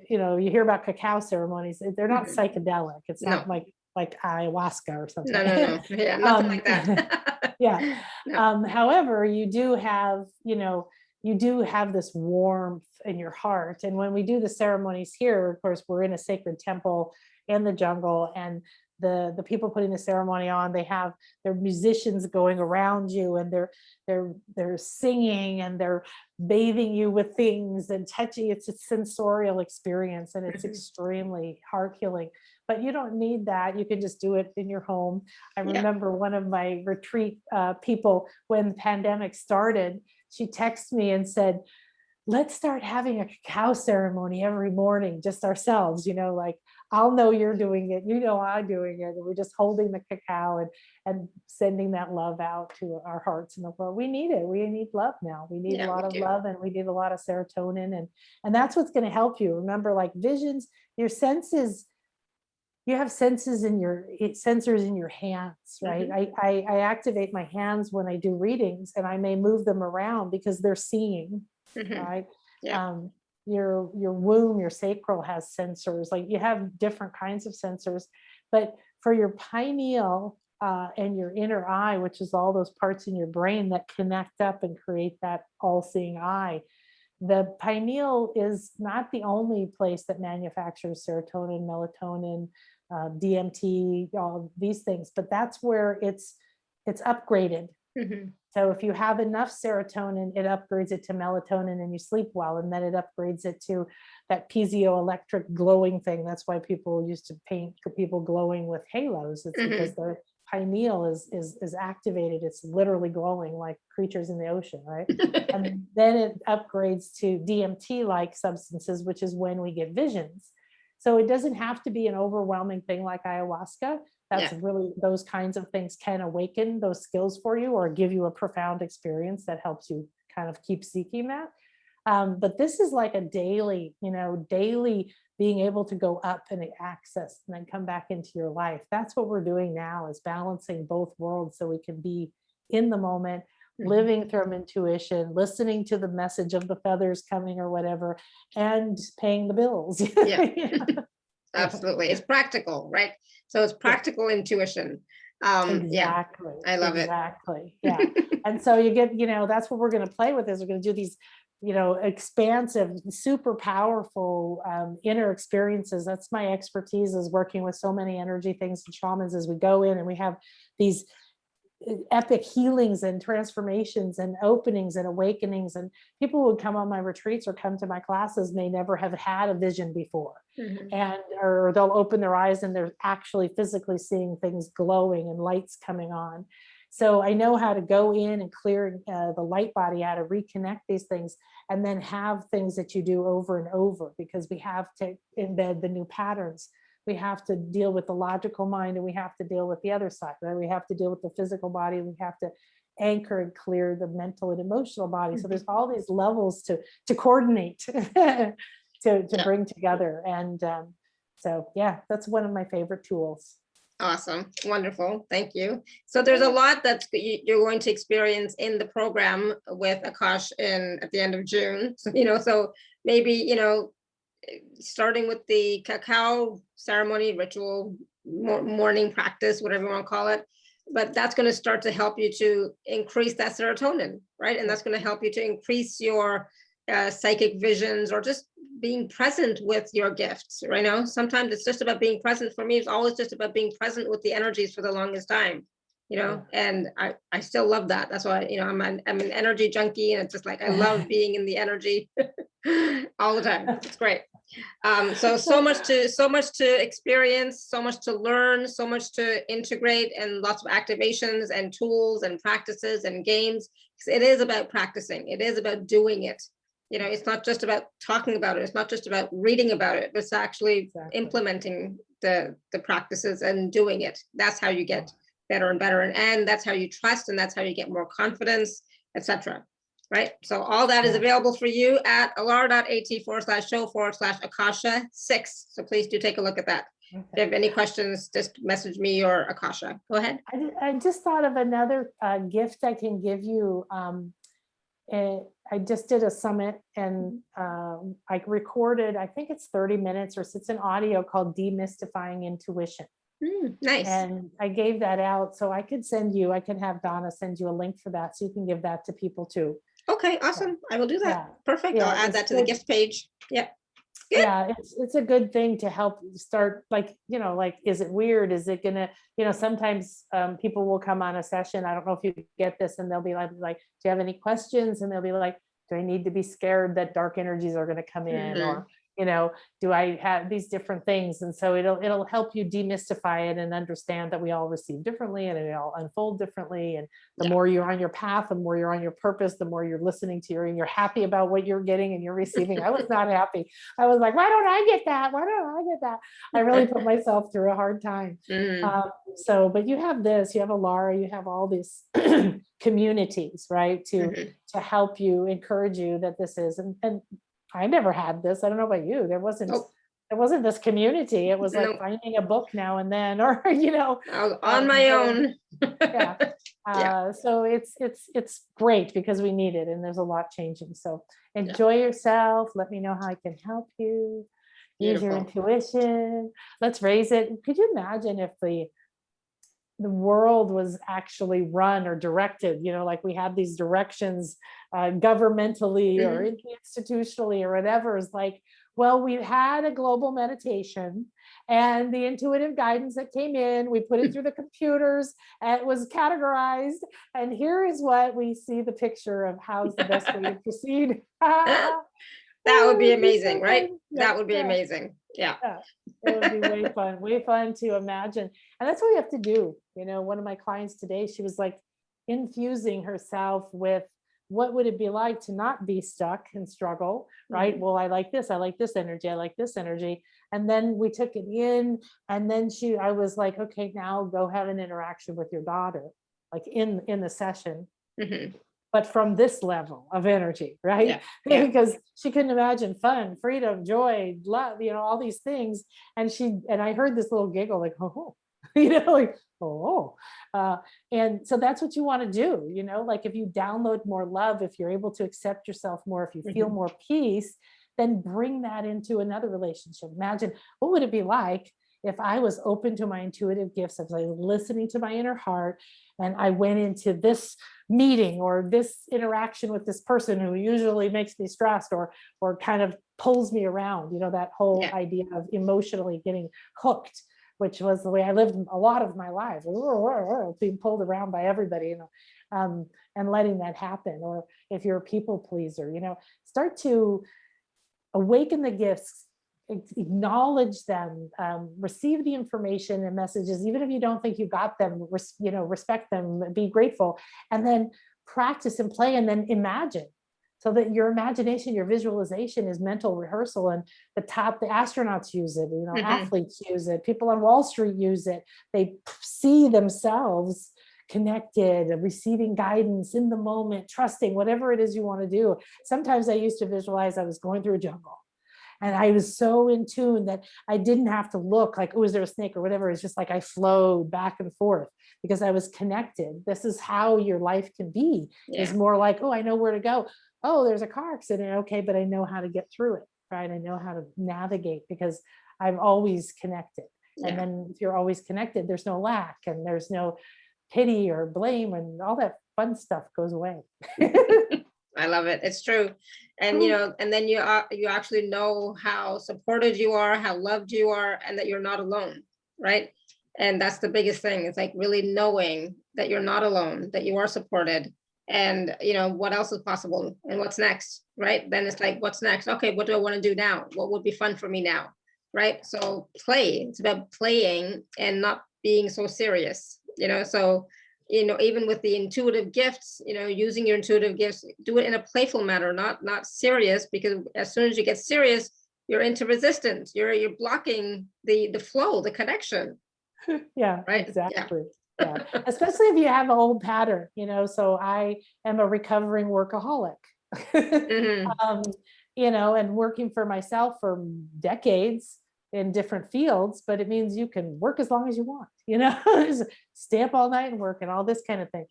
[SPEAKER 2] you hear about cacao ceremonies. They're not psychedelic. It's not like ayahuasca or something.
[SPEAKER 1] No. Yeah, nothing like that.
[SPEAKER 2] Yeah. No. However, you do have this warmth in your heart. And when we do the ceremonies here, of course, we're in a sacred temple in the jungle, and the people putting the ceremony on, they have their musicians going around you, and they're singing, and they're bathing you with things and touching. It's a sensorial experience, and it's extremely heart healing. But you don't need that. You can just do it in your home. I remember one of my retreat people, when the pandemic started, she texted me and said, let's start having a cacao ceremony every morning, just ourselves, like, I'll know you're doing it, I'm doing it. And we're just holding the cacao and sending that love out to our hearts in the world. We need it. We need love now. We need a lot of love, and we need a lot of serotonin. And that's what's going to help you. Remember, like visions, your senses, you have sensors in your hands, right? I activate my hands when I do readings, and I may move them around because they're seeing, right? Yeah. Your womb, your sacral has sensors. Like, you have different kinds of sensors, but for your pineal and your inner eye, which is all those parts in your brain that connect up and create that all-seeing eye, the pineal is not the only place that manufactures serotonin, melatonin, DMT, all these things, but that's where it's upgraded. So if you have enough serotonin, it upgrades it to melatonin, and you sleep well, and then it upgrades it to that piezoelectric glowing thing. That's why people used to paint people glowing with halos. It's because their pineal is activated. It's literally glowing like creatures in the ocean, right? And then it upgrades to DMT-like substances, which is when we get visions. So it doesn't have to be an overwhelming thing like ayahuasca. That's really, those kinds of things can awaken those skills for you, or give you a profound experience that helps you kind of keep seeking that. But this is like a daily, daily being able to go up and access and then come back into your life. That's what we're doing now, is balancing both worlds so we can be in the moment, living from intuition, listening to the message of the feathers coming or whatever, and paying the bills.
[SPEAKER 1] Yeah. Absolutely. It's practical, right? So it's practical intuition.
[SPEAKER 2] Exactly.
[SPEAKER 1] I love it.
[SPEAKER 2] Exactly. Yeah. And so you get, that's what we're going to play with, is we're going to do these, expansive, super powerful inner experiences. That's my expertise, is working with so many energy things and shamans, as we go in and we have these epic healings and transformations and openings and awakenings. And people would come on my retreats or come to my classes, and they never have had a vision before. Or they'll open their eyes and they're actually physically seeing things glowing and lights coming on. So I know how to go in and clear the light body out, to reconnect these things, and then have things that you do over and over, because we have to embed the new patterns. We have to deal with the logical mind, and we have to deal with the other side, right? We have to deal with the physical body. We have to anchor and clear the mental and emotional body. So there's all these levels to coordinate, to bring together. And so, yeah, that's one of my favorite tools.
[SPEAKER 1] Awesome. Wonderful. Thank you. So there's a lot that you're going to experience in the program with Akash at the end of June. So maybe, starting with the cacao ceremony, ritual, morning practice, whatever you want to call it. But that's going to start to help you to increase that serotonin, right? And that's going to help you to increase your psychic visions, or just being present with your gifts, right? Now, sometimes it's just about being present. For me, it's always just about being present with the energies for the longest time, and I still love that. That's why, I'm an energy junkie, and it's just like, I love being in the energy all the time. It's great. So much to experience, so much to learn, so much to integrate, and lots of activations and tools and practices and games. It is about practicing. It is about doing it. It's not just about talking about it. It's not just about reading about it. It's actually implementing the practices and doing it. That's how you get better and better. And that's how you trust, and that's how you get more confidence, etc. Right? So all that is available for you at alara.at/show/Akasha6. So please do take a look at that. If you have any questions, just message me or Akasha. Go ahead.
[SPEAKER 2] I just thought of another gift I can give you. I just did a summit, and I recorded, I think it's 30 minutes, or it's an audio called Demystifying Intuition.
[SPEAKER 1] Nice.
[SPEAKER 2] And I gave that out. So I can have Donna send you a link for that, so you can give that to people too.
[SPEAKER 1] Okay, awesome. I will do that.
[SPEAKER 2] Yeah.
[SPEAKER 1] Perfect.
[SPEAKER 2] Yeah,
[SPEAKER 1] I'll add that to the gift page. Yeah. Good.
[SPEAKER 2] Yeah, it's a good thing to help start, like, is it weird? Is it gonna, sometimes people will come on a session. I don't know if you get this, and they'll be like, do you have any questions? And they'll be like, do I need to be scared that dark energies are going to come in? Or, do I have these different things? And so it'll help you demystify it and understand that we all receive differently, and it all unfold differently. And the more you're on your path, the more you're on your purpose, the more you're listening to and you're happy about what you're getting and you're receiving. I was not happy. I was like, why don't I get that? Why don't I get that? I really put myself through a hard time. But you have this, you have Alara, you have all these communities, right? To help you, encourage you that this is, and I never had this. I don't know about you. There wasn't this community. It was like finding a book now and then, or
[SPEAKER 1] I was on my own.
[SPEAKER 2] So it's great, because we need it, and there's a lot changing. So enjoy yourself. Let me know how I can help you. Use your intuition. Let's raise it. Could you imagine if the world was actually run or directed, like we have these directions governmentally or institutionally or whatever, is like, well, we had a global meditation, and the intuitive guidance that came in, we put it through the computers, and it was categorized, and here is what we see, the picture of how's the best way to proceed.
[SPEAKER 1] That would be amazing, right? That would be amazing. Yeah.
[SPEAKER 2] It would be way fun to imagine. And that's what we have to do. One of my clients today, she was like infusing herself with, what would it be like to not be stuck and struggle, right? Well, I like this energy, I like this energy. And then we took it in, and then I was like, okay, now go have an interaction with your daughter, like in the session. but from this level of energy, right?
[SPEAKER 1] Yeah, yeah.
[SPEAKER 2] Because she couldn't imagine fun, freedom, joy, love, all these things. And I heard this little giggle, like, oh, like, oh. And so that's what you want to do, like if you download more love, if you're able to accept yourself more, if you feel more peace, then bring that into another relationship. Imagine, what would it be like if I was open to my intuitive gifts, if I was listening to my inner heart, and I went into this meeting or this interaction with this person who usually makes me stressed or kind of pulls me around, that whole idea of emotionally getting hooked, which was the way I lived a lot of my life, being pulled around by everybody, and letting that happen. Or if you're a people pleaser, start to awaken the gifts, acknowledge them, receive the information and messages, even if you don't think you got them, respect them, be grateful, and then practice and play, and then imagine. So that your imagination, your visualization is mental rehearsal, and the astronauts use it, athletes use it, people on Wall Street use it. They see themselves connected, receiving guidance in the moment, trusting whatever it is you want to do. Sometimes I used to visualize I was going through a jungle, and I was so in tune that I didn't have to look like, oh, is there a snake or whatever. It's just like I flowed back and forth because I was connected. This is how your life can be. It's more like, oh, I know where to go. Oh, there's a car accident. Okay, but I know how to get through it, right? I know how to navigate because I'm always connected. And then if you're always connected, there's no lack and there's no pity or blame, and all that fun stuff goes away.
[SPEAKER 1] I love it. It's true. And, and then you actually know how supported you are, how loved you are, and that you're not alone, right? And that's the biggest thing. It's like really knowing that you're not alone, that you are supported, and, what else is possible and what's next, right? Then it's like, what's next? Okay, what do I want to do now? What would be fun for me now, right? So play. It's about playing and not being so serious, so even with the intuitive gifts, using your intuitive gifts, do it in a playful manner, not serious, because as soon as you get serious, you're into resistance. You're blocking the flow, the connection.
[SPEAKER 2] Yeah,
[SPEAKER 1] right.
[SPEAKER 2] Exactly. Yeah. Especially if you have an old pattern, so I am a recovering workaholic. And working for myself for decades in different fields, but it means you can work as long as you want, stay up all night and work and all this kind of thing.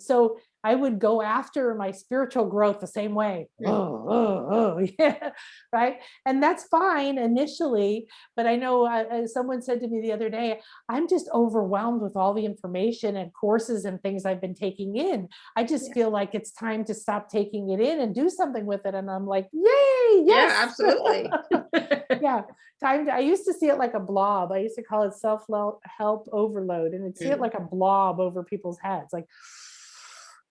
[SPEAKER 2] So I would go after my spiritual growth the same way. Yeah, right. And that's fine initially, but I know someone said to me the other day, I'm just overwhelmed with all the information and courses and things I've been taking in. I just feel like it's time to stop taking it in and do something with it. And I'm like, yay, yes.
[SPEAKER 1] Yeah, absolutely.
[SPEAKER 2] Yeah. I used to see it like a blob. I used to call it self-help overload, and I'd see it like a blob over people's heads, like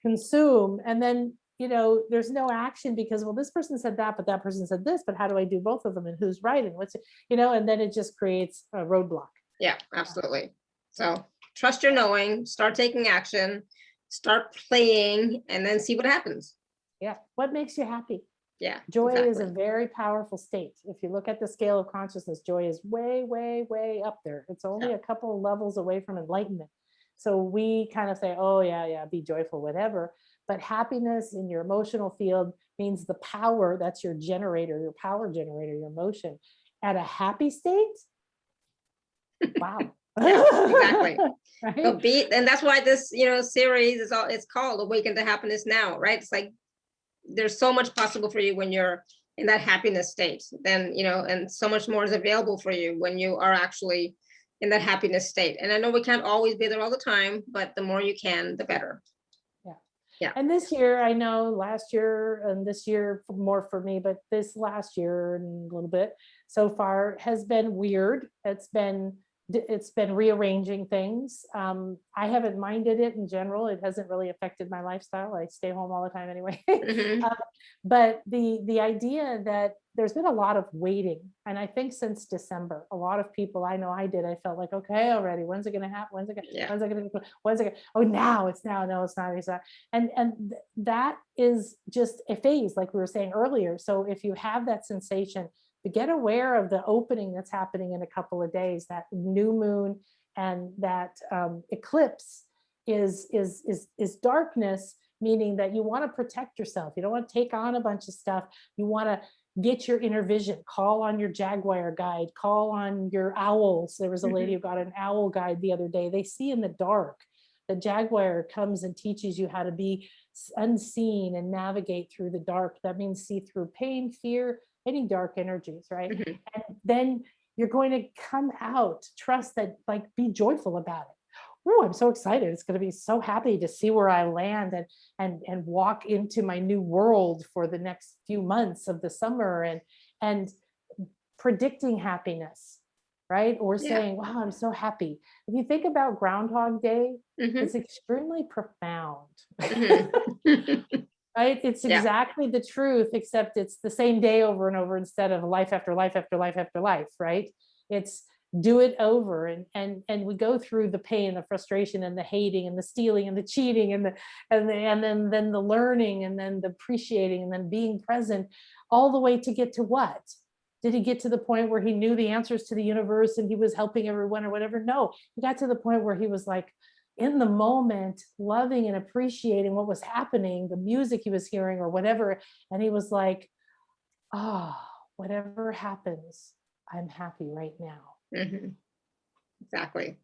[SPEAKER 2] consume. And then, there's no action because, well, this person said that, but that person said this, but how do I do both of them, and who's right, and what's, and then it just creates a roadblock.
[SPEAKER 1] Yeah, absolutely. So trust your knowing, start taking action, start playing, and then see what happens.
[SPEAKER 2] Yeah. What makes you happy?
[SPEAKER 1] Yeah.
[SPEAKER 2] Joy
[SPEAKER 1] exactly.
[SPEAKER 2] is a very powerful state. If you look at the scale of consciousness, joy is way, way, way up there. It's only a couple of levels away from enlightenment. So we kind of say, oh, yeah, be joyful, whatever. But happiness in your emotional field means the power, that's your generator, your power generator, your emotion. At a happy state, wow.
[SPEAKER 1] Yeah, exactly.
[SPEAKER 2] Right?
[SPEAKER 1] So and that's why this, series it's called Awaken to Happiness Now, right? It's like there's so much possible for you when you're in that happiness state. Then, and so much more is available for you when you are actually in that happiness state. And I know we can't always be there all the time, but the more you can, the better. Yeah.
[SPEAKER 2] And this year, I know last year and this year more for me, but this last year and a little bit so far has been weird. It's been rearranging things. I haven't minded it in general. It hasn't really affected my lifestyle. I stay home all the time anyway. But the idea that there's been a lot of waiting. And I think since December, a lot of people, I know I did, I felt like, okay, already, when's it going to happen? When's it going to, oh, now it's now. No, it's not. And that is just a phase, like we were saying earlier. So if you have that sensation, to get aware of the opening that's happening in a couple of days, that new moon and that eclipse is darkness, meaning that you want to protect yourself. You don't want to take on a bunch of stuff. You want to get your inner vision, call on your jaguar guide, call on your owls. There was a lady who got an owl guide the other day. They see in the dark. The jaguar comes and teaches you how to be unseen and navigate through the dark. That means see through pain, fear, any dark energies, right? And then you're going to come out, trust that, like, be joyful about it. Oh, I'm so excited. It's going to be so happy to see where I land and walk into my new world for the next few months of the summer and predicting happiness, right? Or saying, wow, I'm so happy. If you think about Groundhog Day, it's extremely profound, right? It's exactly the truth, except it's the same day over and over instead of life after life after life after life, right? It's do it over, and we go through the pain, the frustration, and the hating, and the stealing, and the cheating, and then the learning, and then the appreciating, and then being present, all the way to get to what? Did he get to the point where he knew the answers to the universe and he was helping everyone or whatever? No, he got to the point where he was like in the moment, loving and appreciating what was happening, the music he was hearing or whatever, and he was like, oh, whatever happens, I'm happy right now.
[SPEAKER 1] Exactly.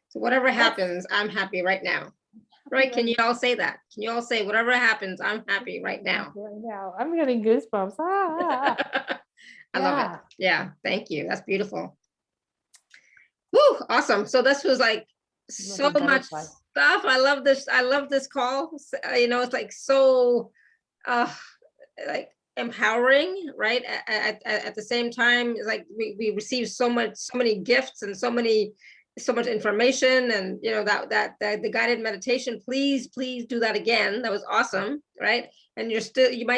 [SPEAKER 1] So whatever happens, I'm happy right now. Right? Can you all say that? Can you all say, whatever happens, I'm happy right now?
[SPEAKER 2] Right now, I'm getting goosebumps.
[SPEAKER 1] I love it. Yeah, thank you. That's beautiful. Woo, awesome. So this was like so much stuff. I love this. I love this call. You know, it's like so like empowering, right? At the same time, it's like we receive so many gifts and so much information, and you know that the guided meditation, please do that again. That was awesome, right? And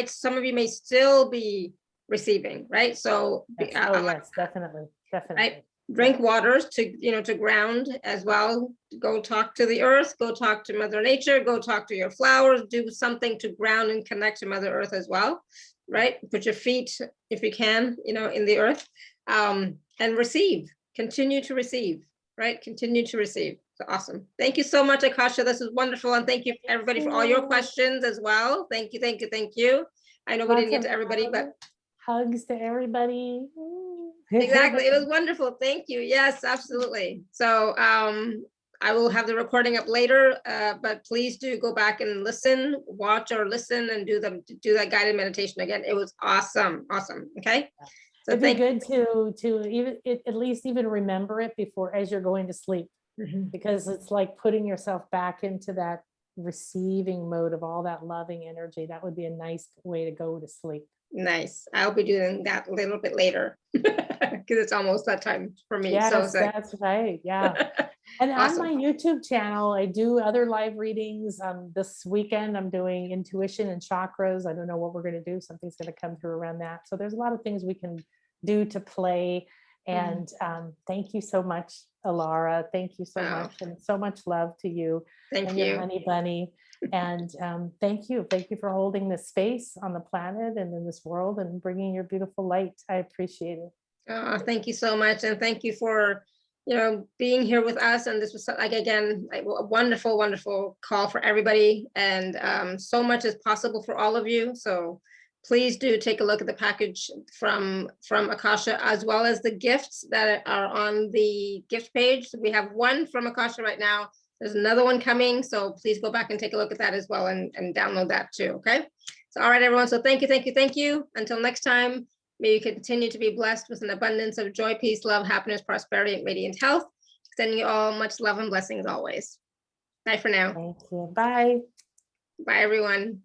[SPEAKER 1] some of you may still be receiving, right? So
[SPEAKER 2] yes, definitely
[SPEAKER 1] right? Drink waters to ground as well. Go talk to the earth, go talk to Mother Nature, go talk to your flowers, do something to ground and connect to Mother Earth as well, right? Put your feet, if you can, in the earth, and receive, continue to receive, right? Continue to receive. So awesome. Thank you so much, Akasha. This is wonderful. And thank you everybody for all your questions as well. Thank you. I know we didn't get to everybody, but
[SPEAKER 2] hugs to everybody.
[SPEAKER 1] Exactly. It was wonderful. Thank you. Yes, absolutely. So I will have the recording up later, but please do go back and watch or listen and do that guided meditation again. It was awesome. Awesome. Okay. So
[SPEAKER 2] it'd be good to even at least even remember it before as you're going to sleep, because it's like putting yourself back into that receiving mode of all that loving energy. That would be a nice way to go to sleep.
[SPEAKER 1] Nice. I'll be doing that a little bit later because it's almost that time for me.
[SPEAKER 2] Yes,
[SPEAKER 1] so
[SPEAKER 2] that's right. Yeah. And awesome. On my YouTube channel, I do other live readings. This weekend, I'm doing intuition and chakras. I don't know what we're going to do. Something's going to come through around that. So there's a lot of things we can do to play. And thank you so much, Alara. Thank you so much. And so much love to you.
[SPEAKER 1] Thank you.
[SPEAKER 2] Your honey bunny. And thank you for holding this space on the planet and in this world and bringing your beautiful light. I appreciate it.
[SPEAKER 1] Thank you so much. And thank you for, being here with us. And this was a wonderful call for everybody. And so much is possible for all of you. So please do take a look at the package from Akasha, as well as the gifts that are on the gift page. We have one from Akasha right now. There's another one coming, so please go back and take a look at that as well and download that too, okay? So all right, everyone, so thank you. Until next time, may you continue to be blessed with an abundance of joy, peace, love, happiness, prosperity, and radiant health. Sending you all much love and blessings always. Bye for now.
[SPEAKER 2] Thank you. Bye.
[SPEAKER 1] Bye, everyone.